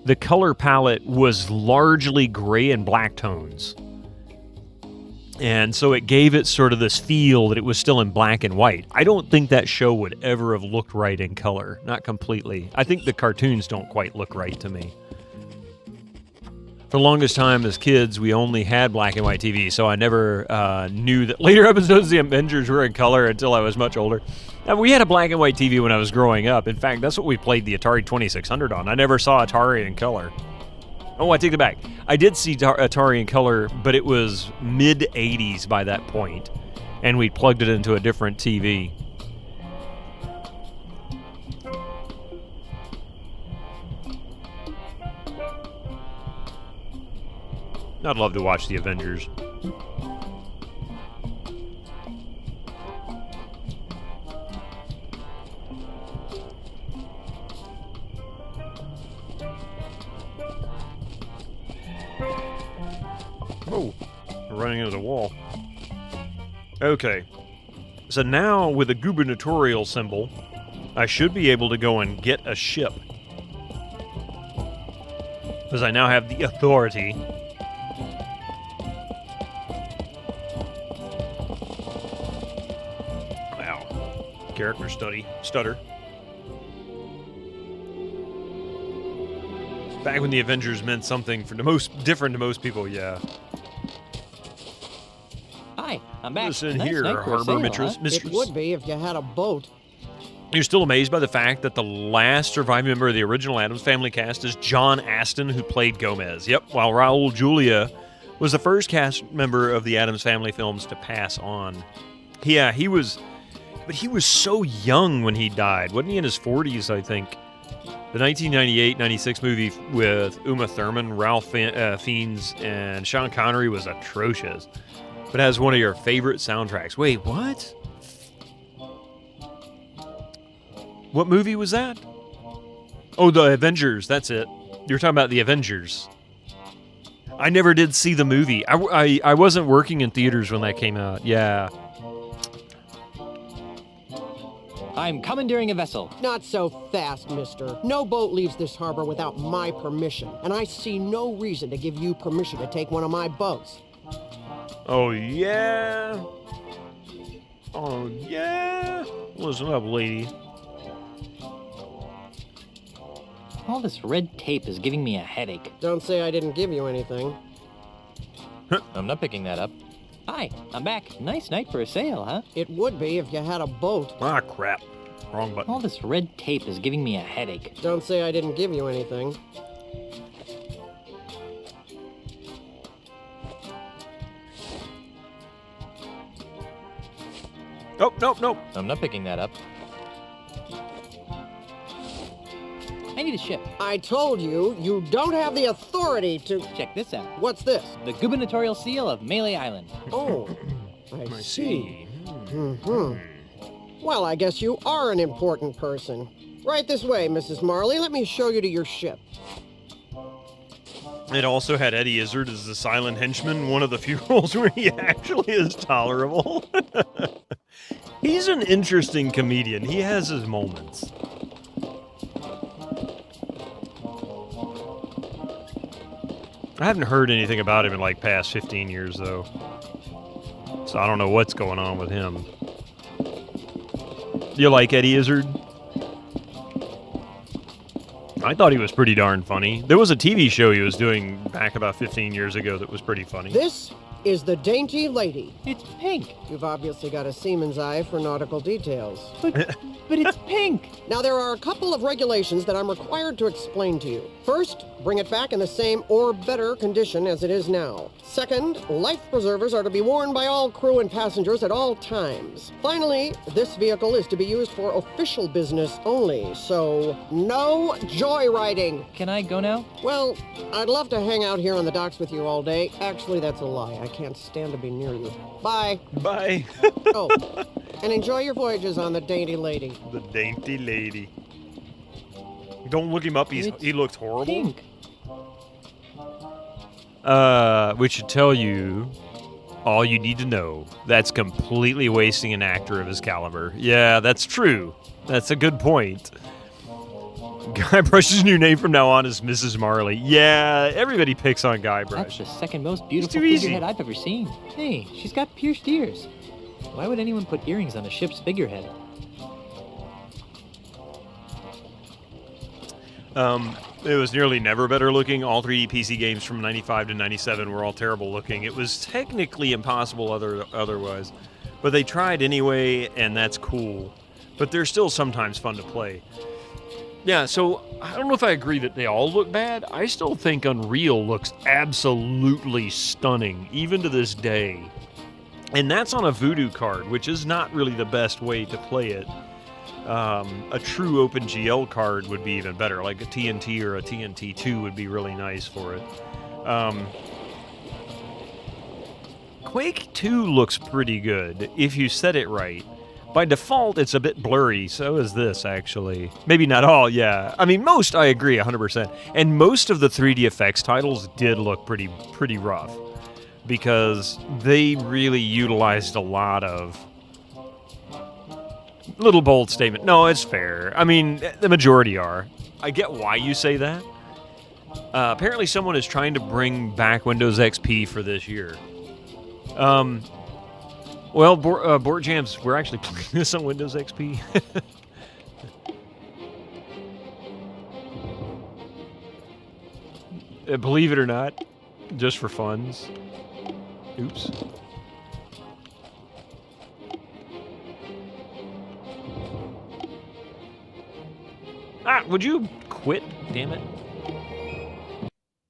the color palette was largely gray and black tones. And so it gave it sort of this feel that it was still in black and white. I don't think that show would ever have looked right in color. Not completely. I think the cartoons don't quite look right to me. For the longest time as kids, we only had black and white TV, so I never knew that later episodes of The Avengers were in color until I was much older. Now, we had a black and white TV when I was growing up. In fact, that's what we played the Atari 2600 on. I never saw Atari in color. Oh, I take it back. I did see Atari in color, but it was mid-'80s by that point, and we plugged it into a different TV. I'd love to watch The Avengers. Oh, we're running into the wall. Okay. So now, with a gubernatorial symbol, I should be able to go and get a ship. Because I now have the authority. Wow. Character stutter. Back when the Avengers meant something different to most people, yeah. I'm back. Listen Nice here, night for a harbor sail, mistress. huh? It would be if you had a boat. You're still amazed by the fact that the last surviving member of the original Addams Family cast is John Aston, who played Gomez. Yep, while Raul Julia was the first cast member of the Addams Family films to pass on. Yeah, he was so young when he died. Wasn't he in his 40s, I think? The 1998-96 movie with Uma Thurman, Ralph Fiennes, and Sean Connery was atrocious, but has one of your favorite soundtracks. Wait, what? What movie was that? Oh, The Avengers. That's it. You're talking about The Avengers. I never did see the movie. I wasn't working in theaters when that came out. Yeah. I'm commandeering a vessel. Not so fast, mister. No boat leaves this harbor without my permission, and I see no reason to give you permission to take one of my boats. Oh, yeah? Oh, yeah? Listen up, lady. All this red tape is giving me a headache. Don't say I didn't give you anything. I'm not picking that up. Hi, I'm back. Nice night for a sail, huh? It would be if you had a boat. Ah, crap. Wrong button. All this red tape is giving me a headache. Don't say I didn't give you anything. Nope, nope, nope. I'm not picking that up. I need a ship. I told you, you don't have the authority to... Check this out. What's this? The gubernatorial seal of Melee Island. Oh, I see. Well, I guess you are an important person. Right this way, Mrs. Marley. Let me show you to your ship. It also had Eddie Izzard as the silent henchman, one of the few roles where he actually is tolerable. He's an interesting comedian. He has his moments. I haven't heard anything about him in like past 15 years, though. So I don't know what's going on with him. You like Eddie Izzard? I thought he was pretty darn funny. There was a TV show he was doing back about 15 years ago that was pretty funny. This is the Dainty Lady. It's pink. You've obviously got a seaman's eye for nautical details. But it's pink. Now, there are a couple of regulations that I'm required to explain to you. First, bring it back in the same or better condition as it is now. Second, life preservers are to be worn by all crew and passengers at all times. Finally, this vehicle is to be used for official business only, so no joyriding. Can I go now? Well, I'd love to hang out here on the docks with you all day. Actually, that's a lie. I can't stand to be near you. Bye. Bye. Oh, and enjoy your voyages on the Dainty Lady. The Dainty Lady. Don't look him up. He looks horrible. Pink. Which should tell you all you need to know. That's completely wasting an actor of his caliber. Yeah, that's true. That's a good point. Guybrush's new name from now on is Mrs. Marley. Yeah, everybody picks on Guybrush. That's the second most beautiful too easy. figurehead I've ever seen. Hey, she's got pierced ears. Why would anyone put earrings on a ship's figurehead? It was nearly never better looking. All 3D PC games from 95 to 97 were all terrible looking. It was technically impossible otherwise. But they tried anyway, and that's cool. But they're still sometimes fun to play. Yeah, so I don't know if I agree that they all look bad. I still think Unreal looks absolutely stunning, even to this day. And that's on a Voodoo card, which is not really the best way to play it. A true OpenGL card would be even better, like a TNT or a TNT2 would be really nice for it. Quake 2 looks pretty good, if you set it right. By default, it's a bit blurry, so is this, actually. Maybe not all, yeah. I mean, most, I agree, 100%. And most of the 3D effects titles did look pretty rough, because they really utilized a lot of... Little bold statement. No, it's fair. I mean, the majority are. I get why you say that. Apparently someone is trying to bring back Windows XP for this year. Well, Board Jams, we're actually playing this on Windows XP. Believe it or not, just for funs. Oops. Ah, would you quit? Damn it.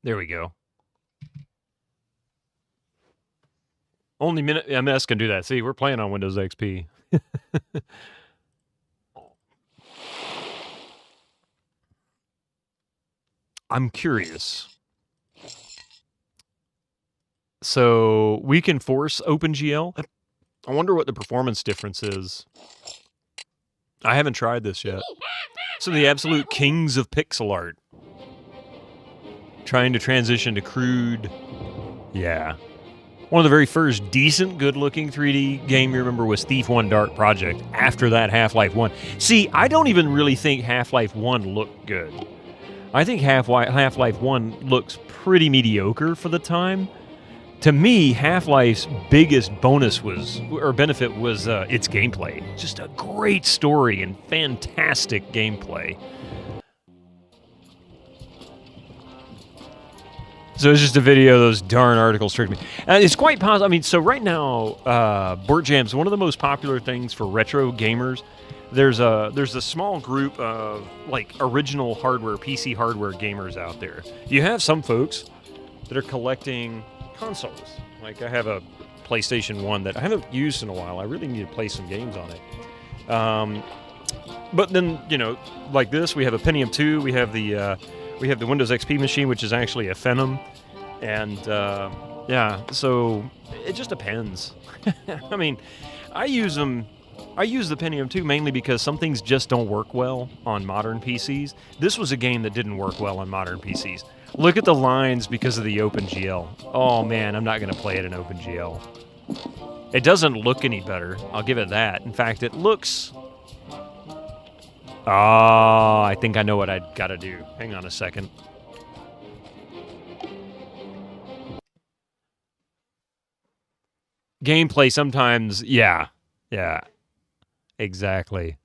There we go. Only MS can do that. See, we're playing on Windows XP. I'm curious. So we can force OpenGL. I wonder what the performance difference is. I haven't tried this yet. So the absolute kings of pixel art. Trying to transition to crude. Yeah. One of the very first decent, good-looking 3D game you remember was Thief 1 Dark Project. After that, Half-Life 1. See, I don't even really think Half-Life 1 looked good. I think Half-Life 1 looks pretty mediocre for the time. To me, Half-Life's biggest bonus benefit was its gameplay. Just a great story and fantastic gameplay. So it's just a video. Those darn articles tricked me. It's quite possible. I mean, so right now, Board Jam's one of the most popular things for retro gamers. There's a small group of like original hardware, PC hardware gamers out there. You have some folks that are collecting consoles. Like I have a PlayStation 1 that I haven't used in a while. I really need to play some games on it. But then, you know, like this, we have a Pentium 2. We have the Windows XP machine, which is actually a Phenom. And, yeah, so it just depends. I mean, I use the Pentium 2 mainly because some things just don't work well on modern PCs. This was a game that didn't work well on modern PCs. Look at the lines because of the OpenGL. Oh, man, I'm not going to play it in OpenGL. It doesn't look any better. I'll give it that. In fact, it looks... Oh, I think I know what I've got to do. Hang on a second. Gameplay sometimes, yeah. Yeah. Exactly.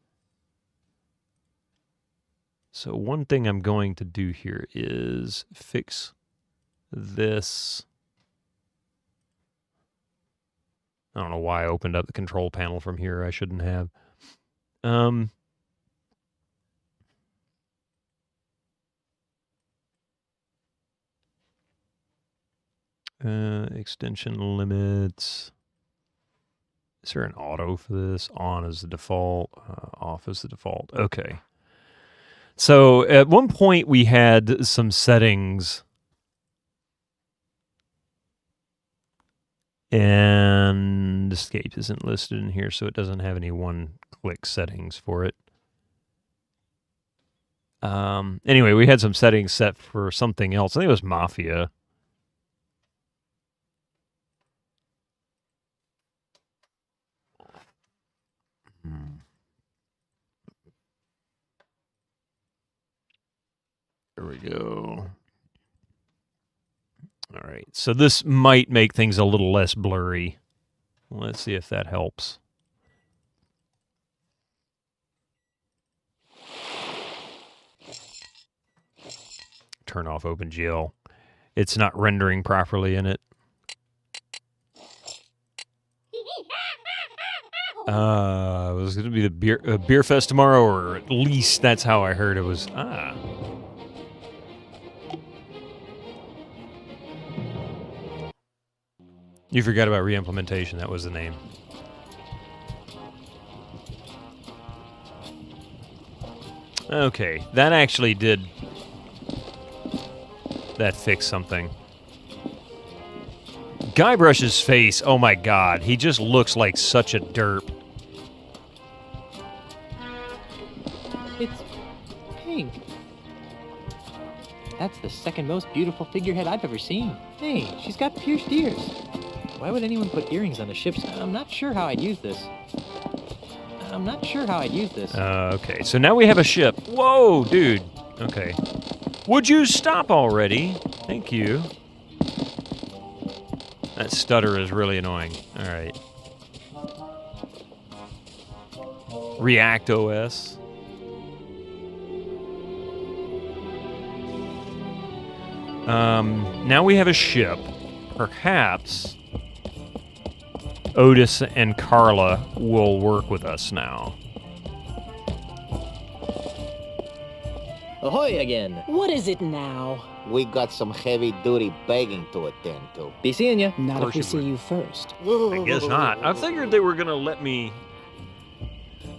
So one thing I'm going to do here is fix this. I don't know why I opened up the control panel from here. I shouldn't have. Extension limits. Is there an auto for this? On is the default. Off is the default. Okay. So at one point we had some settings. And escape isn't listed in here, so it doesn't have any one-click settings for it. Anyway, we had some settings set for something else. I think it was Mafia. There we go. All right, so this might make things a little less blurry. Let's see if that helps. Turn off OpenGL. It's not rendering properly in it. It was going to be the beer fest tomorrow, or at least that's how I heard it was. You forgot about re-implementation. That was the name. Okay, that actually did... That fixed something. Guybrush's face, oh my god, he just looks like such a derp. It's pink. That's the second most beautiful figurehead I've ever seen. Hey, she's got pierced ears. Why would anyone put earrings on a ship? I'm not sure how I'd use this. Okay, so now we have a ship. Whoa, dude. Okay. Would you stop already? Thank you. That stutter is really annoying. All right. React OS. Now we have a ship. Perhaps Otis and Carla will work with us now. Ahoy again. What is it now? We got some heavy-duty begging to attend to. Be seeing ya. Not if we see you first. I guess not. I figured they were going to let me...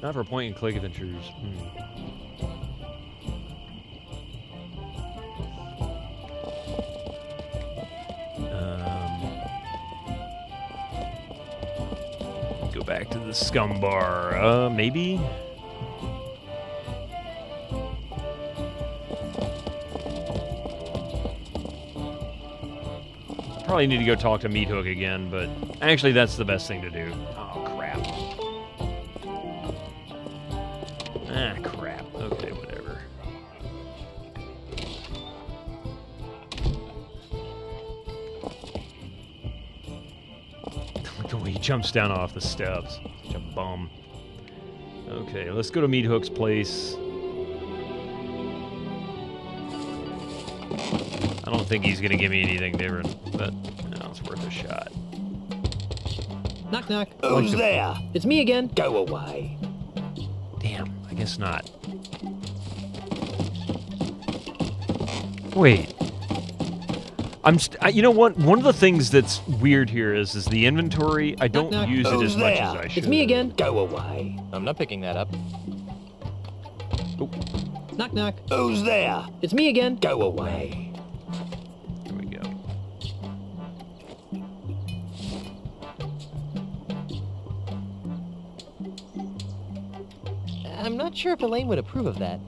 Not for point-and-click adventures. Go back to the scum bar. Maybe? Probably need to go talk to Meat Hook again, but actually that's the best thing to do. Oh, crap. Ah, crap. Okay, whatever. Look the way he jumps down off the steps. Such a bum. Okay, let's go to Meat Hook's place. I don't think he's going to give me anything different, but it's worth a shot. Knock, knock. Who's there? It's me again. Go away. Damn, I guess not. Wait. You know what? One of the things that's weird here is the inventory. I don't use it as much as I should. It's me again. Go away. I'm not picking that up. Oh. Knock, knock. Who's there? It's me again. Go away. Here we go. I'm not sure if Elaine would approve of that.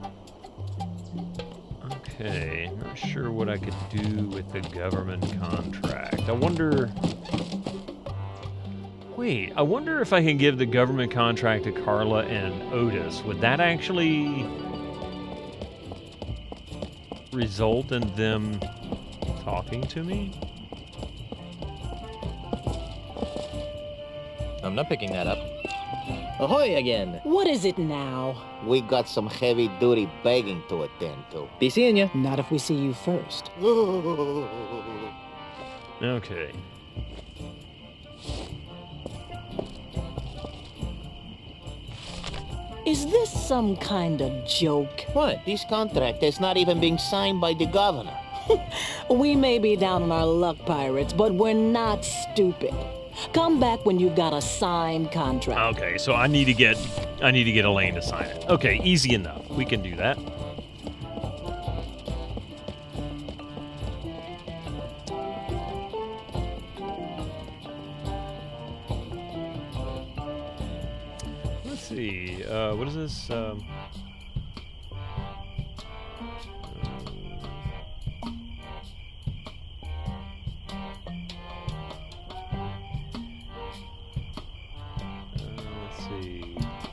Okay, not sure what I could do with the government contract. I wonder... Wait, I wonder if I can give the government contract to Carla and Otis. Would that actually result in them talking to me? I'm not picking that up. Ahoy again. What is it now? We got some heavy-duty begging to attend to. Be seeing ya. Not if we see you first. Okay. Is this some kind of joke? What? This contract is not even being signed by the governor. We may be down on our luck, pirates, but we're not stupid. Come back when you've got a signed contract. Okay, so I need to get Elaine to sign it. Okay, easy enough. We can do that. Let's see. What is this?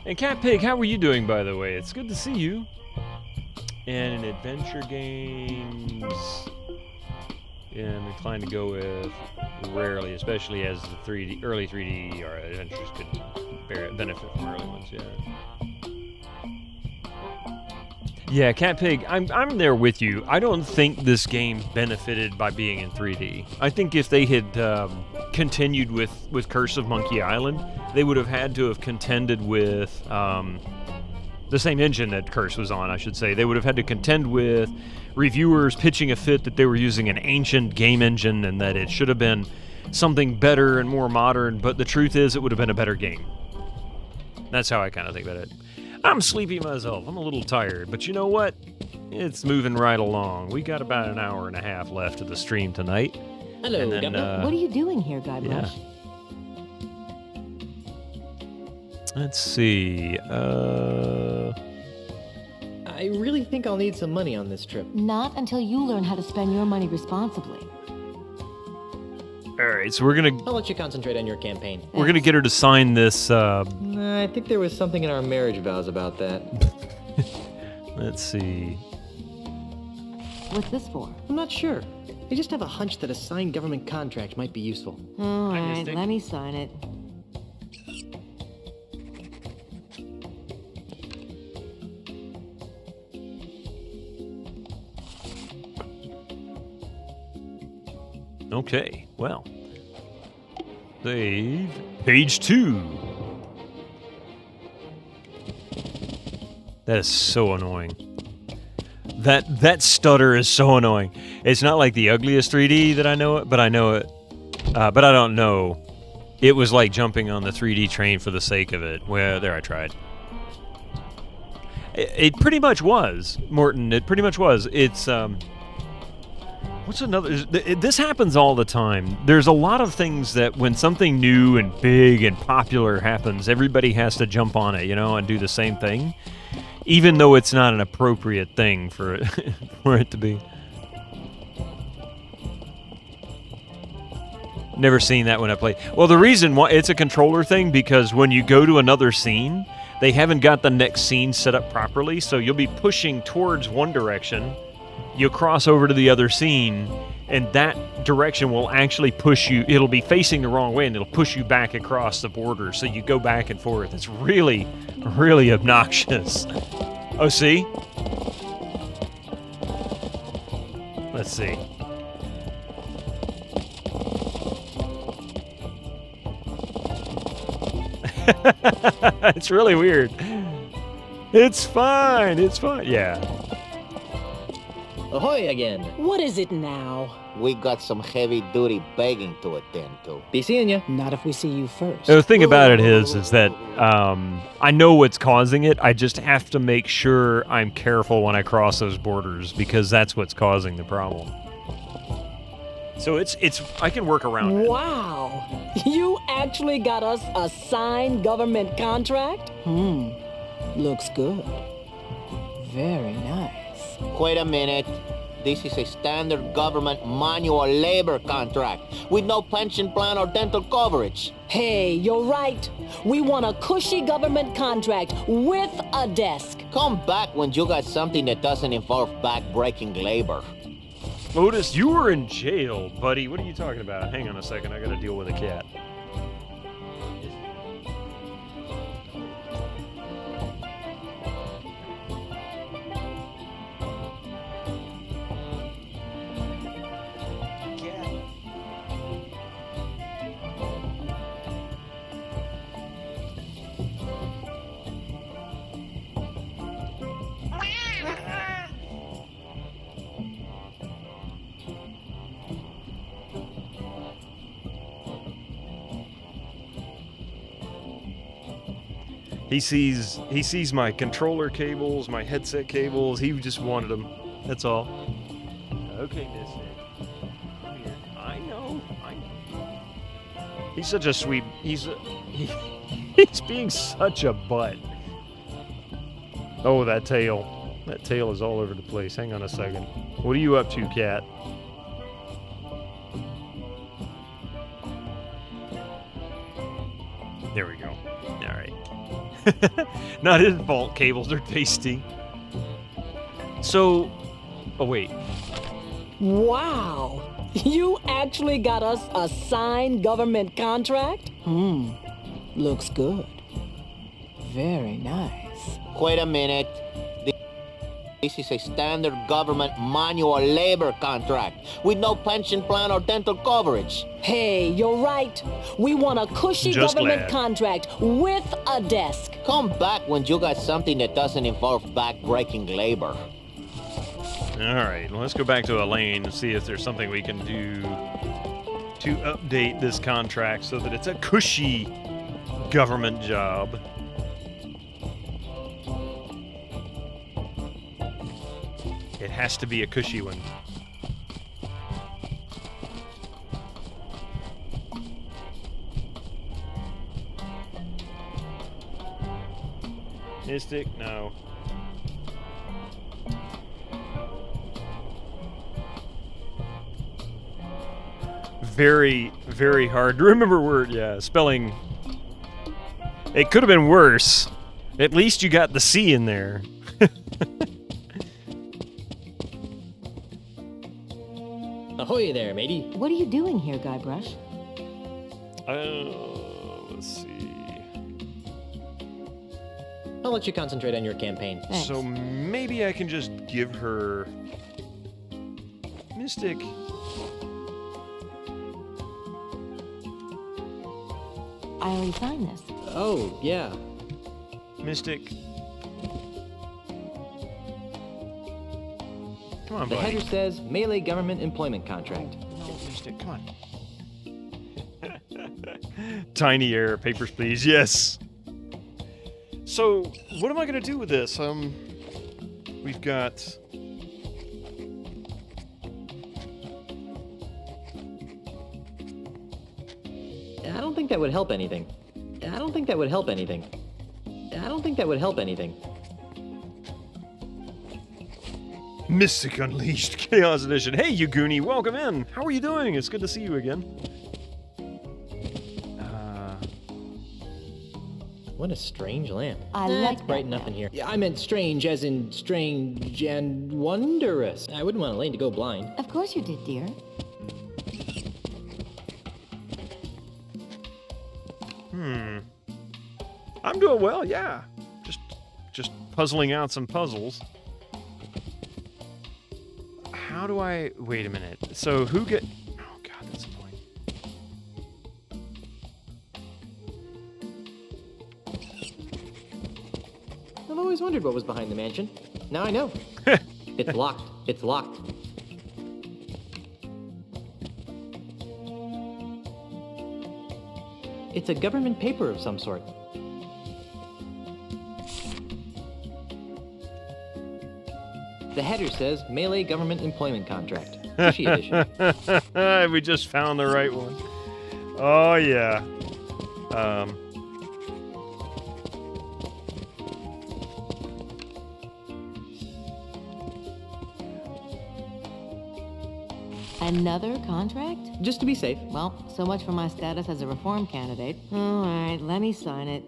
And Cat Pig, how were you doing, by the way? It's good to see you. And in adventure games, yeah, I'm inclined to go with rarely, especially as the early 3D or adventures could benefit from early ones. Yeah. Yeah, Cat Pig, I'm there with you. I don't think this game benefited by being in 3D. I think if they had continued with Curse of Monkey Island, they would have had to have contended with the same engine that Curse was on, I should say. They would have had to contend with reviewers pitching a fit that they were using an ancient game engine and that it should have been something better and more modern, but the truth is it would have been a better game. That's how I kind of think about it. I'm sleepy myself. I'm a little tired, but you know what? It's moving right along. We got about an hour and a half left of the stream tonight. Hello, What are you doing here, Guybrush? Yeah. Let's see. I really think I'll need some money on this trip. Not until you learn how to spend your money responsibly. All right, so we're gonna. I'll let you concentrate on your campaign. We're gonna get her to sign this. I think there was something in our marriage vows about that. Let's see. What's this for? I'm not sure. I just have a hunch that a signed government contract might be useful. All right, let me sign it. Okay, well. Save. Page 2. That is so annoying. That stutter is so annoying. It's not like the ugliest 3D that I know it, but I know it. But I don't know. It was like jumping on the 3D train for the sake of it. Well, there I tried. It pretty much was, Morton. It pretty much was. It's what's another? This happens all the time. There's a lot of things that when something new and big and popular happens, everybody has to jump on it, you know, and do the same thing, even though it's not an appropriate thing for it, for it to be. Never seen that when I play. Well, the reason why it's a controller thing, because when you go to another scene, they haven't got the next scene set up properly, so you'll be pushing towards one direction. You'll cross over to the other scene, and that direction will actually push you. It'll be facing the wrong way, and it'll push you back across the border, so you go back and forth. It's really, really obnoxious. Oh, see? Let's see. It's really weird. It's fine. It's fine. Yeah. Ahoy again. What is it now? We got some heavy-duty begging to attend to. Be seeing you. Not if we see you first. The thing about it is that I know what's causing it. I just have to make sure I'm careful when I cross those borders, because that's what's causing the problem. So it's I can work around it. Wow. You actually got us a signed government contract? Looks good. Very nice. Wait a minute. This is a standard government manual labor contract with no pension plan or dental coverage. Hey, you're right. We want a cushy government contract with a desk. Come back when you got something that doesn't involve back-breaking labor. Otis, you were in jail, buddy. What are you talking about? Hang on a second. I gotta deal with a cat. He sees my controller cables, my headset cables. He just wanted them. That's all. Okay, Mystic. Come here. I know. He's such a sweet. He's being such a butt. Oh, that tail. That tail is all over the place. Hang on a second. What are you up to, cat? There we go. All right. Not his fault, cables are tasty. So, oh wait. Wow. You actually got us a signed government contract? Looks good. Very nice. Wait a minute. This is a standard government manual labor contract with no pension plan or dental coverage. Hey, you're right. We want a cushy government contract with a desk. Come back when you got something that doesn't involve back-breaking labor. All right, well, let's go back to Elaine and see if there's something we can do to update this contract so that it's a cushy government job. It has to be a cushy one. Mystic, no. Very, very hard to remember word. Yeah, spelling. It could have been worse. At least you got the C in there. Ahoy there, matey. What are you doing here, Guybrush? Let's see. I'll let you concentrate on your campaign. Thanks. So maybe I can just give her Mystic. I already signed this. Oh, yeah. Mystic. Come on, The buddy. header says Melee Government Employment Contract. No, missed it. Come on. Tiny error. Papers, please. Yes. So, what am I going to do with this? We've got... I don't think that would help anything. I don't think that would help anything. I don't think that would help anything. Mystic Unleashed Chaos Edition. Hey, Yuguni, welcome in. How are you doing? It's good to see you again. What a strange lamp. I like It's bright enough in here. Yeah, I meant strange as in strange and wondrous. I wouldn't want Elaine to go blind. Of course you did, dear. I'm doing well, yeah. Just puzzling out some puzzles. How do I... Wait a minute. So who get... Oh, God, that's annoying. I've always wondered what was behind the mansion. Now I know. It's locked. It's locked. It's a government paper of some sort. The header says Melee Government Employment Contract. Fishy edition. We just found the right one. Oh, yeah. Another contract? Just to be safe. Well, so much for my status as a reform candidate. All right, let me sign it.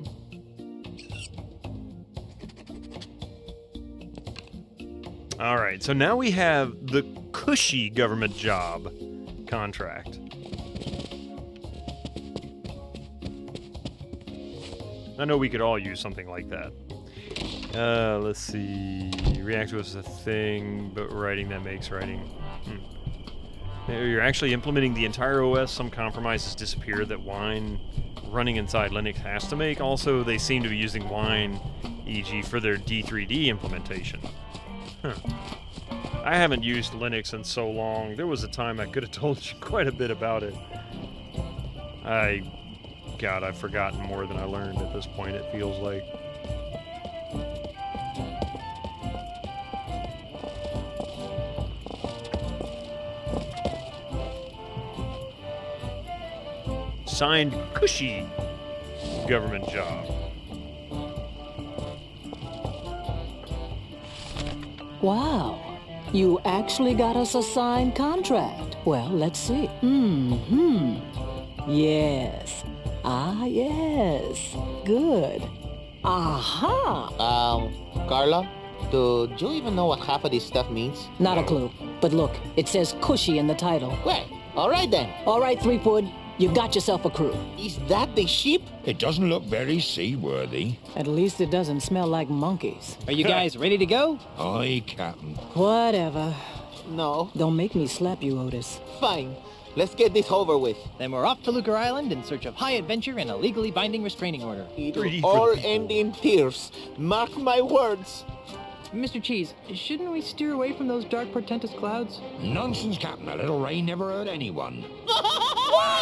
All right, so now we have the cushy government job contract. I know we could all use something like that. Let's see. React was a thing, but writing that makes writing. You're actually implementing the entire OS. Some compromises disappear that Wine running inside Linux has to make. Also, they seem to be using Wine, e.g. for their D3D implementation. Huh. I haven't used Linux in so long. There was a time I could have told you quite a bit about it. God, I've forgotten more than I learned at this point, it feels like. Signed, cushy government job. Wow. You actually got us a signed contract. Well, let's see. Yes. Ah, yes. Good. Aha! Carla, do you even know what half of this stuff means? Not a clue. But look, it says cushy in the title. Well, all right then. All right, Threepwood. You got yourself a crew. Is that the ship? It doesn't look very seaworthy. At least it doesn't smell like monkeys. Are you guys ready to go? Aye, Captain. Whatever. No. Don't make me slap you, Otis. Fine. Let's get this over with. Then we're off to Lucre Island in search of high adventure and a legally binding restraining order. It'll all end in tears. Mark my words. Mr. Cheese, shouldn't we steer away from those dark, portentous clouds? Nonsense, Captain. A little rain never hurt anyone. Mommy!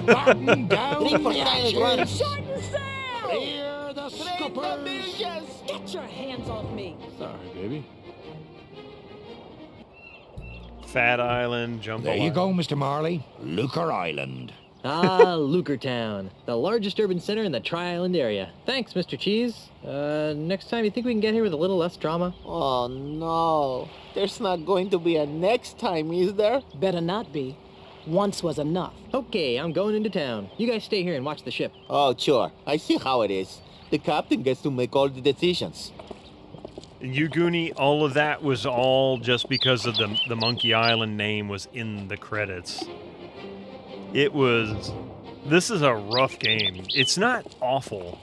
Batten down Leave for the silent hatches. run. Shorten sail! Clear the scuppers. Get your hands off me! Sorry, baby. Fat Island, Jump There you Island. go, Mr. Marley. Lucre Island. Ah, Lucre Town, the largest urban center in the Tri-Island area. Thanks, Mr. Cheese. Next time, you think we can get here with a little less drama? Oh no. There's not going to be a next time, is there? Better not be. Once was enough. Okay, I'm going into town. You guys stay here and watch the ship. Oh, sure. I see how it is. The captain gets to make all the decisions. Yuguni, all of that was all just because of the Monkey Island name was in the credits. It was... This is a rough game. It's not awful.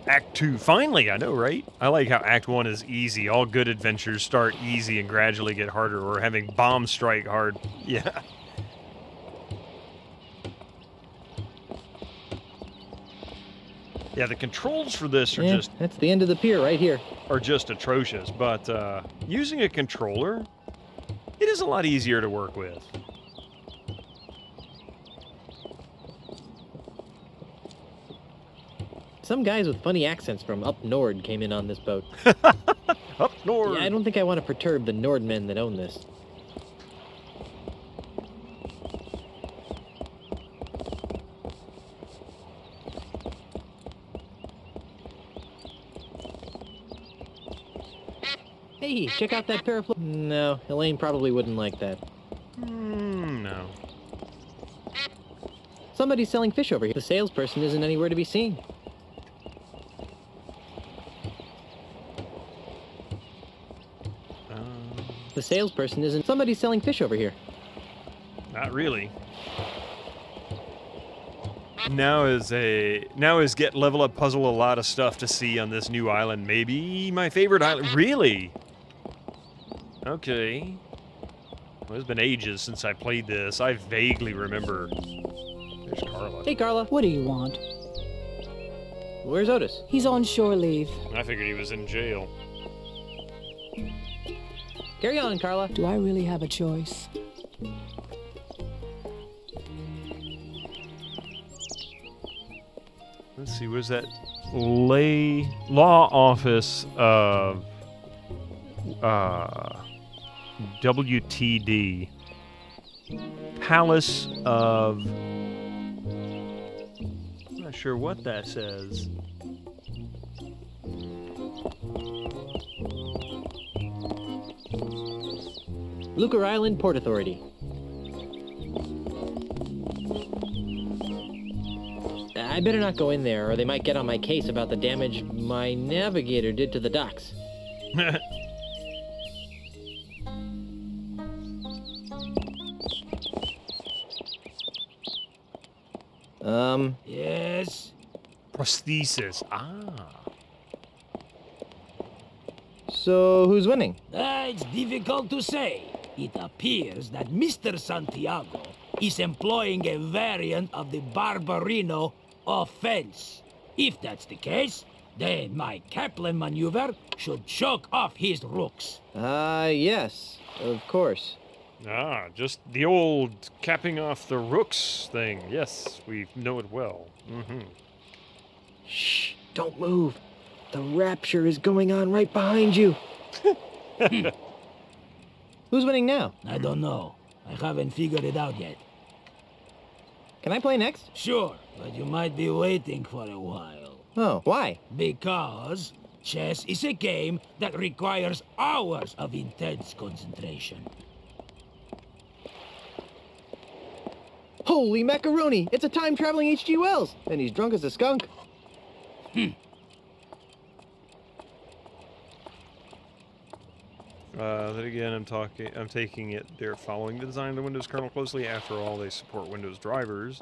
Act 2, finally, I know, right? I like how Act 1 is easy. All good adventures start easy and gradually get harder, or having bomb strike hard. Yeah. Yeah, the controls for this are that's the end of the pier right here. Are just atrocious, but using a controller, it is a lot easier to work with. Some guys with funny accents from up north came in on this boat. Up north. Yeah, I don't think I want to perturb the Nordmen that own this. Hey, check out that pair of... No, Elaine probably wouldn't like that. No. Somebody's selling fish over here. The salesperson isn't anywhere to be seen. The salesperson isn't... Somebody's selling fish over here. Not really. Now is get level up puzzle a lot of stuff to see on this new island. Maybe my favorite island. Really? Okay. Well, it's been ages since I played this. I vaguely remember. There's Carla. Hey, Carla. What do you want? Where's Otis? He's on shore leave. I figured he was in jail. Carry on, Carla. Do I really have a choice? Let's see, what is that? Law office of WTD. Palace of... I'm not sure what that says. Lucre Island Port Authority. I better not go in there, or they might get on my case about the damage my navigator did to the docks. Yes? Prosthesis. Ah. So, who's winning? It's difficult to say. It appears that Mr. Santiago is employing a variant of the Barbarino offense. If that's the case, then my Kaplan maneuver should choke off his rooks. Yes, of course. Ah, just the old capping off the rooks thing. Yes, we know it well. Mm-hmm. Shh, don't move. The rapture is going on right behind you. Who's winning now? I don't know. I haven't figured it out yet. Can I play next? Sure, but you might be waiting for a while. Oh, why? Because chess is a game that requires hours of intense concentration. Holy macaroni! It's a time-traveling H.G. Wells, and he's drunk as a skunk. Then again, I'm taking it they're following the design of the Windows kernel closely. After all, they support Windows drivers.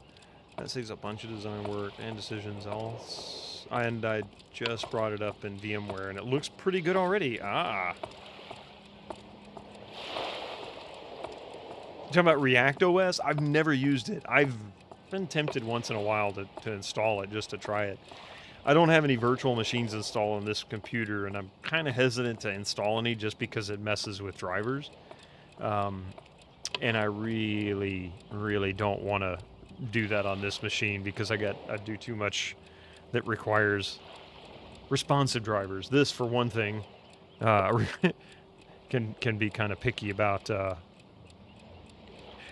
That saves a bunch of design work and decisions. And I just brought it up in VMware, and it looks pretty good already. Ah. Talking about React OS? I've never used it. I've been tempted once in a while to install it just to try it. I don't have any virtual machines installed on this computer, and I'm kind of hesitant to install any just because it messes with drivers. And I really, really don't want to do that on this machine because I do too much that requires responsive drivers. This, for one thing, can be kind of picky about.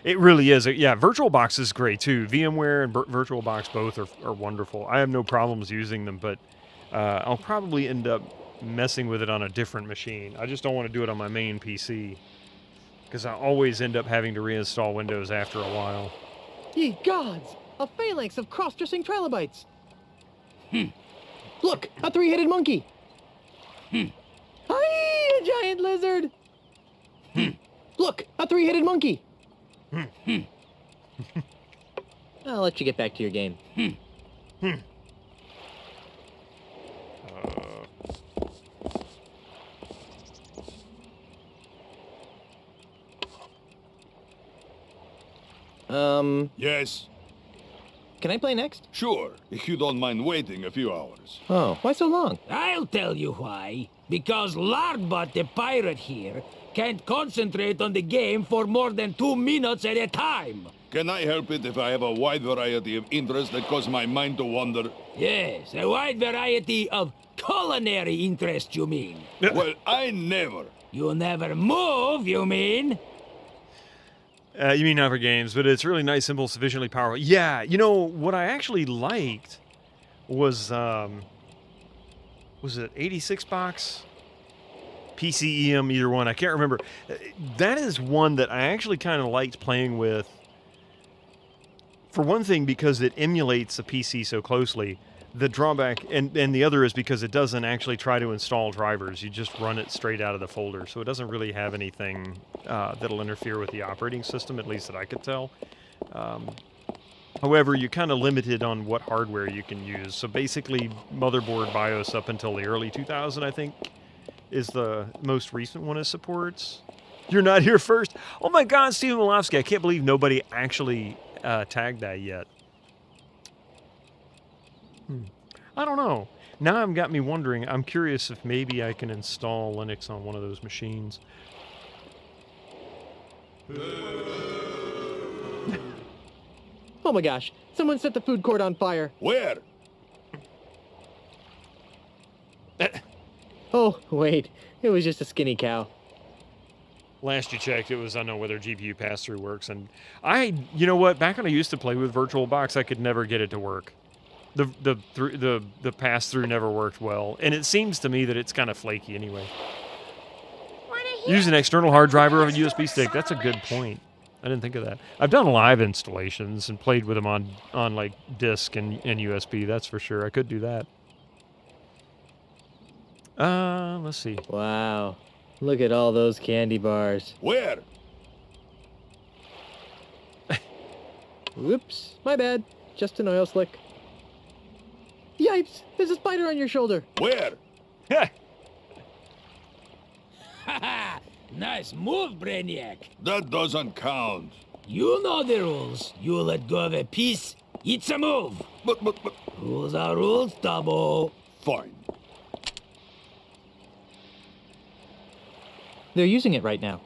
It really is. Yeah, VirtualBox is great too. VMware and VirtualBox both are wonderful. I have no problems using them, but I'll probably end up messing with it on a different machine. I just don't want to do it on my main PC because I always end up having to reinstall Windows after a while. Ye gods! A phalanx of cross-dressing trilobites! Look! A three-headed monkey! Hi! A giant lizard! Look! A three-headed monkey! I'll let you get back to your game. Yes? Can I play next? Sure, if you don't mind waiting a few hours. Oh, why so long? I'll tell you why. Because Lardbot the pirate here can't concentrate on the game for more than 2 minutes at a time. Can I help it if I have a wide variety of interests that cause my mind to wander? Yes, a wide variety of culinary interests, you mean? Well, I never. You never move, you mean? You mean other games, but it's really nice, simple, sufficiently powerful. Yeah, you know, what I actually liked was it 86 box? PCEM, either one. I can't remember. That is one that I actually kind of liked playing with. For one thing, because it emulates a PC so closely. The drawback, and the other is because it doesn't actually try to install drivers. You just run it straight out of the folder. So it doesn't really have anything that'll interfere with the operating system, at least that I could tell. However, you're kind of limited on what hardware you can use. So basically, motherboard BIOS up until the early 2000, I think, is the most recent one it supports. You're not here first. Oh my God, Steven Malofsky. I can't believe nobody actually tagged that yet. I don't know. Now I've got me wondering. I'm curious if maybe I can install Linux on one of those machines. Oh my gosh, someone set the food court on fire. Where? Oh, wait. It was just a skinny cow. Last you checked, it was, I don't know whether GPU pass-through works. And you know what? Back when I used to play with VirtualBox, I could never get it to work. The pass-through never worked well. And it seems to me that it's kind of flaky anyway. Use an external hard drive or a USB stick. That's a good point. I didn't think of that. I've done live installations and played with them on like disk and USB. That's for sure. I could do that. Let's see. Wow. Look at all those candy bars. Where? Whoops. My bad. Just an oil slick. Yipes! There's a spider on your shoulder. Where? Nice move, Brainiac. That doesn't count. You know the rules. You let go of a piece, it's a move. But... Rules are rules, Tabo. Fine. They're using it right now.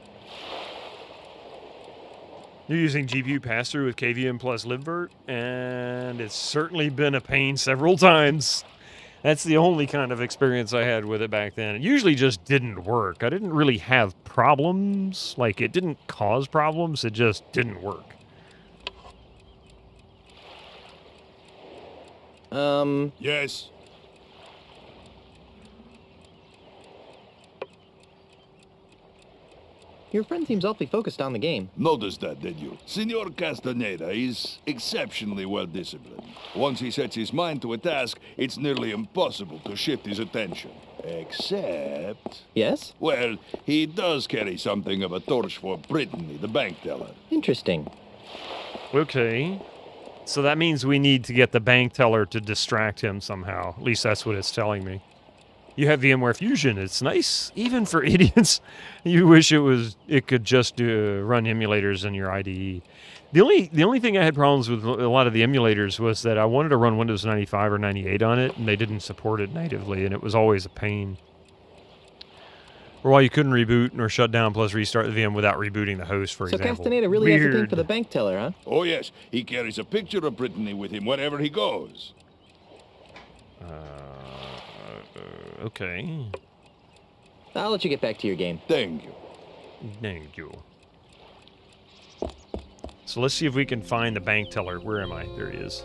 You're using GPU pass-through with KVM plus libvirt, and it's certainly been a pain several times. That's the only kind of experience I had with it back then. It usually just didn't work. I didn't really have problems. Like, it didn't cause problems. It just didn't work. Yes. Your friend seems awfully focused on the game. Noticed that, did you? Senor Castaneda is exceptionally well-disciplined. Once he sets his mind to a task, it's nearly impossible to shift his attention. Except... Yes? Well, he does carry something of a torch for Brittany, the bank teller. Interesting. Okay. So that means we need to get the bank teller to distract him somehow. At least that's what it's telling me. You have VMware Fusion. It's nice, even for idiots. You wish it could just run emulators in your IDE. The only thing I had problems with a lot of the emulators was that I wanted to run Windows 95 or 98 on it, and they didn't support it natively, and it was always a pain. Or while you couldn't reboot nor shut down plus restart the VM without rebooting the host, for example. So Castaneda really has a thing for the bank teller, huh? Oh, yes. He carries a picture of Brittany with him wherever he goes. Okay. I'll let you get back to your game. Thank you. Thank you. So let's see if we can find the bank teller. Where am I? There he is.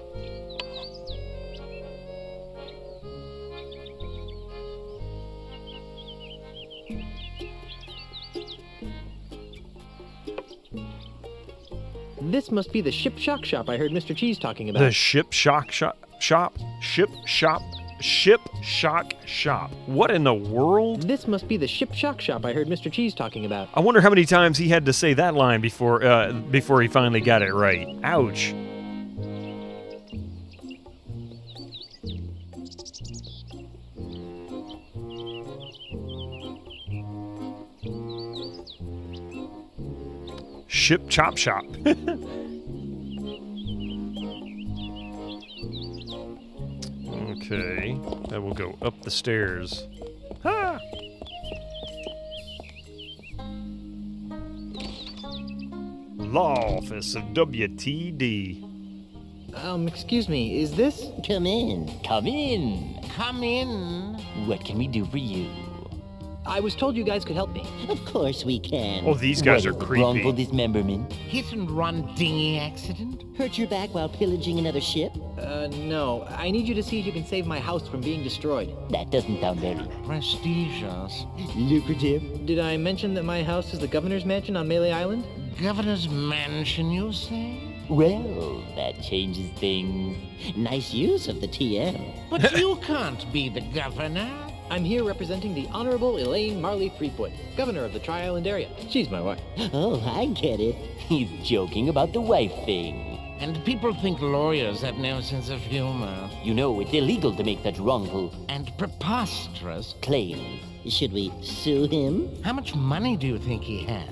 This must be the Ship Shock Shop I heard Mr. Cheese talking about. The Ship Shock Shop? Ship Shock Shop. What in the world? This must be the Ship Shock Shop I heard Mr. Cheese talking about. I wonder how many times he had to say that line before he finally got it right. Ouch. Ship Chop Shop. Then we'll go up the stairs. Ha! Law Office of WTD. Excuse me, is this? Come in. Come in. Come in. What can we do for you? I was told you guys could help me. Of course we can. Oh, these guys are creepy. Wrongful dismemberment. Hit and run dinghy accident. Hurt your back while pillaging another ship. No. I need you to see if you can save my house from being destroyed. That doesn't sound very prestigious. Lucrative. Did I mention that my house is the governor's mansion on Melee Island? Governor's mansion, you say? Well, that changes things. Nice use of the TL. But you can't be the governor. I'm here representing the Honorable Elaine Marley Threepwood, governor of the Tri-Island area. She's my wife. Oh, I get it. He's joking about the wife thing. And people think lawyers have no sense of humor. You know, it's illegal to make such wrongful and preposterous claims. Should we sue him? How much money do you think he has?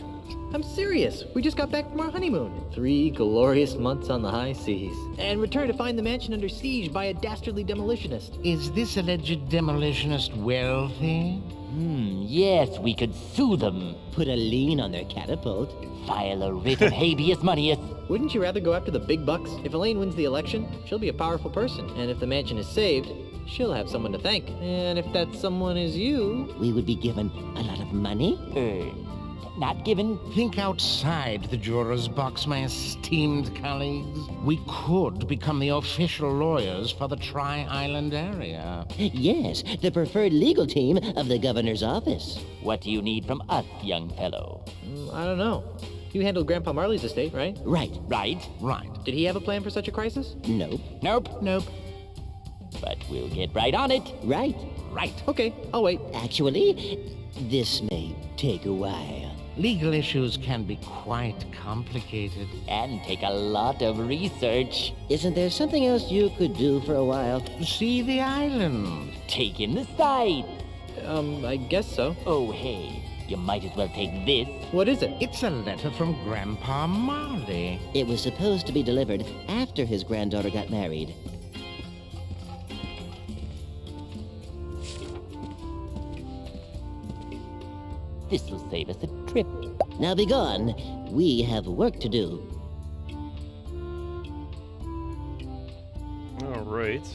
I'm serious. We just got back from our honeymoon. 3 glorious months on the high seas. And returned to find the mansion under siege by a dastardly demolitionist. Is this alleged demolitionist wealthy? Yes, we could sue them. Put a lien on their catapult. File a writ of habeas money. Wouldn't you rather go after the big bucks? If Elaine wins the election, she'll be a powerful person. And if the mansion is saved, she'll have someone to thank. And if that someone is you... We would be given a lot of money? Not given. Think outside the juror's box, my esteemed colleagues. We could become the official lawyers for the Tri-Island area. Yes, the preferred legal team of the governor's office. What do you need from us, young fellow? I don't know. You handled Grandpa Marley's estate, right? Right. Did he have a plan for such a crisis? Nope. But we'll get right on it. Right. Okay, I'll wait. Actually, this may take a while. Legal issues can be quite complicated. And take a lot of research. Isn't there something else you could do for a while? See the island. Take in the sight. I guess so. Oh, hey. You might as well take this. What is it? It's a letter from Grandpa Marley. It was supposed to be delivered after his granddaughter got married. This will save us a trip. Now be gone. We have work to do. All right.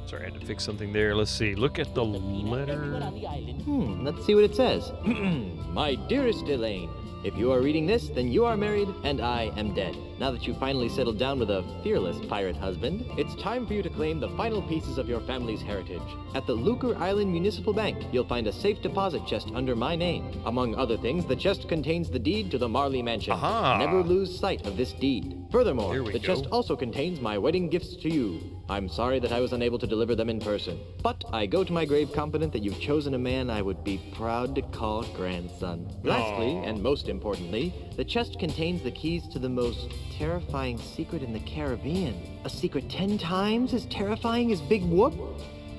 Sorry, I had to fix something there. Let's see. Look at the letter. Let's see what it says. My dearest Elaine, if you are reading this, then you are married and I am dead. Now that you've finally settled down with a fearless pirate husband, it's time for you to claim the final pieces of your family's heritage. At the Lucre Island Municipal Bank, you'll find a safe deposit chest under my name. Among other things, the chest contains the deed to the Marley Mansion. Aha. Never lose sight of this deed. Furthermore, Here we the go. chest also contains my wedding gifts to you. I'm sorry that I was unable to deliver them in person, but I go to my grave confident that you've chosen a man I would be proud to call grandson. Lastly, and most importantly, the chest contains the keys to the most terrifying secret in the Caribbean. A secret 10 times as terrifying as Big Whoop?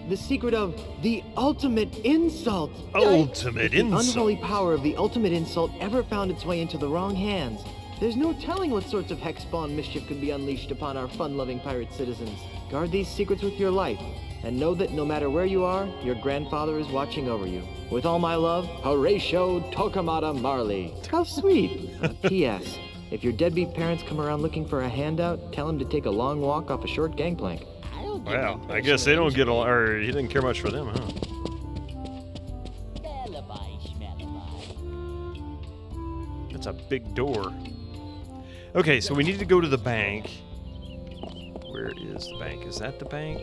The secret of the ultimate insult. Ultimate If the insult. unholy power of the ultimate insult ever found its way into the wrong hands, there's no telling what sorts of hex-spawn mischief could be unleashed upon our fun-loving pirate citizens. Guard these secrets with your life, and know that no matter where you are, your grandfather is watching over you. With all my love, Horatio Torquemada Marley. How sweet. P.S. If your deadbeat parents come around looking for a handout, tell them to take a long walk off a short gangplank. Wow, I guess they don't get a or he didn't care much for them, huh? That's a big door. Okay, so we need to go to the bank. Where is the bank? Is that the bank?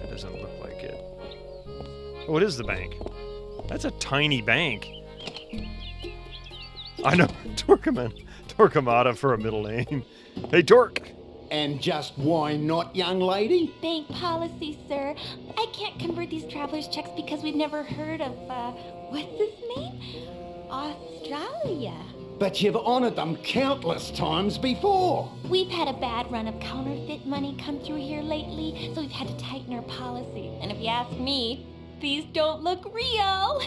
That doesn't look like it. Oh, it is the bank. That's a tiny bank. I know, Torquemada for a middle name. Hey, Torque. And just why not, young lady? Bank policy, sir. I can't convert these traveler's checks because we've never heard of, what's his name? Australia. But you've honored them countless times before. We've had a bad run of counterfeit money come through here lately, so we've had to tighten our policy. And if you ask me, these don't look real.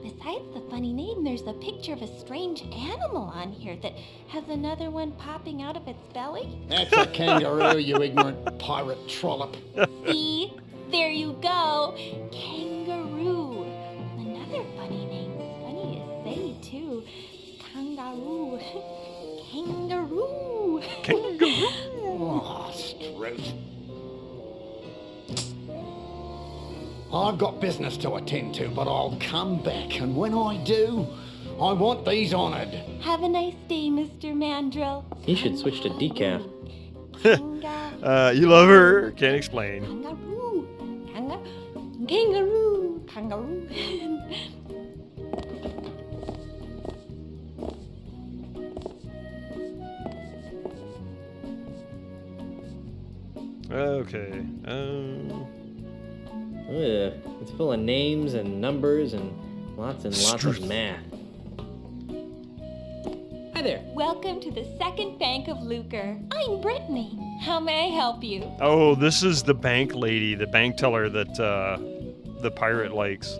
Besides the funny name, there's a picture of a strange animal on here that has another one popping out of its belly. That's a kangaroo, you ignorant pirate trollop. See? There you go. Kangaroo. Another funny name. Funny to say, too. Kangaroo. Kangaroo. Kangaroo. Oh, Struth. I've got business to attend to, but I'll come back, and when I do, I want these honoured. Have a nice day, Mr. Mandrill. He should switch to decaf. You love her. Can't explain. Kangaroo. Kangaroo. Kangaroo. Okay. Yeah, it's full of names and numbers and lots of math. Hi there. Welcome to the second bank of Lucre. I'm Brittany. How may I help you? Oh, this is the bank lady, the bank teller that the pirate likes.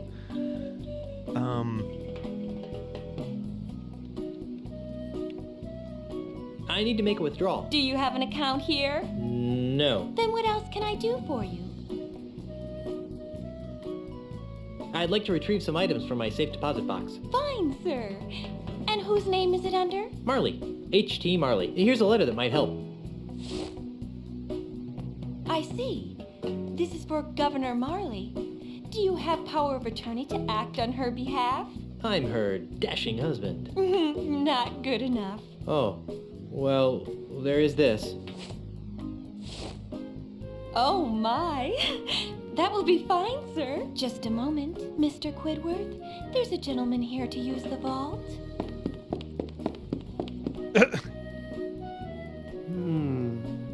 I need to make a withdrawal. Do you have an account here? No. Then what else can I do for you? I'd like to retrieve some items from my safe deposit box. Fine, sir. And whose name is it under? Marley. H.T. Marley. Here's a letter that might help. I see. This is for Governor Marley. Do you have power of attorney to act on her behalf? I'm her dashing husband. Not good enough. Oh, well, there is this. Oh my. That will be fine, sir. Just a moment, Mr. Quidworth. There's a gentleman here to use the vault.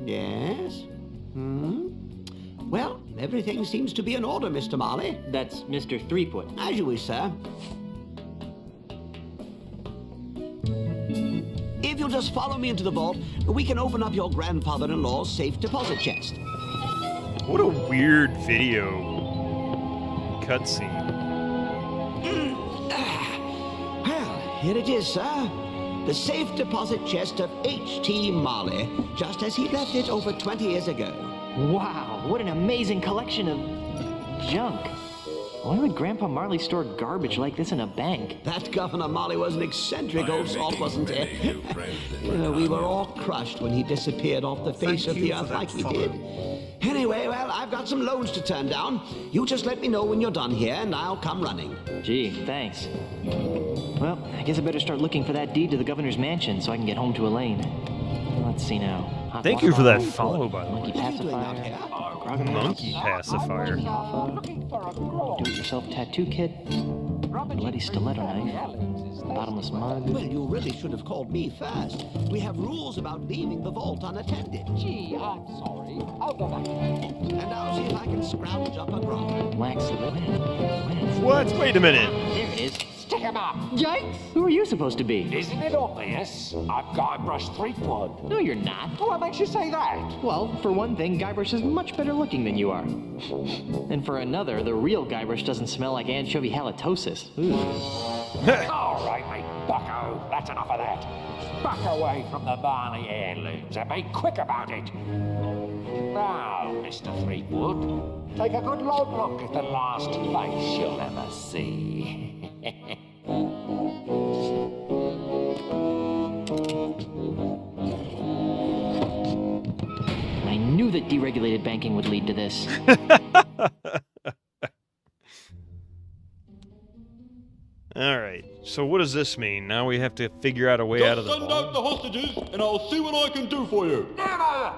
Yes? Well, everything seems to be in order, Mr. Marley. That's Mr. Threepwood. As you wish, sir. If you'll just follow me into the vault, we can open up your grandfather-in-law's safe deposit chest. What a weird video cutscene. Well, here it is, sir. The safe deposit chest of H.T. Marley, just as he left it over 20 years ago. Wow, what an amazing collection of junk. Why would Grandpa Marley store garbage like this in a bank? That Governor Marley was an eccentric old salt, wasn't he? We were all crushed when he disappeared off the face of the earth like he did. Anyway, well, I've got some loans to turn down. You just let me know when you're done here, and I'll come running. Gee, thanks. Well, I guess I better start looking for that deed to the governor's mansion so I can get home to Elaine. Let's see now. Thank you for that follow, by the way. Monkey pacifier. Monkey pacifier. Do-it-yourself tattoo kit. Bloody stiletto knife. Bottomless mug. Well, you really should have called me first. We have rules about leaving the vault unattended. Gee, I'm sorry. I'll go back. And I'll see if I can scrounge up a grog. Wax lid. What? Wait a minute. There it is. Stick him up. Yikes! Who are you supposed to be? Isn't it obvious? I'm Guybrush Threepwood. No, you're not. What makes you say that? Well, for one thing, Guybrush is much better looking than you are. And for another, the real Guybrush doesn't smell like anchovy halitosis. All right, mate, bucko. That's enough of that. Back away from the Barney heirlooms and be quick about it. Now, Mr. Threepwood, take a good long look at the last face you'll ever see. I knew that deregulated banking would lead to this. All right. So what does this mean? Now we have to figure out a way out of the Send vault. out the hostages, and I'll see what I can do for you. Never!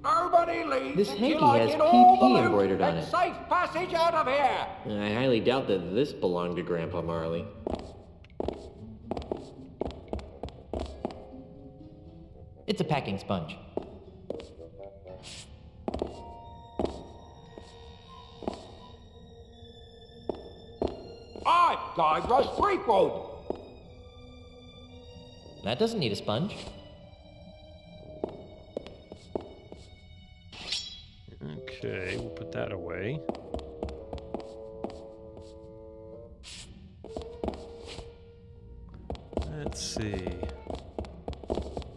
Nobody leaves This until hanky I has get all the PP loot embroidered on and it. safe passage out of here. I highly doubt that this belonged to Grandpa Marley. It's a packing sponge. I'm Guybrush Threepwood. That doesn't need a sponge. Okay, we'll put that away. Let's see.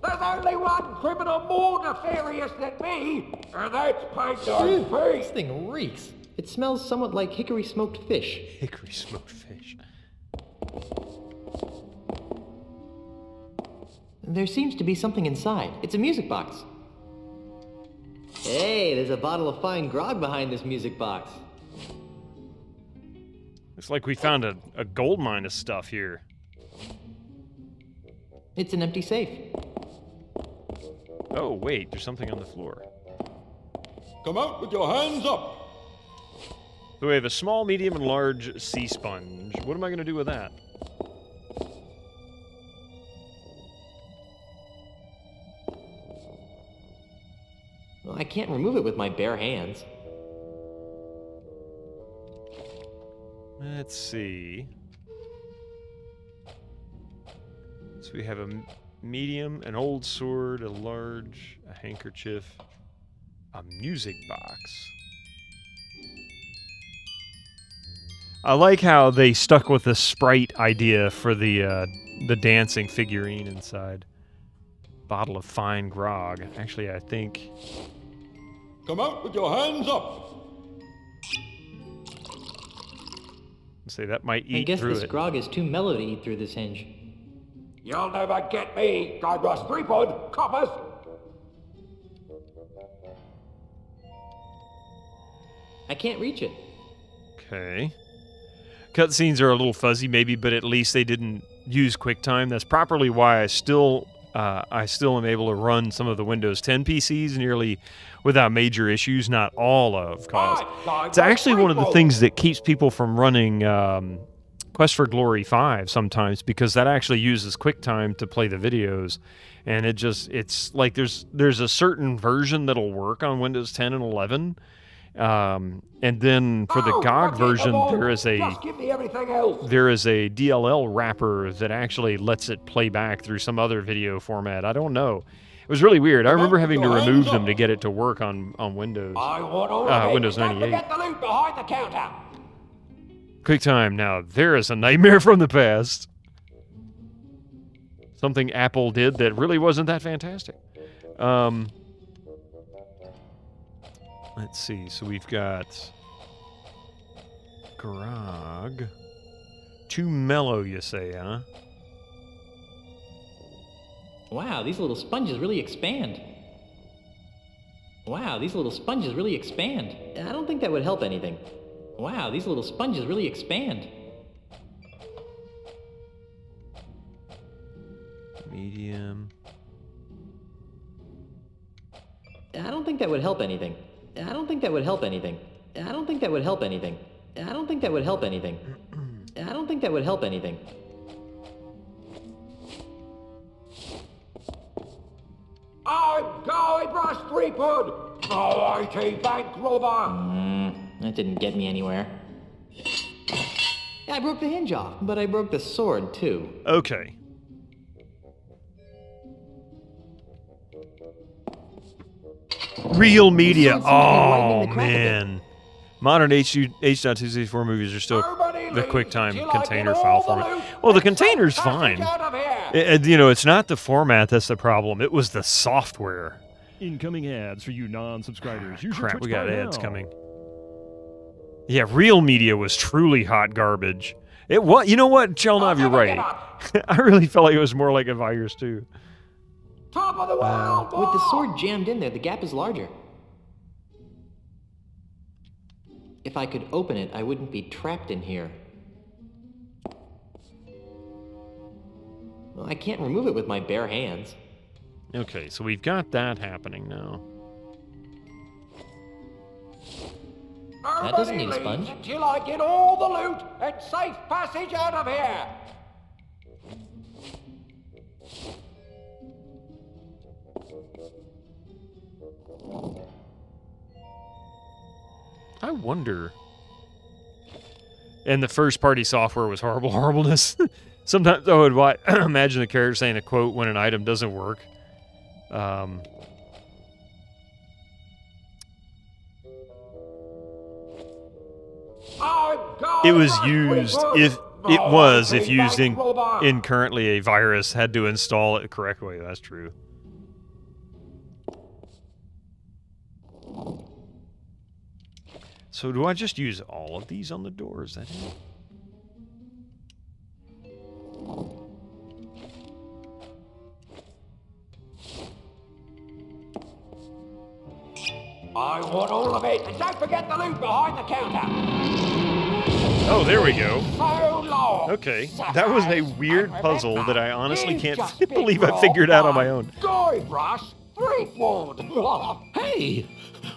The There's only one criminal more nefarious than me, and that's Painter's This Pete. thing reeks. It smells somewhat like hickory smoked fish. Hickory smoked fish. There seems to be something inside. It's a music box. Hey, there's a bottle of fine grog behind this music box. It's like we found a gold mine of stuff here. It's an empty safe. Oh, wait, there's something on the floor. Come out with your hands up. So we have a small, medium, and large sea sponge. What am I going to do with that? Well, I can't remove it with my bare hands. Let's see. So we have a medium, an old sword, a large, a handkerchief, a music box. I like how they stuck with the sprite idea for the dancing figurine inside. Bottle of fine grog. Actually, I think... Come out with your hands up. Say that might eat I guess through this it. grog is too mellow to eat through this hinge. You'll never get me, Guybrush Threepwood, coppers. I can't reach it. Okay. Cutscenes are a little fuzzy, maybe, but at least they didn't use QuickTime. That's properly why I still am able to run some of the Windows 10 PCs nearly without major issues. Not all of, cause it's actually one of the things that keeps people from running Quest for Glory 5 sometimes, because that actually uses QuickTime to play the videos, and it's like there's a certain version that'll work on Windows 10 and 11. And then for the GOG version, there is a DLL wrapper that actually lets it play back through some other video format. I don't know. It was really weird. I remember having to remove them to get it to work on Windows. Windows 98. Get the loot behind the counter. QuickTime, now there is a nightmare from the past. Something Apple did that really wasn't that fantastic. Let's see, so we've got grog. Too mellow, you say, huh? Wow, these little sponges really expand. Wow, these little sponges really expand. I don't think that would help anything. Wow, these little sponges really expand. Medium. I don't think that would help anything. I don't think that would help anything. I don't think that would help anything. I don't think that would help anything. I don't think that would help anything. I'm Guybrush Threepwood, mighty bank robber. That didn't get me anywhere. I broke the hinge off, but I broke the sword too. Okay. Real media. Oh, man. Modern H.264 movies are still the QuickTime container file format. Well, the container's fine. It's not the format that's the problem. It was the software. Incoming ads for you non-subscribers. Crap, we got ads coming. Yeah, real media was truly hot garbage. You know what, Chelnov, you're right. I really felt like it was more like a virus, too. Top of the world, With the sword jammed in there, the gap is larger. If I could open it, I wouldn't be trapped in here. Well, I can't remove it with my bare hands. Okay, so we've got that happening now. That doesn't need a sponge. Until I get all the loot and safe passage out of here. I wonder. And the first-party software was horribleness. Sometimes I would imagine the character saying a quote when an item doesn't work. It was used if used in currently a virus had to install it correctly. That's true. So do I just use all of these on the door? Is that it? I want all of it, and don't forget the loot behind the counter. Oh, there we go. So long. Okay, that was a weird puzzle that I honestly You've can't just been believe I figured out on my own. Guybrush Threepwood. Hey,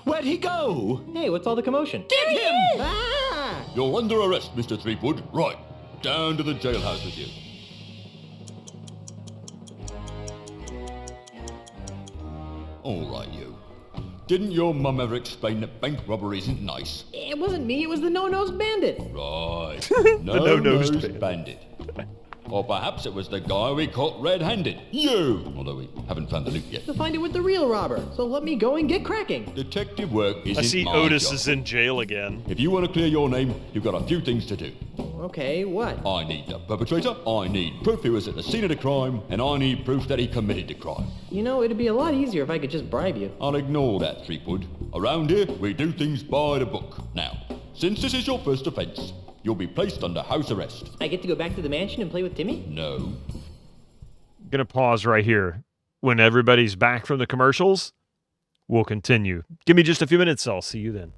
where'd he go? Hey, what's all the commotion? There he is! Ah! You're under arrest, Mr. Threepwood. Right, down to the jailhouse with you. All right, you. Didn't your mum ever explain that bank robbery isn't nice? It wasn't me, it was the no-nosed bandit. Right. no-nosed No-nosed bandit. Or perhaps it was the guy we caught red-handed. You! Although we haven't found the loot yet. To find it with the real robber, so let me go and get cracking. Detective work isn't I see my Otis job. is in jail again. If you want to clear your name, you've got a few things to do. Okay, what? I need the perpetrator, I need proof he was at the scene of the crime, and I need proof that he committed the crime. You know, it'd be a lot easier if I could just bribe you. I'll ignore that, Threepwood. Around here, we do things by the book. Now, since this is your first offense, you'll be placed under house arrest. I get to go back to the mansion and play with Timmy? No. Gonna pause right here. When everybody's back from the commercials, we'll continue. Give me just a few minutes, I'll see you then.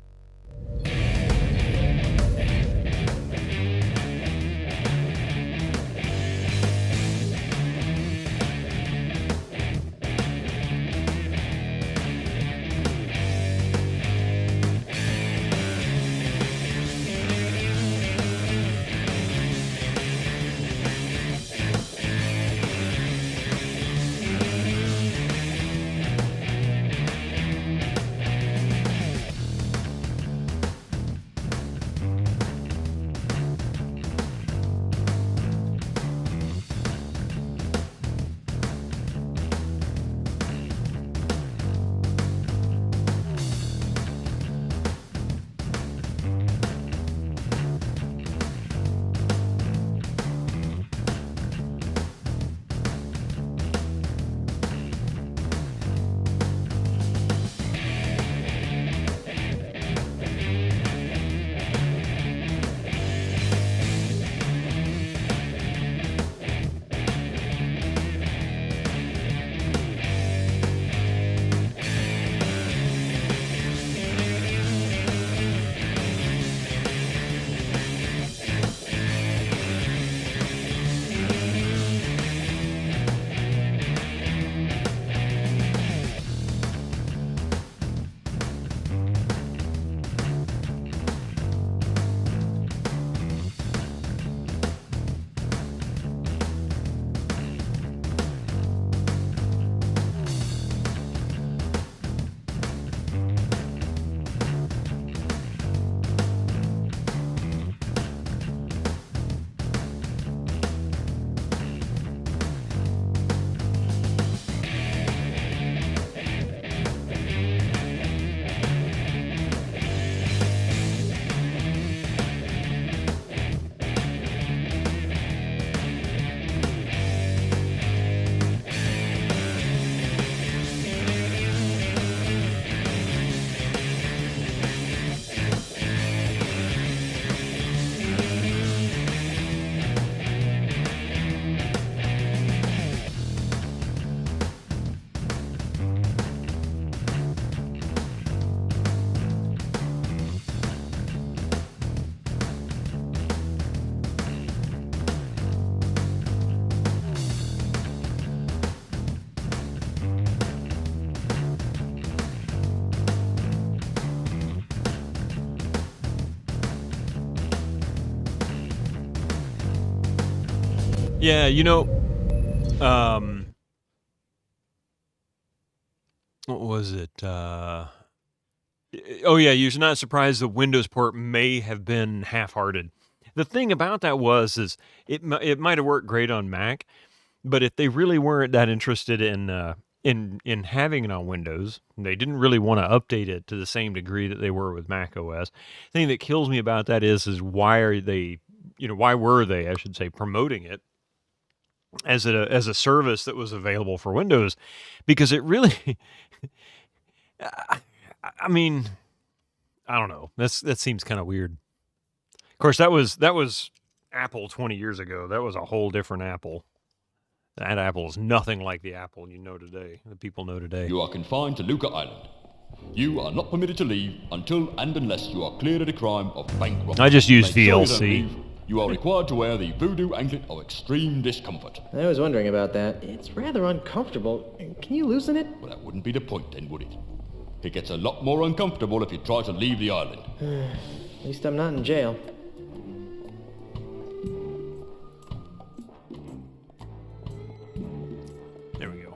Yeah, you know, what was it? Oh yeah, you're not surprised the Windows port may have been half-hearted. The thing about that is it might have worked great on Mac, but if they really weren't that interested in having it on Windows, they didn't really want to update it to the same degree that they were with Mac OS. The thing that kills me about that is why were they, I should say, promoting it as a service that was available for Windows? Because it really, I mean, I don't know. That seems kind of weird. Of course, that was Apple 20 years ago. That was a whole different Apple. That Apple is nothing like the Apple you know today, the people know today. You are confined to Luca Island. You are not permitted to leave until and unless you are cleared of the crime of bank robbery. I just use Make sure you don't VLC. leave. You are required to wear the voodoo anklet of extreme discomfort. I was wondering about that. It's rather uncomfortable. Can you loosen it? Well, that wouldn't be the point then, would it? It gets a lot more uncomfortable if you try to leave the island. At least I'm not in jail. There we go.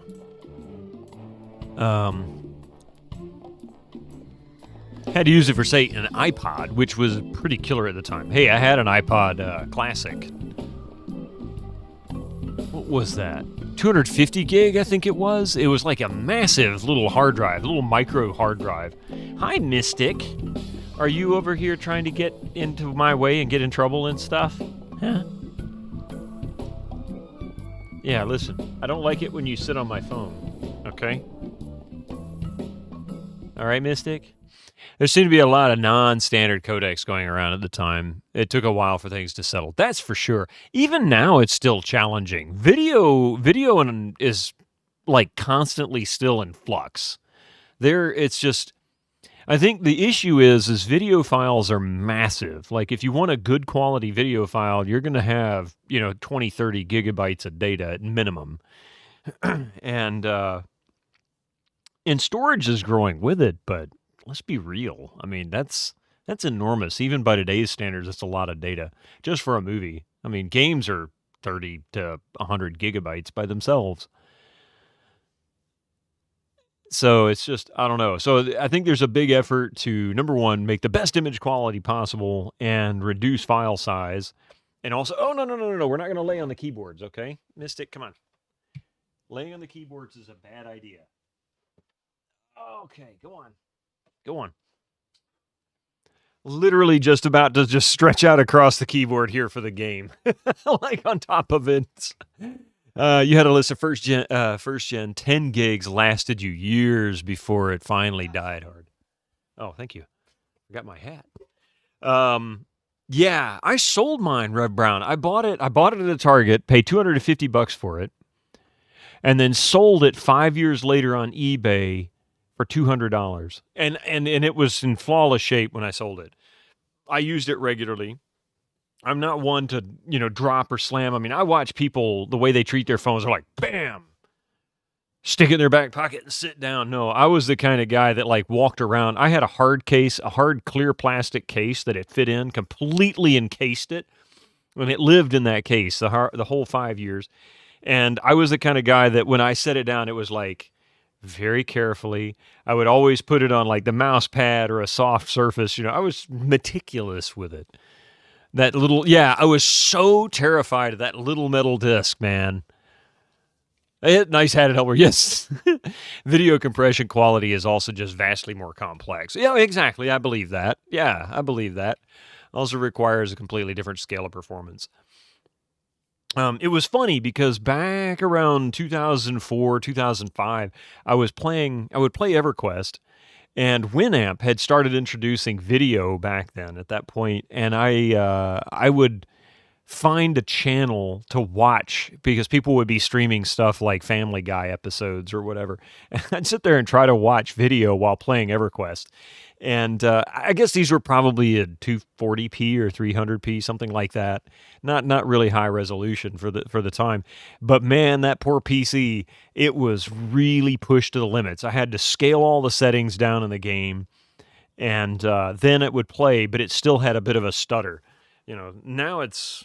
Had to use it for, say, an iPod, which was pretty killer at the time. Hey, I had an iPod Classic. What was that? 250 gig, I think it was. It was like a massive little hard drive, little micro hard drive. Hi, Mystic. Are you over here trying to get into my way and get in trouble and stuff? Huh? Yeah, listen. I don't like it when you sit on my phone. Okay? All right, Mystic? There seemed to be a lot of non-standard codecs going around at the time. It took a while for things to settle. That's for sure. Even now, it's still challenging. Video is like constantly still in flux. It's just, I think the issue is video files are massive. Like if you want a good quality video file, you're going to have 20, 30 gigabytes of data at minimum, and storage is growing with it, but. Let's be real. I mean, that's enormous. Even by today's standards, that's a lot of data just for a movie. I mean, games are 30 to 100 gigabytes by themselves. So it's just, I don't know. So I think there's a big effort to, number one, make the best image quality possible and reduce file size. And also, oh, no. We're not going to lay on the keyboards, okay? Mystic, come on. Laying on the keyboards is a bad idea. Okay, go on. Go on. Literally just about to just stretch out across the keyboard here for the game. Like on top of it. You had a list of first gen 10 gigs lasted you years before it finally died hard. Oh, thank you. I got my hat. Yeah, I sold mine, Rev Brown. I bought it at a Target, paid $250 for it, and then sold it 5 years later on eBay for $200, and it was in flawless shape when I sold it. I used it regularly. I'm not one to drop or slam. I mean, I watch people, the way they treat their phones. They're like, bam, stick it in their back pocket and sit down. No, I was the kind of guy that like walked around. I had a hard clear plastic case that it fit in, completely encased it, and it lived in that case the whole 5 years. And I was the kind of guy that when I set it down, it was like. Very carefully. I would always put it on like the mouse pad or a soft surface. I was meticulous with it. I was so terrified of that little metal disc, man. Nice hat at Helmer. Yes. Video compression quality is also just vastly more complex. Yeah, exactly. I believe that. Yeah, I believe that. Also requires a completely different scale of performance. It was funny because back around 2004, 2005, I would play EverQuest, and Winamp had started introducing video back then at that point, and I would find a channel to watch because people would be streaming stuff like Family Guy episodes or whatever. And I'd sit there and try to watch video while playing EverQuest. And I guess these were probably a 240p or 300p, something like that. Not really high resolution for the time. But man, that poor PC, it was really pushed to the limits. I had to scale all the settings down in the game, and then it would play, but it still had a bit of a stutter. Now it's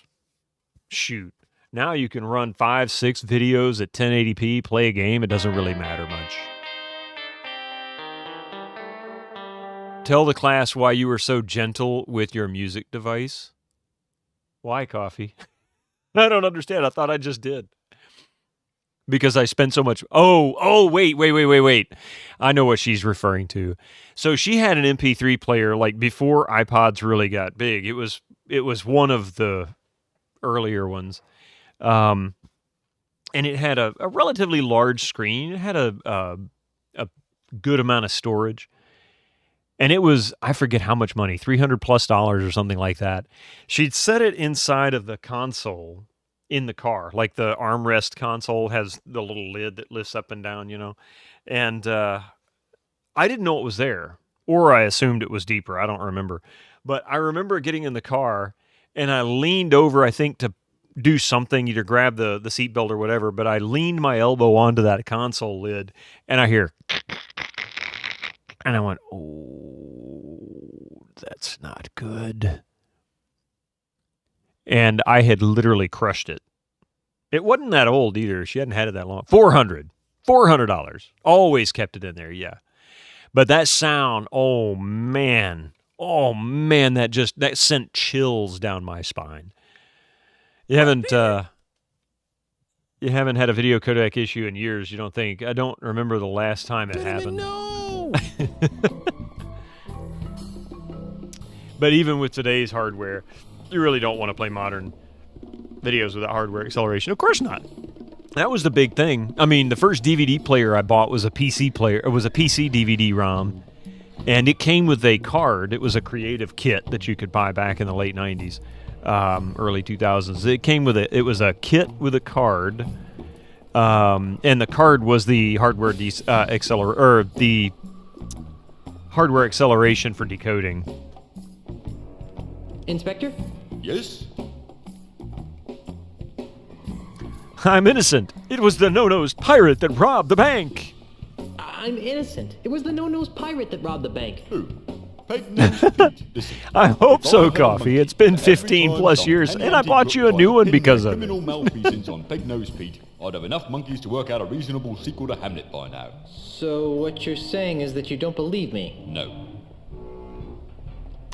shoot. Now you can run 5-6 videos at 1080p, play a game. It doesn't really matter much. Tell the class why you were so gentle with your music device. Why, Coffee? I don't understand. I thought I just did. Because I spent so much... Oh, wait. I know what she's referring to. So she had an MP3 player like before iPods really got big. It was one of the earlier ones. And it had a relatively large screen. It had a good amount of storage. And it was, I forget how much money, $300+ or something like that. She'd set it inside of the console in the car. Like the armrest console has the little lid that lifts up and down, you know. And I didn't know it was there. Or I assumed it was deeper. I don't remember. But I remember getting in the car and I leaned over, I think, to do something, either grab the seatbelt or whatever. But I leaned my elbow onto that console lid and I hear... And I went, oh, that's not good. And I had literally crushed it. It wasn't that old either. She hadn't had it that long. $400. Always kept it in there, yeah. But that sound, oh man, that sent chills down my spine. You haven't had a video codec issue in years, you don't think? I don't remember the last time it happened. No. But even with today's hardware, you really don't want to play modern videos without hardware acceleration. Of course not. That was the big thing. I mean, the first DVD player I bought was a PC player. It was a PC DVD-ROM, and it came with a card. It was a creative kit that you could buy back in the late 90s, early 2000s. It came with it was a kit with a card, and the card was the hardware the hardware acceleration for decoding. Inspector? Yes? I'm innocent. It was the no-nosed pirate that robbed the bank. I'm innocent. It was the no-nosed pirate that robbed the bank. Who? Listen, I hope so, Coffee. It's been 15+ years, and I bought you a new one because of it. Criminal malfeasance on Peg-Nosed Pete. I'd have enough monkeys to work out a reasonable sequel to Hamlet by now. So what you're saying is that you don't believe me? No.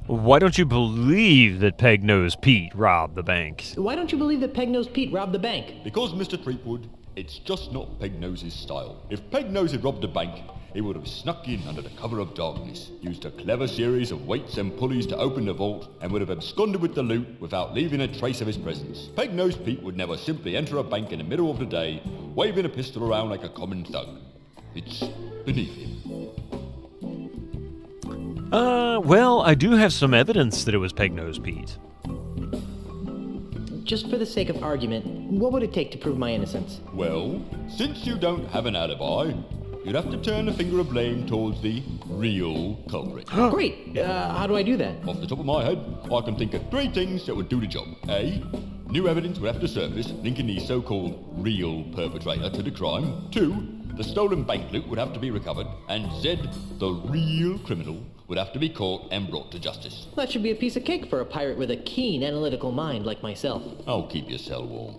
Why don't you believe that Peg-Nosed Pete robbed the bank? Why don't you believe that Peg-Nosed Pete robbed the bank? Because, Mr. Treatwood, it's just not Peg-Nose's style. If Peg-Nose had robbed a bank, he would have snuck in under the cover of darkness, used a clever series of weights and pulleys to open the vault, and would have absconded with the loot without leaving a trace of his presence. Peg-Nosed Pete would never simply enter a bank in the middle of the day, waving a pistol around like a common thug. It's beneath him. Well, I do have some evidence that it was Peg-Nosed Pete. Just for the sake of argument, what would it take to prove my innocence? Well, since you don't have an alibi, you'd have to turn the finger of blame towards the real culprit. Great! How do I do that? Off the top of my head, I can think of 3 things that would do the job. A, new evidence would have to surface linking the so-called real perpetrator to the crime. 2, the stolen bank loot would have to be recovered. And Z, the real criminal, would have to be caught and brought to justice. That should be a piece of cake for a pirate with a keen analytical mind like myself. I'll keep your cell warm.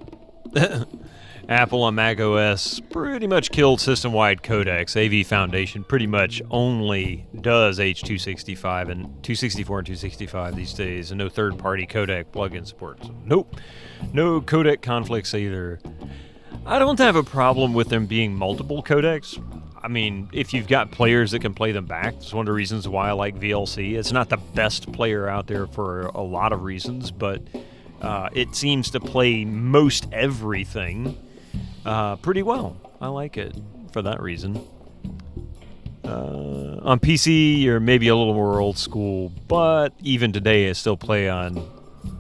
Apple and Mac OS pretty much killed system-wide codecs. AV Foundation pretty much only does H.265 and 264 and 265 these days, and no third-party codec plugin support. So nope, no codec conflicts either. I don't have a problem with them being multiple codecs. I mean, if you've got players that can play them back, it's one of the reasons why I like VLC. It's not the best player out there for a lot of reasons, but it seems to play most everything pretty well. I like it for that reason. On PC, you're maybe a little more old school, but even today I still play on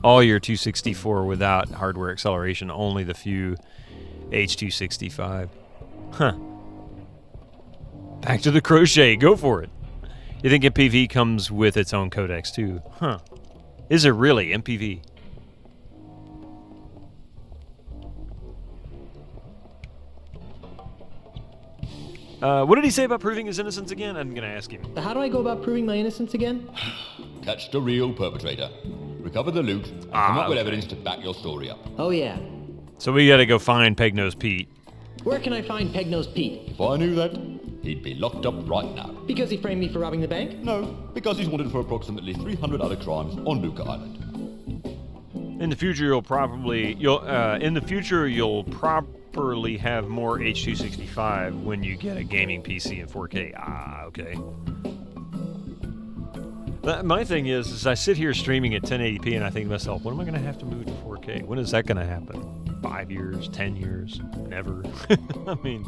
all your 264 without hardware acceleration, only the few H.265. Huh. Back to the crochet. Go for it. You think MPV comes with its own codecs too? Huh. Is it really MPV? What did he say about proving his innocence again? I'm going to ask him. How do I go about proving my innocence again? Catch the real perpetrator. Recover the loot. And come up with evidence to back your story up. Oh, yeah. So we got to go find Peg-Nosed Pete. Where can I find Peg-Nosed Pete? If I knew that, he'd be locked up right now. Because he framed me for robbing the bank? No, because he's wanted for approximately 300 other crimes on Luca Island. In the future, you'll properly have more H.265 when you get a gaming PC in 4K. Ah, okay. My thing is I sit here streaming at 1080p and I think to myself, when am I going to have to move to 4K? When is that going to happen? 5 years? 10 years? Never. I mean...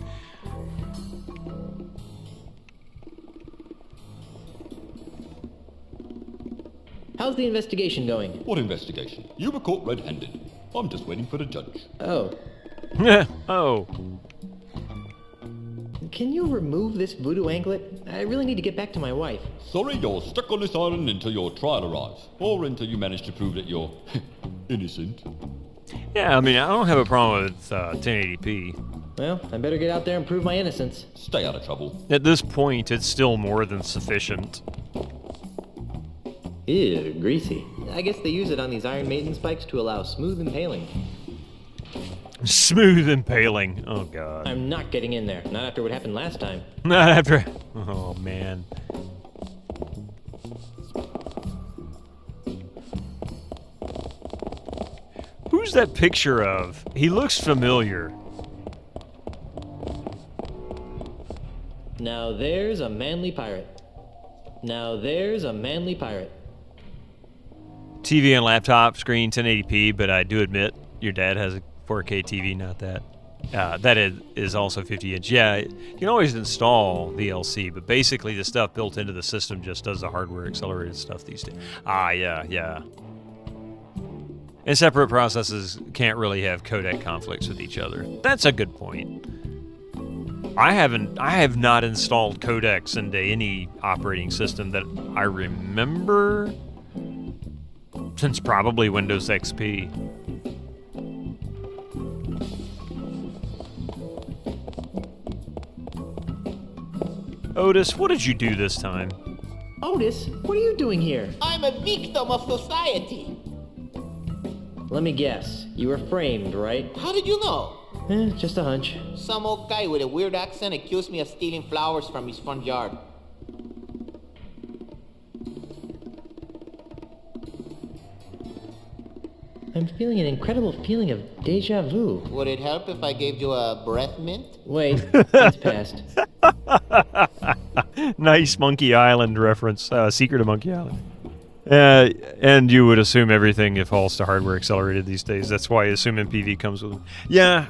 How's the investigation going? What investigation? You were caught red-handed. I'm just waiting for the judge. Oh. Oh. Can you remove this voodoo anklet? I really need to get back to my wife. Sorry, you're stuck on this island until your trial arrives, or until you manage to prove that you're innocent. Yeah, I mean, I don't have a problem with 1080p. Well, I better get out there and prove my innocence. Stay out of trouble. At this point, it's still more than sufficient. Ew, greasy. I guess they use it on these Iron Maiden spikes to allow smooth impaling. Smooth impaling. Oh, God. I'm not getting in there. Not after what happened last time. Not after... Oh, man. Who's that picture of? He looks familiar. Now there's a manly pirate. Now there's a manly pirate. TV and laptop screen 1080p, but I do admit your dad has a 4K TV, not that. That is also 50-inch. Yeah, you can always install VLC, but basically the stuff built into the system just does the hardware accelerated stuff these days. Yeah. And separate processes can't really have codec conflicts with each other. That's a good point. I have not installed codecs into any operating system that I remember since probably Windows XP. Otis, what did you do this time? Otis, what are you doing here? I'm a victim of society. Let me guess. You were framed, right? How did you know? Just a hunch. Some old guy with a weird accent accused me of stealing flowers from his front yard. I'm feeling an incredible feeling of deja vu. Would it help if I gave you a breath mint? Wait, it's past. Nice Monkey Island reference. Secret of Monkey Island. And you would assume everything falls to hardware accelerated these days. That's why I assume MPV comes with them. Yeah,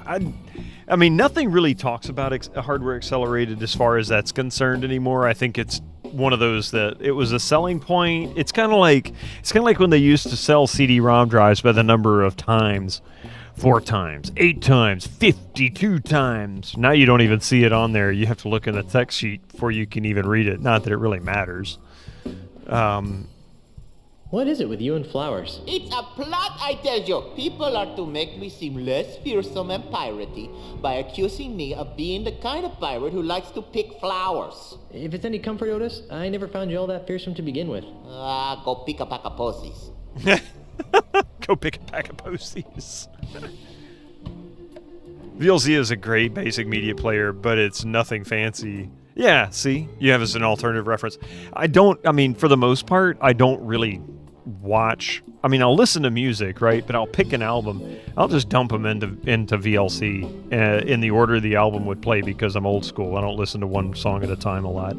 I mean, nothing really talks about hardware accelerated as far as that's concerned anymore. I think it's one of those that it was a selling point. It's kind of like when they used to sell CD-ROM drives by the number of times. 4 times, 8 times, 52 times. Now you don't even see it on there. You have to look in the text sheet before you can even read it. Not that it really matters. What is it with you and flowers? It's a plot, I tell you. People are to make me seem less fearsome and piratey by accusing me of being the kind of pirate who likes to pick flowers. If it's any comfort, Otis, I never found you all that fearsome to begin with. Go pick a pack of posies. Go pick a pack of posies. VLC is a great basic media player, but it's nothing fancy. Yeah, see? You have as an alternative reference. I mean, for the most part, I don't really watch. I mean, I'll listen to music, right? But I'll pick an album. I'll just dump them into VLC in the order the album would play because I'm old school. I don't listen to one song at a time a lot.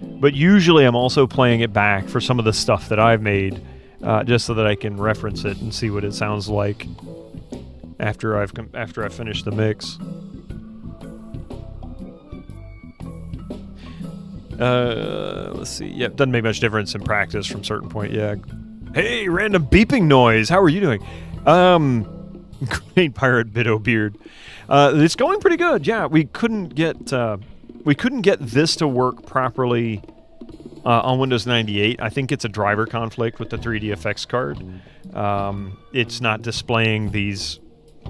But usually I'm also playing it back for some of the stuff that I've made just so that I can reference it and see what it sounds like after I've finished the mix. Let's see. Yep, doesn't make much difference in practice from certain point. Yeah. Hey, random beeping noise. How are you doing? Great Pirate Bido Beard. It's going pretty good. Yeah, we couldn't get this to work properly on Windows 98. I think it's a driver conflict with the 3DFX card. It's not displaying these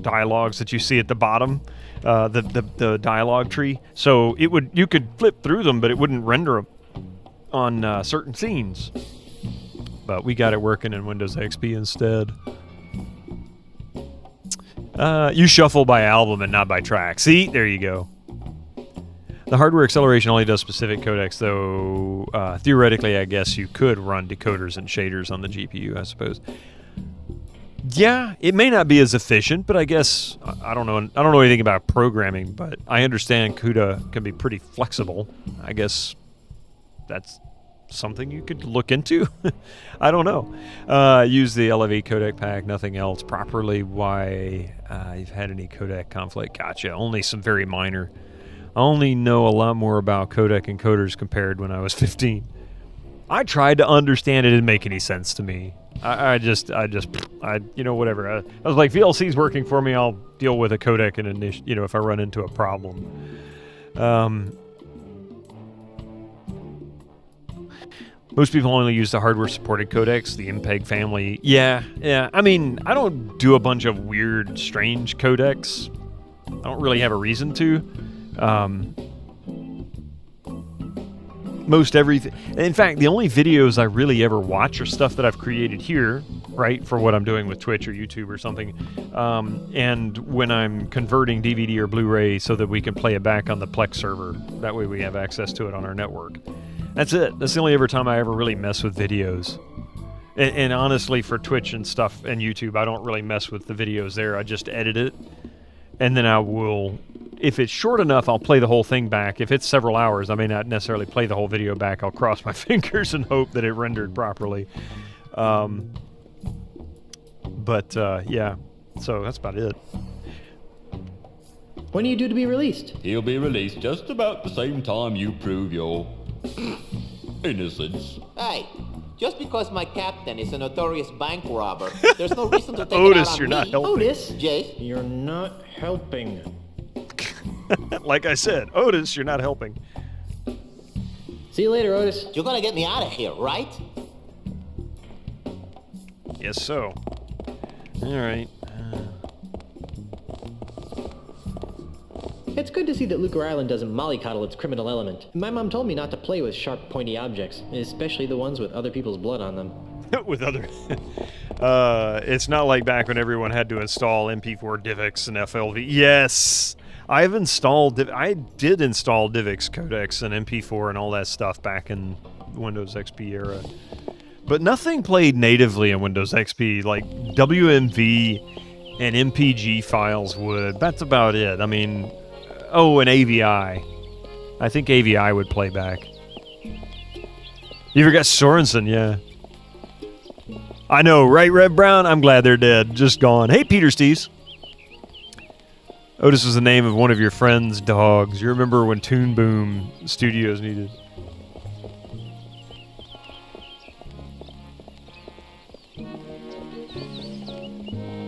dialogues that you see at the bottom. The dialogue tree, so you could flip through them, but it wouldn't render them on certain scenes. But we got it working in Windows XP instead. You shuffle by album and not by track. See, there you go. The hardware acceleration only does specific codecs, though. Theoretically, I guess you could run decoders and shaders on the GPU, I suppose. Yeah, it may not be as efficient, but I guess I don't know anything about programming, but I understand CUDA can be pretty flexible. I guess that's something you could look into. I don't know. Use the LV codec pack, nothing else. Properly why you've had any codec conflict. Gotcha. Only some very minor. I only know a lot more about codec encoders compared when I was 15. I tried to understand it. It didn't make any sense to me. I just, you know, whatever. I was like, VLC's working for me. I'll deal with a codec and you know, if I run into a problem. Most people only use the hardware-supported codecs, the MPEG family. Yeah. I mean, I don't do a bunch of weird, strange codecs. I don't really have a reason to. Most everything. In fact, the only videos I really ever watch are stuff that I've created here, right, for what I'm doing with Twitch or YouTube or something. And when I'm converting DVD or Blu-ray so that we can play it back on the Plex server. That way we have access to it on our network. That's it. That's the only time I ever really mess with videos. And honestly, for Twitch and stuff and YouTube, I don't really mess with the videos there. I just edit it. And then I will, if it's short enough, I'll play the whole thing back. If it's several hours, I may not necessarily play the whole video back. I'll cross my fingers and hope that it rendered properly. Yeah, so that's about it. When are you due to be released? He'll be released just about the same time you prove your innocence. Hey, just because my captain is a notorious bank robber, there's no reason to take Otis, it out on you're me. not helping. Otis? Jay? You're not helping. Like I said, Otis, you're not helping. See you later, Otis. You're gonna get me out of here, right? Yes, so. All right. It's good to see that Lucre Island doesn't mollycoddle its criminal element. My mom told me not to play with sharp, pointy objects, especially the ones with other people's blood on them. With other... it's not like back when everyone had to install MP4 DivX and FLV. Yes! I did install DivX codecs and MP4 and all that stuff back in Windows XP era. But nothing played natively in Windows XP, like WMV and MPG files would. That's about it. I mean... Oh, and AVI. I think AVI would play back. You forgot Sorensen, yeah. I know, right, Red Brown? I'm glad they're dead. Just gone. Hey, Peter Steves. Otis was the name of one of your friend's dogs. You remember when Toon Boom Studios needed...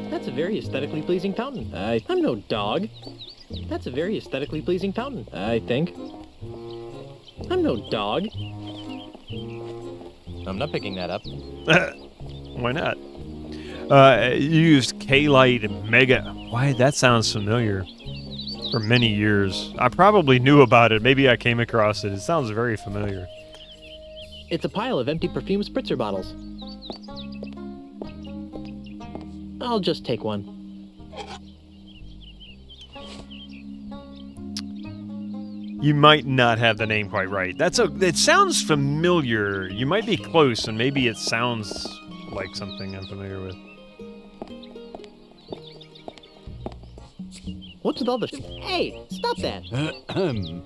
That's a very aesthetically pleasing fountain. I'm no dog. That's a very aesthetically pleasing fountain, I think. I'm no dog. I'm not picking that up. Why not? You used K-Lite and Mega. Why, that sounds familiar. For many years. I probably knew about it. Maybe I came across it. It sounds very familiar. It's a pile of empty perfume spritzer bottles. I'll just take one. You might not have the name quite right. It sounds familiar. You might be close, and maybe it sounds like something I'm familiar with. What's with all the... Hey, stop that!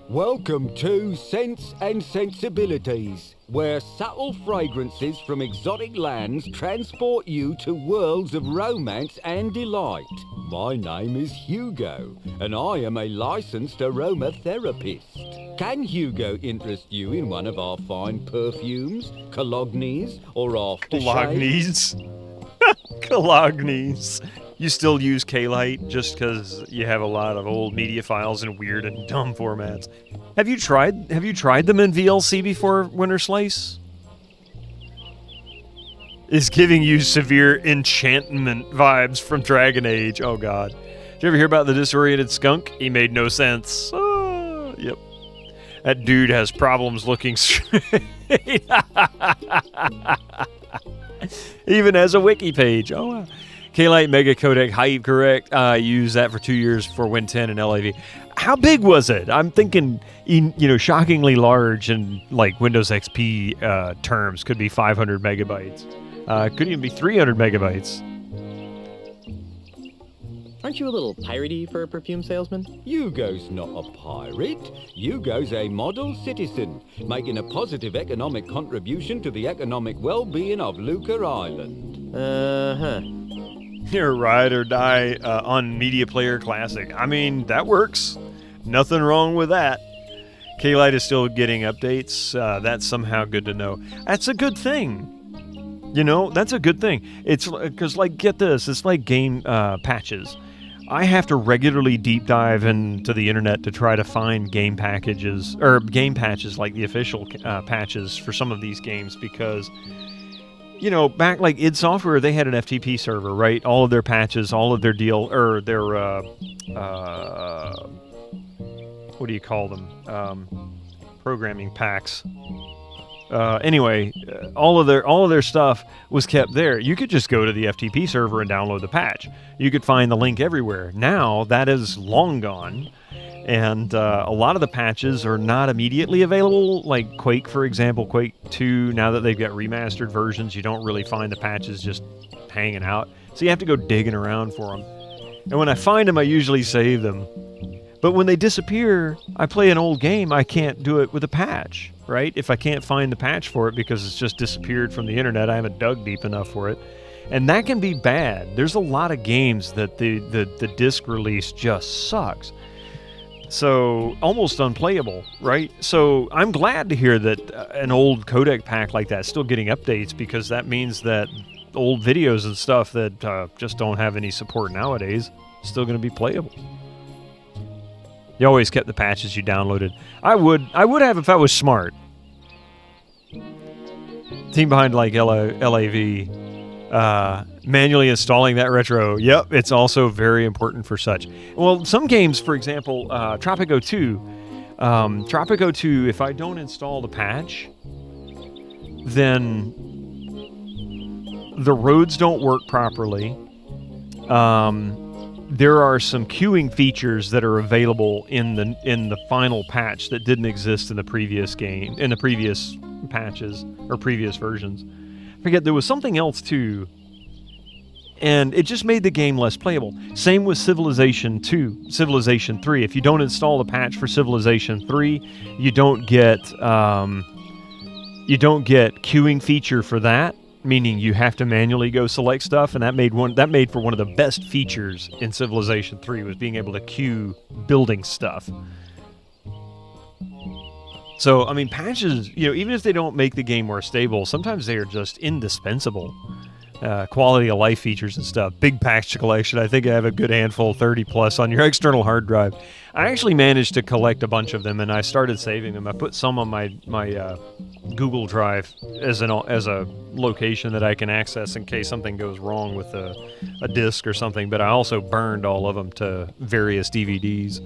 Welcome to Sense and Sensibilities, where subtle fragrances from exotic lands transport you to worlds of romance and delight. My name is Hugo, and I am a licensed aromatherapist. Can Hugo interest you in one of our fine perfumes, colognes, or aftershaves? Colognes. You still use K-Lite just because you have a lot of old media files in weird and dumb formats. Have you tried them in VLC before, Winter Slice? Is giving you severe enchantment vibes from Dragon Age. Oh god. Did you ever hear about the disoriented skunk? He made no sense. Oh, yep. That dude has problems looking straight. Even has a wiki page. Oh wow. K-Lite Mega Codec, height correct. I used that for 2 years for Win 10 and LAV. How big was it? I'm thinking, shockingly large in like Windows XP terms. Could be 500 megabytes. Could even be 300 megabytes. Aren't you a little piratey for a perfume salesman? Hugo's not a pirate. Hugo's a model citizen, making a positive economic contribution to the economic well-being of Lucre Island. Uh-huh. You're ride or die on Media Player Classic. I mean, that works. Nothing wrong with that. K-Lite is still getting updates. That's somehow good to know. That's a good thing. You know, that's a good thing. It's because, like, get this. It's like game patches. I have to regularly deep dive into the internet to try to find game packages or game patches, like the official patches for some of these games, because, you know, back like id Software, they had an FTP server, right? All of their patches, all of their what do you call them? Programming packs. Anyway, all of their stuff was kept there. You could just go to the FTP server and download the patch. You could find the link everywhere. Now that is long gone, and a lot of the patches are not immediately available. Like Quake, for example, Quake 2. Now that they've got remastered versions, you don't really find the patches just hanging out. So you have to go digging around for them. And when I find them, I usually save them. But when they disappear, I play an old game, I can't do it with a patch, right? If I can't find the patch for it because it's just disappeared from the internet, I haven't dug deep enough for it. And that can be bad. There's a lot of games that the disc release just sucks. So, almost unplayable, right? So, I'm glad to hear that an old codec pack like that is still getting updates, because that means that old videos and stuff that just don't have any support nowadays is still going to be playable. You always kept the patches you downloaded. I would have if I was smart. Team behind like LAV, manually installing that retro. Yep, it's also very important for such. Well, some games, for example, Tropico 2. Tropico 2, if I don't install the patch, then the roads don't work properly. There are some queuing features that are available in the final patch that didn't exist in the previous game, in the previous patches or previous versions. I forget, there was something else too, and it just made the game less playable. Same with Civilization 2, Civilization 3. If you don't install the patch for Civilization 3, you don't get queuing feature for that. Meaning you have to manually go select stuff, and that made for one of the best features in Civilization 3, was being able to queue building stuff. So, I mean, patches, you know, even if they don't make the game more stable, sometimes they are just indispensable. Quality of life features and stuff. Big patch collection. I think I have a good handful, 30 plus, on your external hard drive. I actually managed to collect a bunch of them, and I started saving them. I put some on my Google Drive as a location that I can access in case something goes wrong with a disc or something, but I also burned all of them to various DVDs.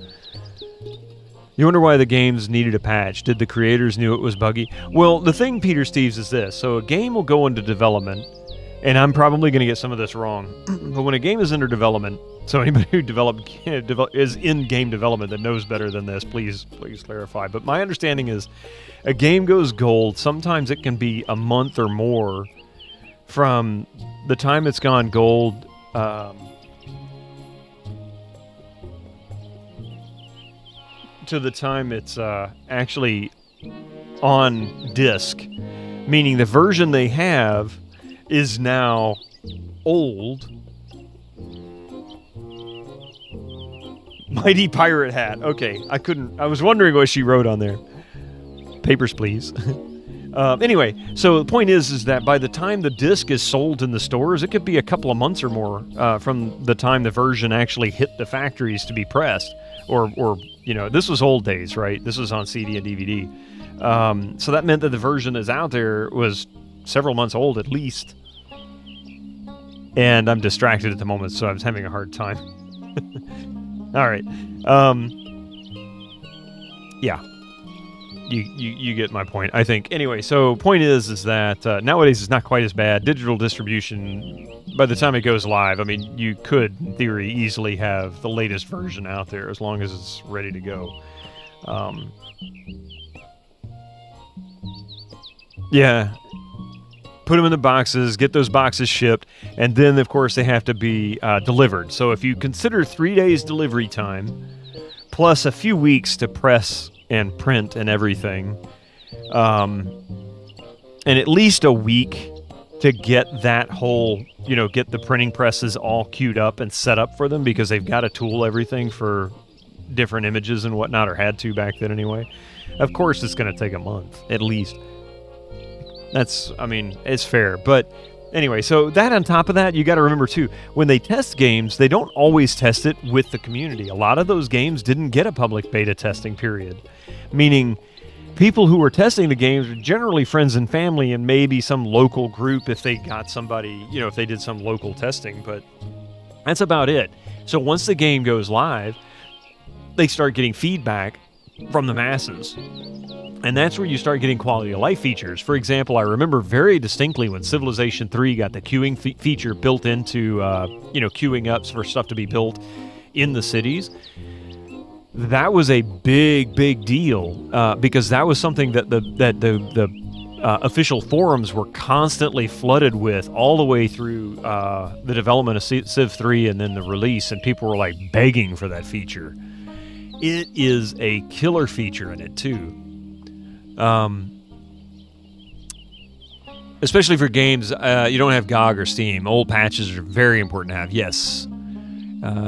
You wonder why the games needed a patch. Did the creators knew it was buggy? Well, the thing, Peter Steves, is this. So a game will go into development, and I'm probably going to get some of this wrong, but when a game is under development, so anybody who is in game development that knows better than this, please clarify. But my understanding is a game goes gold. Sometimes it can be a month or more from the time it's gone gold to the time it's actually on disc, meaning the version they have is now old. Mighty Pirate Hat. Okay, I was wondering what she wrote on there. Papers, please. Anyway, so the point is that by the time the disc is sold in the stores, it could be a couple of months or more from the time the version actually hit the factories to be pressed. Or you know, this was old days, right? This was on CD and DVD. So that meant that the version that's out there was several months old at least. And I'm distracted at the moment, so I was having a hard time. All right. Yeah. You get my point, I think. Anyway, so point is that nowadays it's not quite as bad. Digital distribution, by the time it goes live, I mean, you could, in theory, easily have the latest version out there as long as it's ready to go. Yeah. Put them in the boxes, get those boxes shipped, and then, of course, they have to be delivered. So if you consider 3 days delivery time, plus a few weeks to press and print and everything, and at least a week to get that whole, get the printing presses all queued up and set up for them, because they've got to tool everything for different images and whatnot, or had to back then anyway. Of course it's going to take a month, at least. It's fair. But anyway, so that on top of that, you got to remember too, when they test games, they don't always test it with the community. A lot of those games didn't get a public beta testing period, meaning people who were testing the games were generally friends and family and maybe some local group if they got somebody, if they did some local testing, but that's about it. So once the game goes live, they start getting feedback from the masses. And that's where you start getting quality of life features. For example, I remember very distinctly when Civilization 3 got the queuing feature built into, queuing up for stuff to be built in the cities. That was a big, big deal because that was something that the official forums were constantly flooded with all the way through the development of Civ 3 and then the release, and people were like begging for that feature. It is a killer feature in it too. Especially for games you don't have GOG or Steam. Old patches are very important to have. Yes,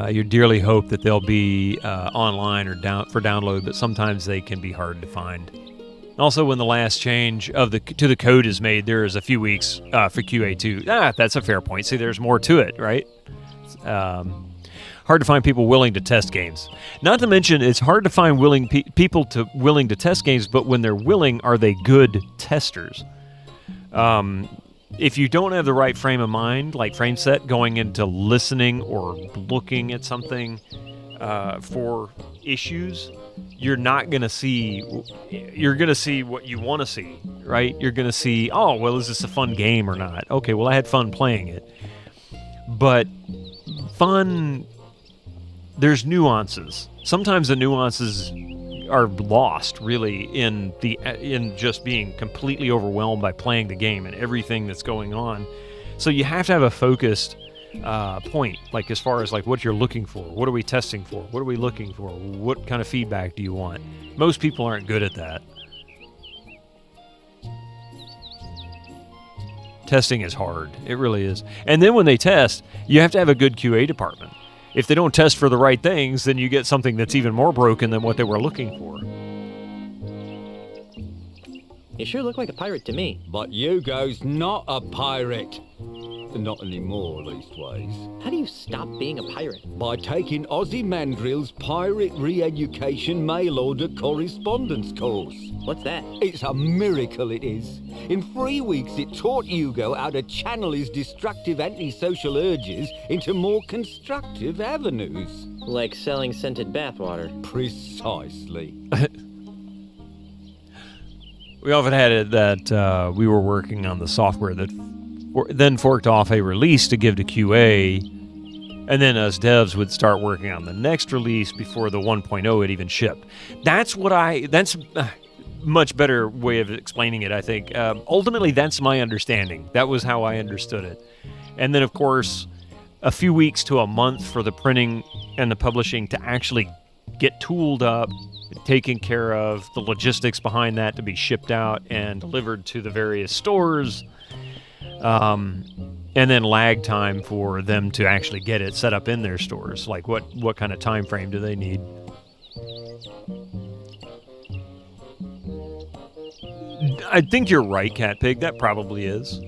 you dearly hope that they'll be online or for download, but sometimes they can be hard to find. Also, when the last change to the code is made, there is a few weeks for QA2. That's a fair point. See, there's more to it, right? Hard to find people willing to test games. Not to mention, it's hard to find people willing to test games, but when they're willing, are they good testers? If you don't have the right frame of mind, like frame set, going into listening or looking at something for issues, you're going to see what you want to see, right? You're going to see, oh, well, is this a fun game or not? Okay, well, I had fun playing it. But fun... There's nuances. Sometimes the nuances are lost, really, in just being completely overwhelmed by playing the game and everything that's going on. So you have to have a focused point, like as far as like what you're looking for. What are we testing for? What are we looking for? What kind of feedback do you want? Most people aren't good at that. Testing is hard. It really is. And then when they test, you have to have a good QA department. If they don't test for the right things, then you get something that's even more broken than what they were looking for. You sure look like a pirate to me. But Hugo's not a pirate. Not anymore, leastways. How do you stop being a pirate? By taking Ozzy Mandrill's Pirate Re-Education Mail-Order Correspondence course. What's that? It's a miracle, it is. In 3 weeks, it taught Hugo how to channel his destructive antisocial urges into more constructive avenues. Like selling scented bathwater. Precisely. We often had it that we were working on the software that then forked off a release to give to QA, and then us devs would start working on the next release before the 1.0 had even shipped. That's much better way of explaining it, I think. Ultimately, that's my understanding. That was how I understood it. And then, of course, a few weeks to a month for the printing and the publishing to actually get tooled up, taken care of, the logistics behind that to be shipped out and delivered to the various stores. And then lag time for them to actually get it set up in their stores. Like what kind of time frame do they need? I think you're right, Cat Pig. That probably is.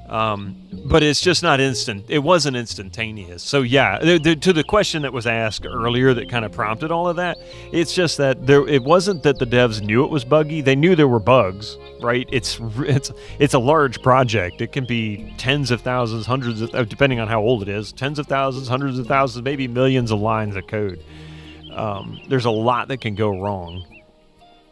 But it's just not instant. It wasn't instantaneous. So yeah, to the question that was asked earlier that kind of prompted all of that, it's just that it wasn't that the devs knew it was buggy. They knew there were bugs, right? It's a large project. It can be tens of thousands, hundreds of, depending on how old it is, tens of thousands, hundreds of thousands, maybe millions of lines of code. There's a lot that can go wrong.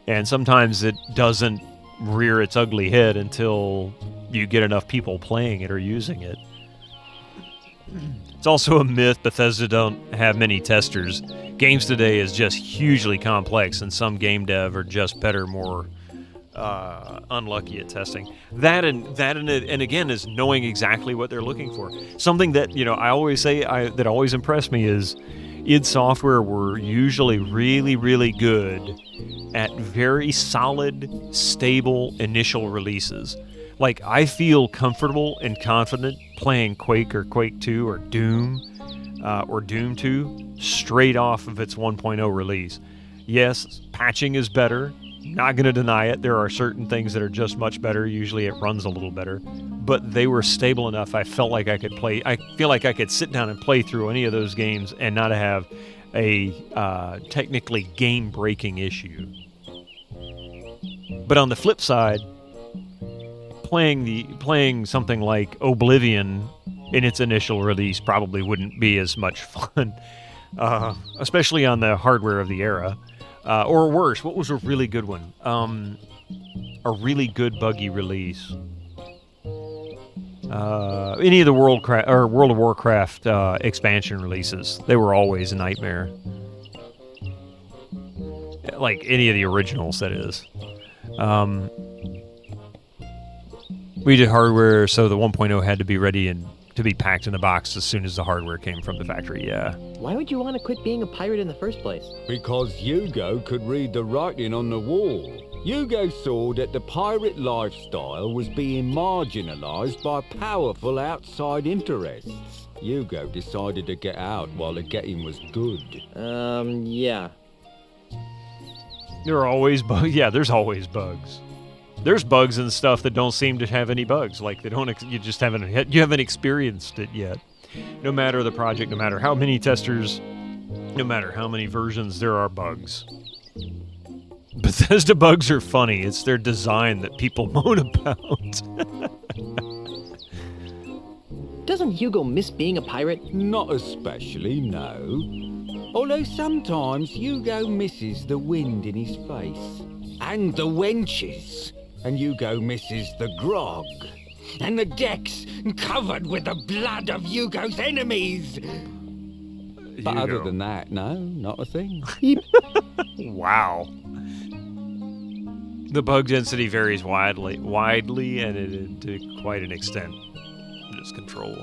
And sometimes it doesn't rear its ugly head until you get enough people playing it or using it. It's also a myth Bethesda don't have many testers. Games today is just hugely complex, and some game dev are just better, more unlucky at testing. That and again is knowing exactly what they're looking for. Something that I always say that always impressed me is id Software were usually really, really good at very solid, stable initial releases. Like, I feel comfortable and confident playing Quake or Quake 2 or Doom 2 straight off of its 1.0 release. Yes, patching is better. Not going to deny it. There are certain things that are just much better. Usually it runs a little better. But they were stable enough. I felt like I could play. I feel like I could sit down and play through any of those games and not have a technically game-breaking issue. But on the flip side, playing something like Oblivion in its initial release probably wouldn't be as much fun, especially on the hardware of the era. Or worse, what was a really good one? A really good buggy release. Any of the World of Warcraft expansion releases, they were always a nightmare. Like any of the originals, that is. We did hardware, so the 1.0 had to be ready and to be packed in a box as soon as the hardware came from the factory, yeah. Why would you want to quit being a pirate in the first place? Because Hugo could read the writing on the wall. Hugo saw that the pirate lifestyle was being marginalised by powerful outside interests. Hugo decided to get out while the getting was good. Yeah. There are always bugs. Yeah, there's always bugs. There's bugs and stuff that don't seem to have any bugs. Like you just haven't experienced it yet. No matter the project, no matter how many testers, no matter how many versions, there are bugs. Bethesda bugs are funny. It's their design that people moan about. Doesn't Hugo miss being a pirate? Not especially, no. Although sometimes Hugo misses the wind in his face. And the wenches. And Hugo misses the grog. And the decks covered with the blood of Hugo's enemies. But other than that, no, not a thing. Wow. The bug density varies widely, and to quite an extent. Just control.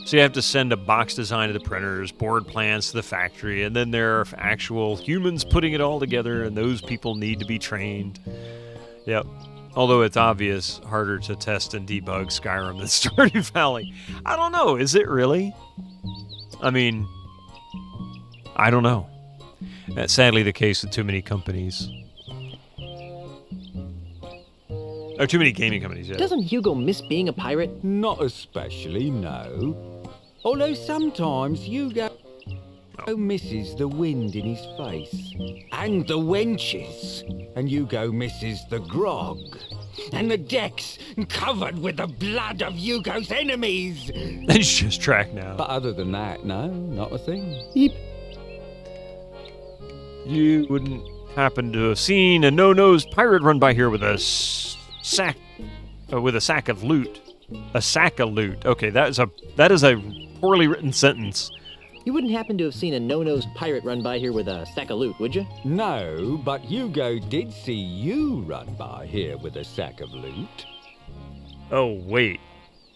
So you have to send a box design to the printers, board plans to the factory, and then there are actual humans putting it all together, and those people need to be trained. Yep. Although it's obvious, harder to test and debug Skyrim than Stardew Valley. I don't know, is it really? I mean, I don't know. That's sadly the case with too many companies. Or too many gaming companies, yeah. Doesn't Hugo miss being a pirate? Not especially, no. Although sometimes Hugo misses the wind in his face. And the wenches. And Hugo misses the grog. And the decks covered with the blood of Hugo's enemies. It's just track now. But other than that, no, not a thing. Yep. You wouldn't happen to have seen a no-nosed pirate run by here with a sack of loot. A sack of loot. Okay, that is a poorly written sentence. You wouldn't happen to have seen a no-nosed pirate run by here with a sack of loot, would you? No, but Hugo did see you run by here with a sack of loot. Oh, wait.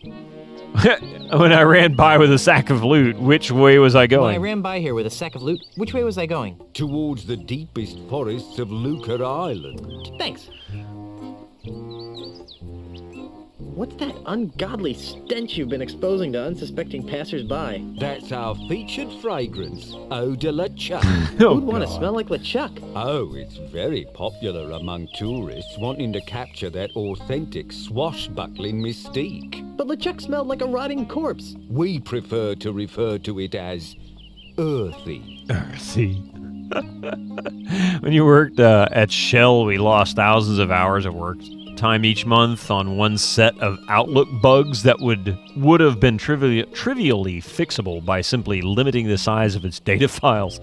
When I ran by with a sack of loot, which way was I going? When I ran by here with a sack of loot, which way was I going? Towards the deepest forests of Lucre Island. Thanks. What's that ungodly stench you've been exposing to unsuspecting passers-by? That's our featured fragrance, Eau de la Chuck. Who'd want to smell like LeChuck? Oh, it's very popular among tourists wanting to capture that authentic swashbuckling mystique. But LeChuck smelled like a rotting corpse. We prefer to refer to it as earthy. Earthy. When you worked at Shell, we lost thousands of hours of work time each month on one set of Outlook bugs that would have been trivially fixable by simply limiting the size of its data files.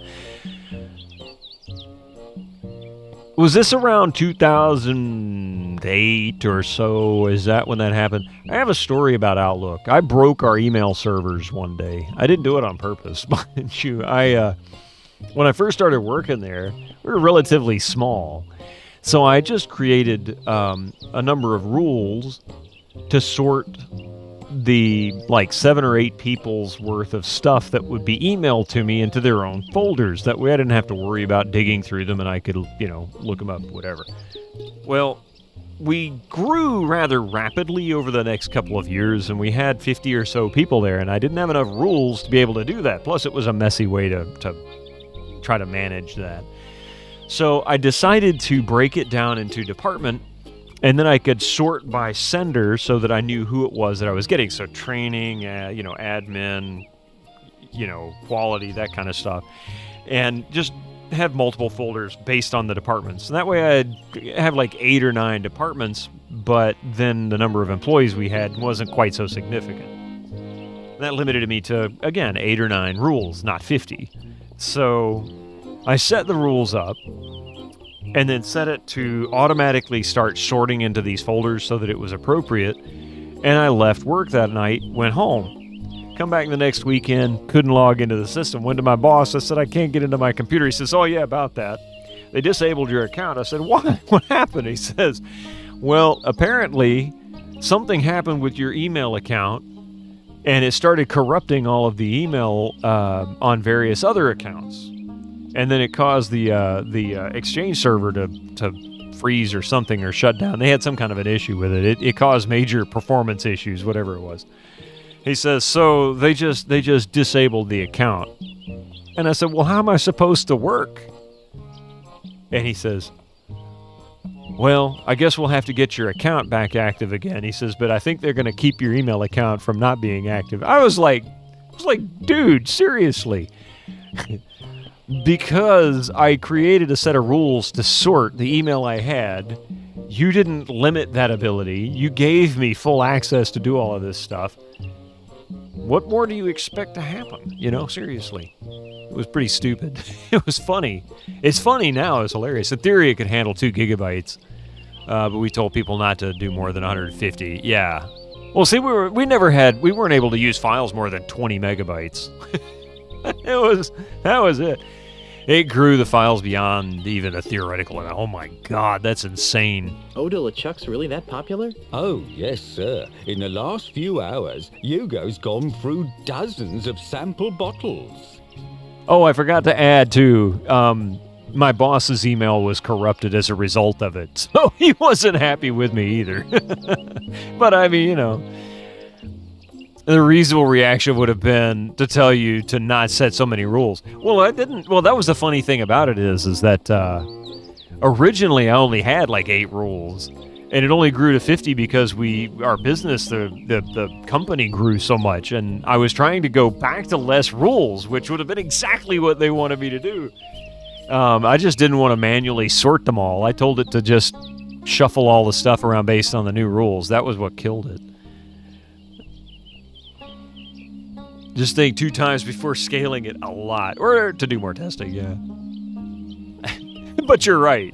Was this around 2008 or so? Is that when that happened? I have a story about Outlook. I broke our email servers one day. I didn't do it on purpose, mind you. When I first started working there, we were relatively small. So I just created a number of rules to sort the 7 or 8 people's worth of stuff that would be emailed to me into their own folders. That way I didn't have to worry about digging through them and I could, look them up, whatever. Well, we grew rather rapidly over the next couple of years and we had 50 or so people there and I didn't have enough rules to be able to do that. Plus it was a messy way to try to manage that. So I decided to break it down into department, and then I could sort by sender so that I knew who it was that I was getting. So training, admin, quality, that kind of stuff. And just have multiple folders based on the departments. And that way I'd have like 8 or 9 departments, but then the number of employees we had wasn't quite so significant. That limited me to, again, 8 or 9 rules, not 50. So I set the rules up and then set it to automatically start sorting into these folders so that it was appropriate. And I left work that night, went home. Come back the next weekend, couldn't log into the system. Went to my boss, I said, I can't get into my computer. He says, oh yeah, about that. They disabled your account. I said, what? What happened? He says, well, apparently something happened with your email account and it started corrupting all of the email on various other accounts. And then it caused the Exchange server to freeze or something or shut down. They had some kind of an issue with it. It caused major performance issues, whatever it was. He says, so they just disabled the account. And I said, well, how am I supposed to work? And he says, well, I guess we'll have to get your account back active again. He says, but I think they're going to keep your email account from not being active. I was like, dude, seriously. Because I created a set of rules to sort the email I had, you didn't limit that ability. You gave me full access to do all of this stuff. What more do you expect to happen? Seriously. It was pretty stupid. It was funny. It's funny now. It's hilarious. In theory, it could handle 2 gigabytes, but we told people not to do more than 150. Yeah. Well, see, we weren't able to use files more than 20 megabytes. That was it. It grew the files beyond even a theoretical. And oh my God, that's insane. Eau de la Chuck's really that popular? Oh, yes, sir. In the last few hours, Hugo's gone through dozens of sample bottles. Oh, I forgot to add, too, my boss's email was corrupted as a result of it. So he wasn't happy with me either. But I mean, the reasonable reaction would have been to tell you to not set so many rules. Well, I didn't. Well, that was the funny thing about it is that originally I only had like 8 rules, and it only grew to 50 because our business, the company grew so much, and I was trying to go back to less rules, which would have been exactly what they wanted me to do. I just didn't want to manually sort them all. I told it to just shuffle all the stuff around based on the new rules. That was what killed it. Just think 2 times before scaling it a lot, or to do more testing, yeah. But you're right.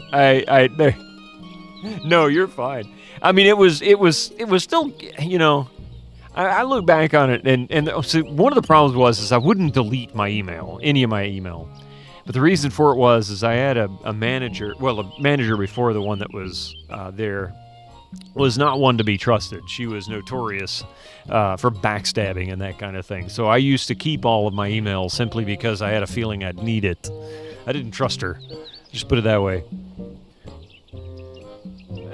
No, you're fine. I mean, it was still, I look back on it, and so one of the problems was I wouldn't delete my email, any of my email. But the reason for it was I had a manager, a manager before the one that was there, was not one to be trusted. She was notorious for backstabbing and that kind of thing. So I used to keep all of my emails simply because I had a feeling I'd need it. I didn't trust her. Just put it that way.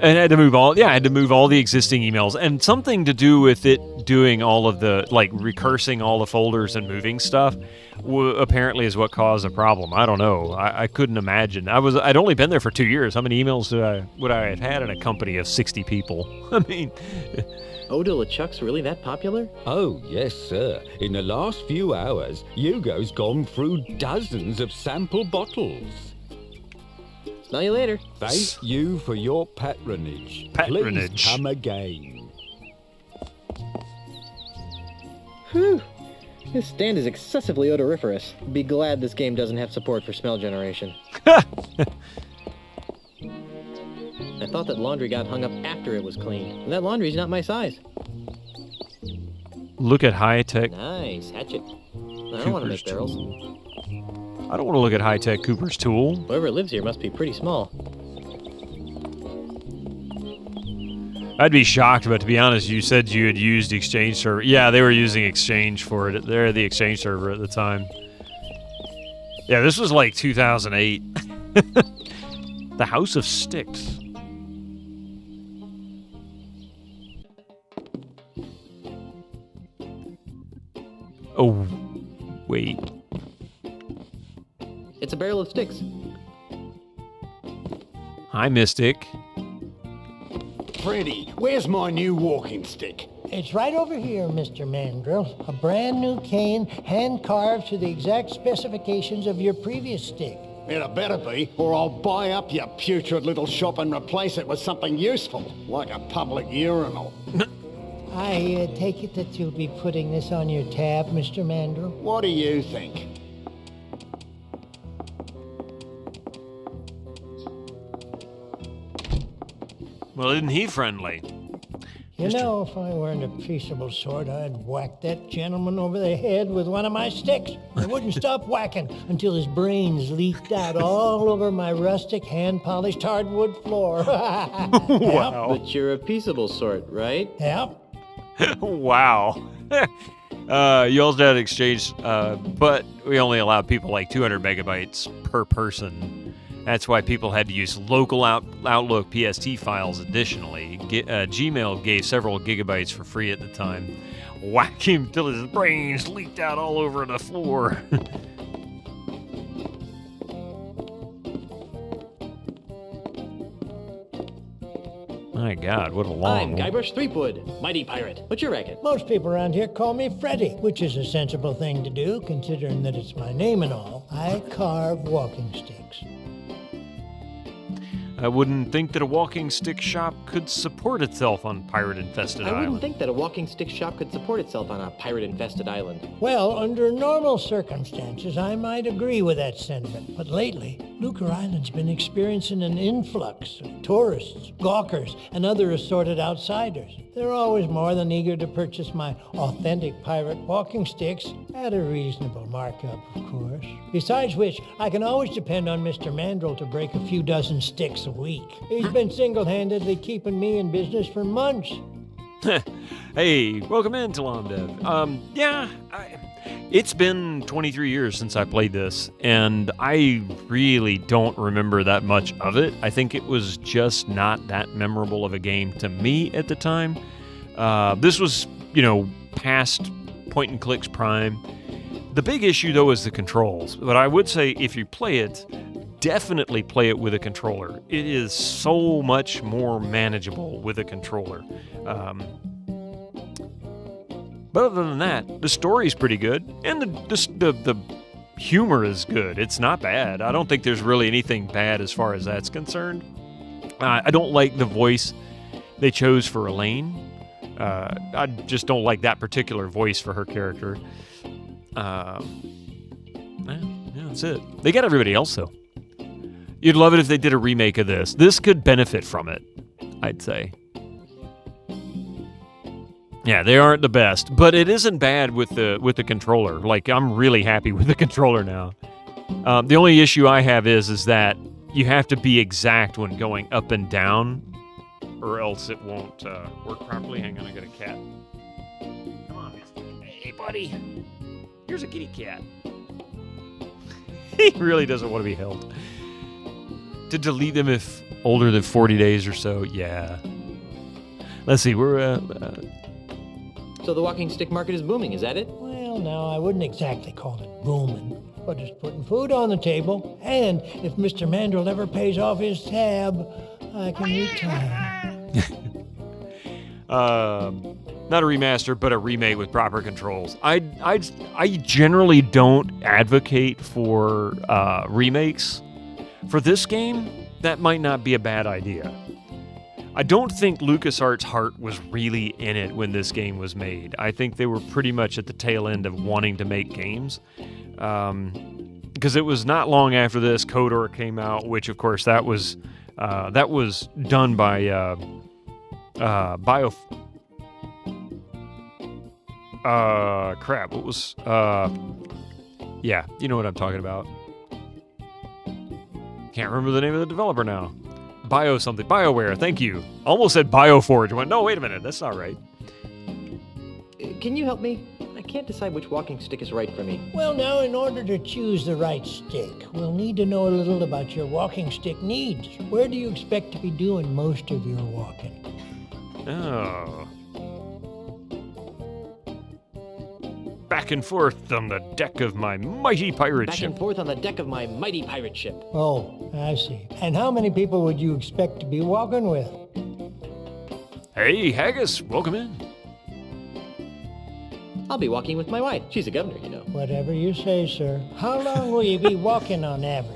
And I had to move all the existing emails. And something to do with it doing all of the, recursing all the folders and moving stuff apparently is what caused the problem. I don't know. I couldn't imagine. I'd only been there for 2 years. How many emails would I have had in a company of 60 people? I mean... Eau de la Chuck's really that popular? Oh, yes, sir. In the last few hours, Hugo's gone through dozens of sample bottles. Smell you later. Thank you for your patronage. Please come again. Whew. This stand is excessively odoriferous. Be glad this game doesn't have support for smell generation. I thought that laundry got hung up after it was cleaned. And that laundry's not my size. Look at high-tech. Nice. Hatchet. I don't want to make barrels. I don't want to look at high-tech Cooper's tool. Whoever lives here must be pretty small. I'd be shocked, but to be honest, you said you had used Exchange server. Yeah, they were using Exchange for it. They're the Exchange server at the time. Yeah, this was like 2008. The House of Sticks. Oh, wait. It's a barrel of sticks. Hi, Mystic. Freddy, where's my new walking stick? It's right over here, Mr. Mandrill. A brand new cane, hand-carved to the exact specifications of your previous stick. It better be, or I'll buy up your putrid little shop and replace it with something useful, like a public urinal. I take it that you'll be putting this on your tab, Mr. Mandrill? What do you think? Well, isn't he friendly? You know, if I weren't a peaceable sort, I'd whack that gentleman over the head with one of my sticks. I wouldn't stop whacking until his brains leaked out all over my rustic, hand-polished hardwood floor. Wow. But you're a peaceable sort, right? Yep. Wow. You also had exchange, but we only allow people like 200 megabytes per person. That's why people had to use local Outlook PST files additionally. Gmail gave several gigabytes for free at the time. Whack him till his brains leaked out all over the floor. My God, what a long I'm Guybrush Threepwood, mighty pirate. What's your racket? Most people around here call me Freddy, which is a sensible thing to do, considering that it's my name and all. I carve walking sticks. I wouldn't think that a walking stick shop could support itself on pirate-infested I island. wouldn't think that a walking stick shop could support itself on a pirate-infested island. Well, under normal circumstances, I might agree with that sentiment. But lately, Lucre Island's been experiencing an influx of tourists, gawkers, and other assorted outsiders. They're always more than eager to purchase my authentic pirate walking sticks at a reasonable markup, of course. Besides which, I can always depend on Mr. Mandrill to break a few dozen sticks a week. He's been single-handedly keeping me in business for months. Hey, welcome in, Talamdev. It's been 23 years since I played this, and I really don't remember that much of it. I think it was just not that memorable of a game to me at the time. This was, past point-and-clicks prime. The big issue, though, is the controls. But I would say if you play it, definitely play it with a controller. It is so much more manageable with a controller. But other than that, the story's pretty good, and the humor is good. It's not bad. I don't think there's really anything bad as far as that's concerned. I don't like the voice they chose for Elaine. I just don't like that particular voice for her character. That's it. They got everybody else, though. You'd love it if they did a remake of this. This could benefit from it, I'd say. Yeah, they aren't the best, but it isn't bad with the controller. Like, I'm really happy with the controller now. The only issue I have is that you have to be exact when going up and down, or else it won't work properly. Hang on, I got a cat. Come on, hey, buddy. Here's a kitty cat. He really doesn't want to be held. To delete them if older than 40 days or so, yeah. Let's see, we're So the walking stick market is booming, is that it? Well, no, I wouldn't exactly call it booming, but it's putting food on the table. And if Mr. Mandrill ever pays off his tab, I can retire. Not a remaster, but a remake with proper controls. I generally don't advocate for remakes. For this game, that might not be a bad idea. I don't think LucasArts' heart was really in it when this game was made. I think they were pretty much at the tail end of wanting to make games. Because it was not long after this, KOTOR came out, which, of course, that was done by crap, what was... yeah, you know what I'm talking about. Can't remember the name of the developer now. BioWare, thank you. Almost said Bioforge. I went, no, wait a minute, that's not right. Can you help me? I can't decide which walking stick is right for me. Well, now, in order to choose the right stick, we'll need to know a little about your walking stick needs. Where do you expect to be doing most of your walking? Oh. back and forth on the deck of my mighty pirate Back ship. and forth on the deck of my mighty pirate ship. Oh, I see. And how many people would you expect to be walking with? Hey, Haggis, welcome in. I'll be walking with my wife. She's a governor, you know. Whatever you say, sir. How long will you be walking on average?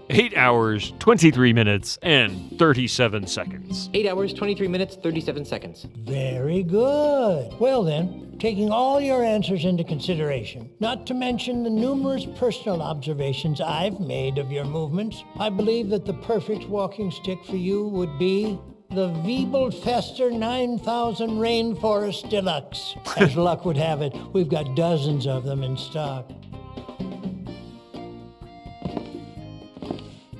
8 hours, 23 minutes, and 37 seconds. 8 hours, 23 minutes, 37 seconds. Very good. Well then, taking all your answers into consideration, not to mention the numerous personal observations I've made of your movements, I believe that the perfect walking stick for you would be the Wiebelfester 9000 Rainforest Deluxe. As luck would have it, we've got dozens of them in stock.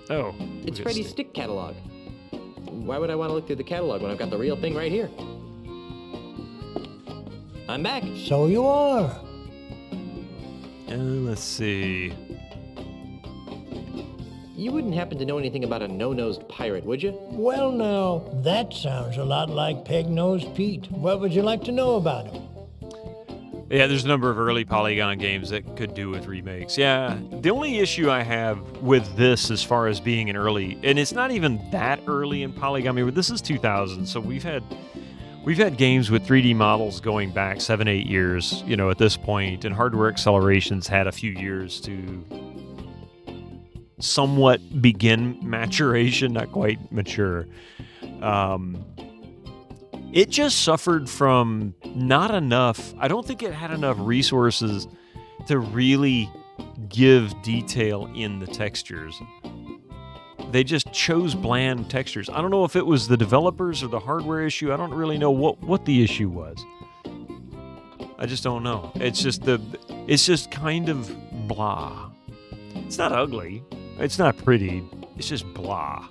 Oh. It's Freddy's stick catalog. Why would I want to look through the catalog when I've got the real thing right here? I'm back. So you are. Let's see. You wouldn't happen to know anything about a no-nosed pirate, would you? Well now, that sounds a lot like Peg-Nosed Pete. What would you like to know about him? Yeah, there's a number of early Polygon games that could do with remakes. Yeah, the only issue I have with this as far as being an early, and it's not even that early in Polygon, I mean, this is 2000, so we've had games with 3D models going back 7-8 years, you know, at this point, and hardware acceleration's had a few years to somewhat begin maturation, not quite mature. It just suffered from not enough. I don't think it had enough resources to really give detail in the textures. They just chose bland textures. I don't know if it was the developers or the hardware issue. I don't really know what the issue was. I just don't know. It's just kind of blah. It's not ugly. It's not pretty. It's just blah.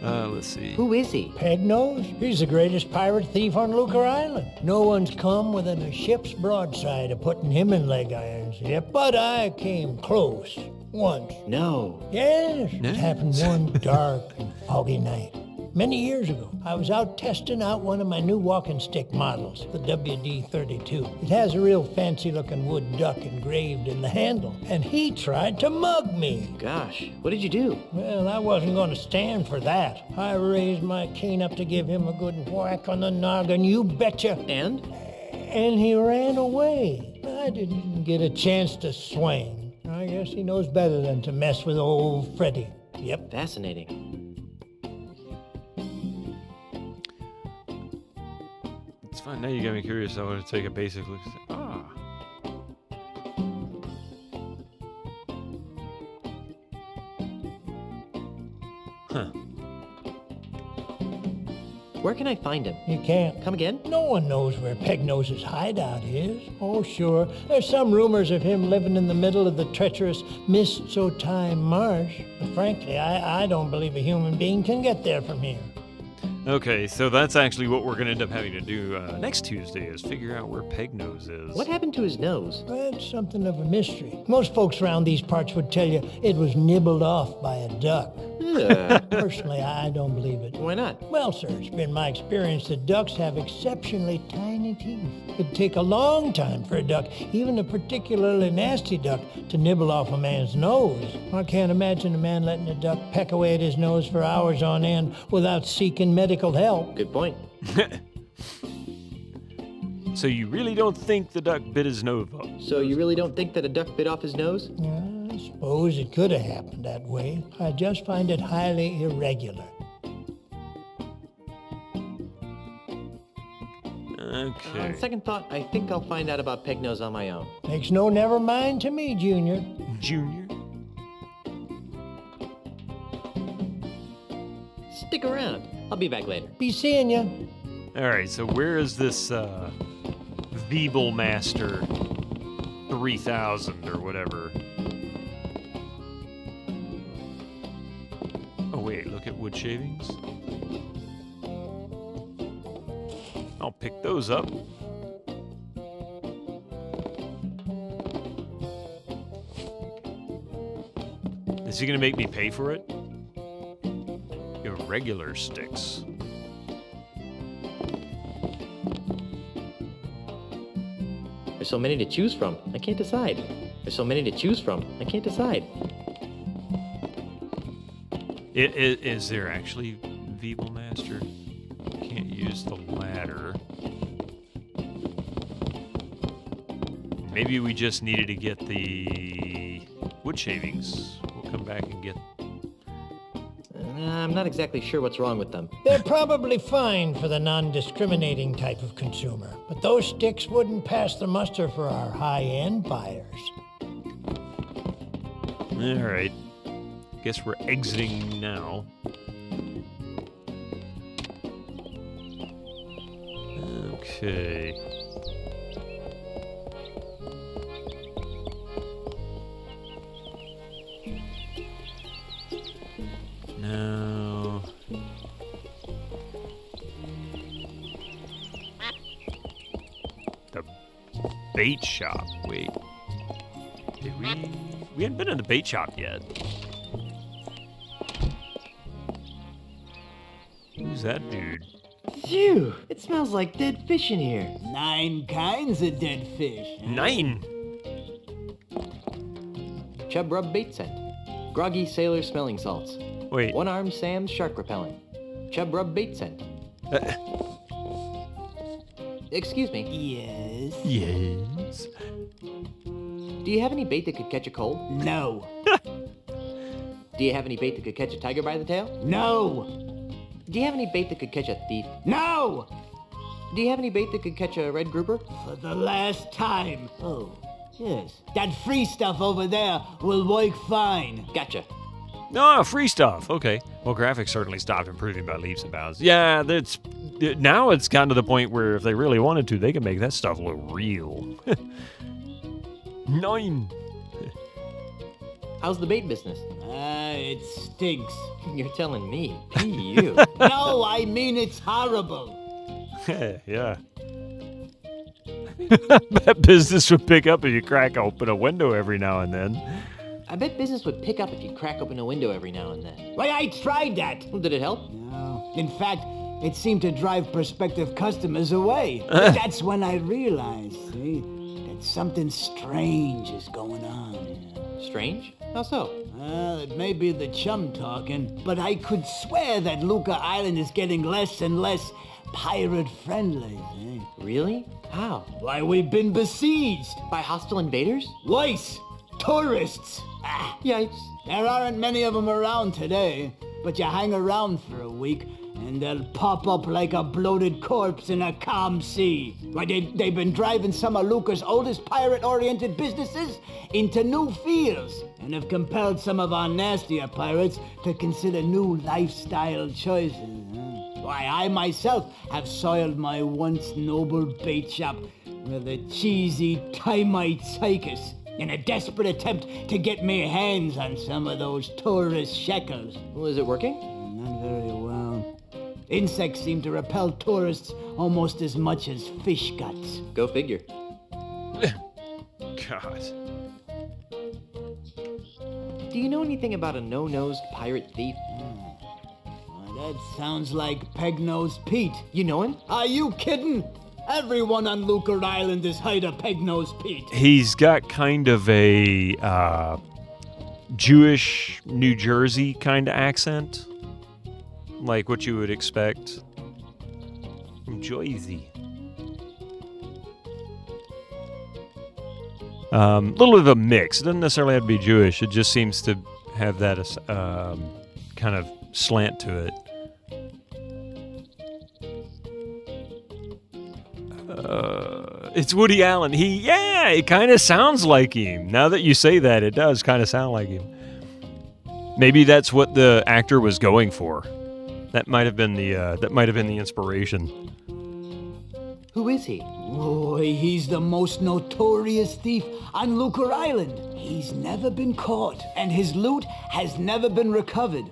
Let's see. Who is he? Peg-Nose? He's the greatest pirate thief on Lucre Island. No one's come within a ship's broadside of putting him in leg irons yet, but I came close once. No. Yes, it happened one dark and foggy night. Many years ago, I was out testing out one of my new walking stick models, the WD-32. It has a real fancy-looking wood duck engraved in the handle, and he tried to mug me. Gosh, what did you do? Well, I wasn't going to stand for that. I raised my cane up to give him a good whack on the noggin, you betcha. And? And he ran away. I didn't even get a chance to swing. I guess he knows better than to mess with old Freddy. Yep. Fascinating. It's fine. Now you got me curious. I want to take a basic look. Ah. Huh. Where can I find him? You can't. Come again? No one knows where Peg-Nose's hideout is. Oh, sure. There's some rumors of him living in the middle of the treacherous Mist-So-Time Marsh. But frankly, I don't believe a human being can get there from here. Okay, so that's actually what we're going to end up having to do next Tuesday is figure out where Peg-Nose is. What happened to his nose? That's something of a mystery. Most folks around these parts would tell you it was nibbled off by a duck. Personally, I don't believe it. Why not? Well, sir, it's been my experience that ducks have exceptionally tiny teeth. It'd take a long time for a duck, even a particularly nasty duck, to nibble off a man's nose. I can't imagine a man letting a duck peck away at his nose for hours on end without seeking medical help. Good point. So you really don't think the duck bit his nose off? So you really don't think that a duck bit off his nose? I suppose it could have happened that way. I just find it highly irregular. Okay. On second thought, I think I'll find out about Peg-Nose on my own. Makes no never mind to me, Junior. Junior? Stick around. I'll be back later. Be seeing ya. All right, so where is this Wiebelmaster 3000 or whatever? Oh, wait, look at wood shavings. I'll pick those up. Is he going to make me pay for it? You're regular sticks. There's so many to choose from. I can't decide. There's so many to choose from. I can't decide. Is there actually Veeble Master? Can't use the ladder. Maybe we just needed to get the wood shavings. We'll come back and get... I'm not exactly sure what's wrong with them. They're probably fine for the non-discriminating type of consumer, but those sticks wouldn't pass the muster for our high-end buyers. All right. Guess we're exiting now. Okay. Now... the bait shop. Wait. Did we... We hadn't been in the bait shop yet. Who's that dude? Phew! It smells like dead fish in here. 9 kinds of dead fish. 9? Chub Rub Bait Scent. Groggy Sailor Smelling Salts. Wait. One-Armed Sam's Shark Repellent. Chub Rub Bait Scent. Excuse me. Yes? Yes? Do you have any bait that could catch a cold? No. Do you have any bait that could catch a tiger by the tail? No. Do you have any bait that could catch a thief? No. Do you have any bait that could catch a red grouper? For the last time. Oh, yes. That free stuff over there will work fine. Gotcha. Oh, free stuff. Okay. Well, graphics certainly stopped improving by leaps and bounds. Yeah, now it's gotten to the point where if they really wanted to, they can make that stuff look real. 9. How's the bait business? It stinks. You're telling me. P.U. No, I mean it's horrible. Yeah. That business would pick up if you crack open a window every now and then. I bet business would pick up if you crack open a window every now and then. Why, I tried that. Did it help? No. In fact, it seemed to drive prospective customers away. But that's when I realized, see, that something strange is going on. Strange? How so? Well, it may be the chum talking, but I could swear that Luca Island is getting less and less pirate-friendly. Really? How? Why, we've been besieged. By hostile invaders? Weiss! Tourists! Yikes. There aren't many of them around today, but you hang around for a week, and they'll pop up like a bloated corpse in a calm sea. Why, they've been driving some of Luca's oldest pirate-oriented businesses into new fields, and have compelled some of our nastier pirates to consider new lifestyle choices. Why, I myself have soiled my once noble bait shop with a cheesy Timite circus in a desperate attempt to get me hands on some of those tourist shekels. Well, is it working? Not very well. Insects seem to repel tourists almost as much as fish guts. Go figure. God. Do you know anything about a no-nosed pirate thief? Well, that sounds like Peg-Nosed Pete. You know him? Are you kidding? Everyone on Luca Island has heard of Peg-Nosed Pete. He's got kind of a Jewish New Jersey kind of accent. Like what you would expect from Jersey. A little bit of a mix. It doesn't necessarily have to be Jewish. It just seems to have that kind of slant to it. It's Woody Allen. It kind of sounds like him. Now that you say that, it does kind of sound like him. Maybe that's what the actor was going for. That might have been the inspiration. Who is he? Boy, he's the most notorious thief on Luca Island. He's never been caught, and his loot has never been recovered.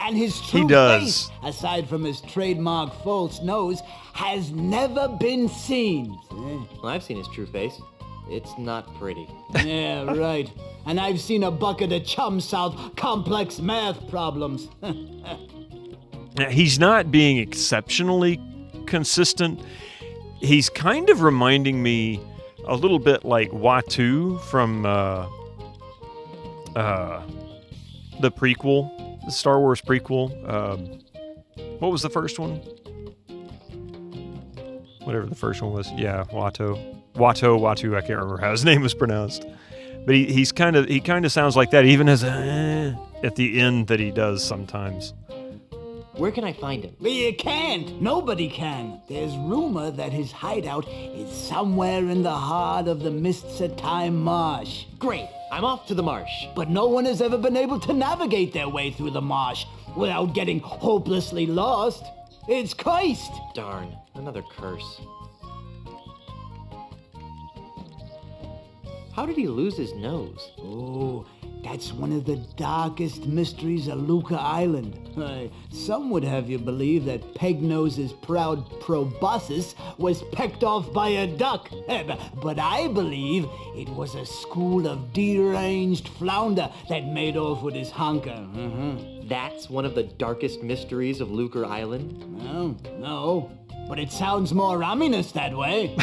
And his true face, aside from his trademark false nose, has never been seen. Well, I've seen his true face. It's not pretty. Yeah, right. And I've seen a bucket of chum solve complex math problems. He's not being exceptionally consistent. He's kind of reminding me a little bit like Watu from the prequel, the Star Wars prequel. What was the first one? Whatever the first one was. Yeah, Watu. I can't remember how his name was pronounced. But he kind of sounds like that, even as at the end that he does sometimes. Where can I find him? You can't. Nobody can. There's rumor that his hideout is somewhere in the heart of the Mists of Time marsh. Great. I'm off to the marsh. But no one has ever been able to navigate their way through the marsh without getting hopelessly lost. It's cursed. Darn. Another curse. How did he lose his nose? Oh, that's one of the darkest mysteries of Luca Island. Some would have you believe that Pegnose's proud proboscis was pecked off by a duck. But I believe it was a school of deranged flounder that made off with his honker. That's one of the darkest mysteries of Luca Island? No. But it sounds more ominous that way.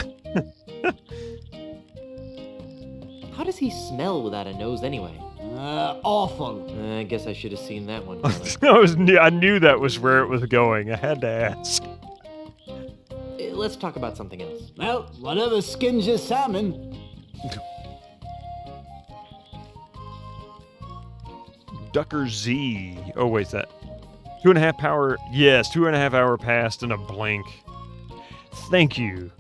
How does he smell without a nose anyway? Awful. I guess I should have seen that one. I knew that was where it was going. I had to ask. Let's talk about something else. Well, whatever skins your salmon. Ducker Z. Oh, wait, is that 2.5 hour? Yes, 2.5 hour passed in a blink. Thank you.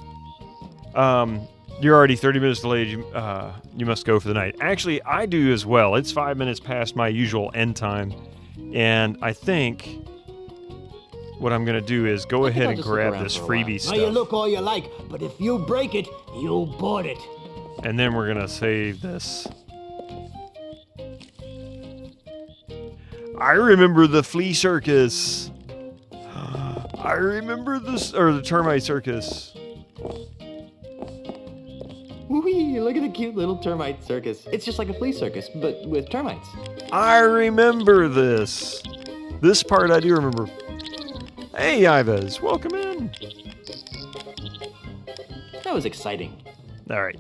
You're already 30 minutes delayed. You must go for the night. Actually, I do as well. It's 5 minutes past my usual end time. And I think what I'm going to do is go ahead and grab this freebie stuff. Now you look all you like, but if you break it, you bought it. And then we're going to save this. I remember the flea circus. I remember this, or the termite circus. Whee, look at the cute little termite circus. It's just like a flea circus, but with termites. I remember this. This part I do remember. Hey, Ives, welcome in. That was exciting. All right.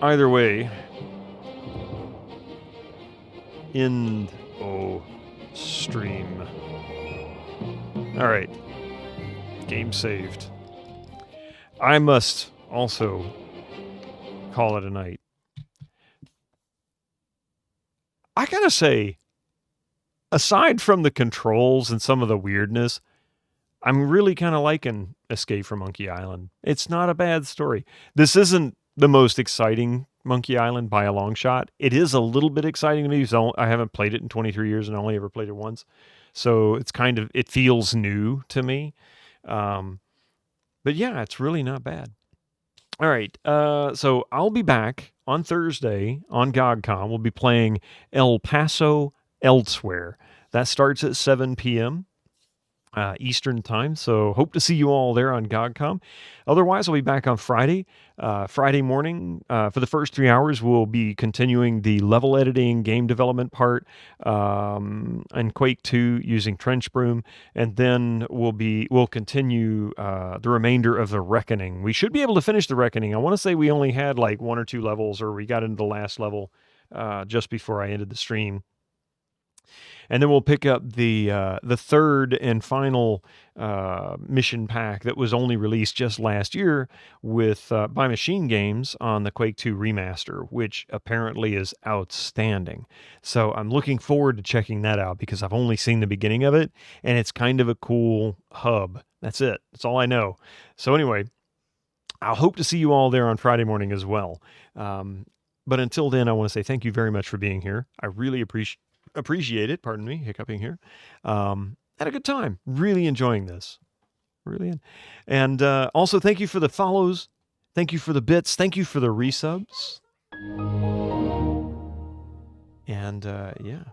Either way. End stream. All right. Game saved. I must also call it a night. I gotta say, aside from the controls and some of the weirdness, I'm really kind of liking Escape from Monkey Island. It's not a bad story. This isn't the most exciting Monkey Island by a long shot. It is a little bit exciting to me because I haven't played it in 23 years and I only ever played it once. So it feels new to me. But yeah, it's really not bad. All right. So I'll be back on Thursday on GOGCon. We'll be playing El Paso Elsewhere. That starts at 7 p.m. Eastern time. So hope to see you all there on GOGCon. Otherwise, I'll be back on Friday. Friday morning, for the first 3 hours, we'll be continuing the level editing, game development part, and Quake 2 using Trench Broom. And then we'll continue the remainder of the Reckoning. We should be able to finish the Reckoning. I want to say we only had like 1 or 2 levels, or we got into the last level just before I ended the stream. And then we'll pick up the third and final mission pack that was only released just last year with by Machine Games on the Quake 2 remaster, which apparently is outstanding. So I'm looking forward to checking that out because I've only seen the beginning of it, and it's kind of a cool hub. That's it. That's all I know. So anyway, I'll hope to see you all there on Friday morning as well. But until then, I want to say thank you very much for being here. I really appreciate it. Pardon me, hiccuping here. Had a good time. Really enjoying this. Really. And also thank you for the follows. Thank you for the bits. Thank you for the resubs. And yeah.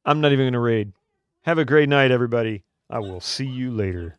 I'm not even going to raid. Have a great night, everybody. I will see you later.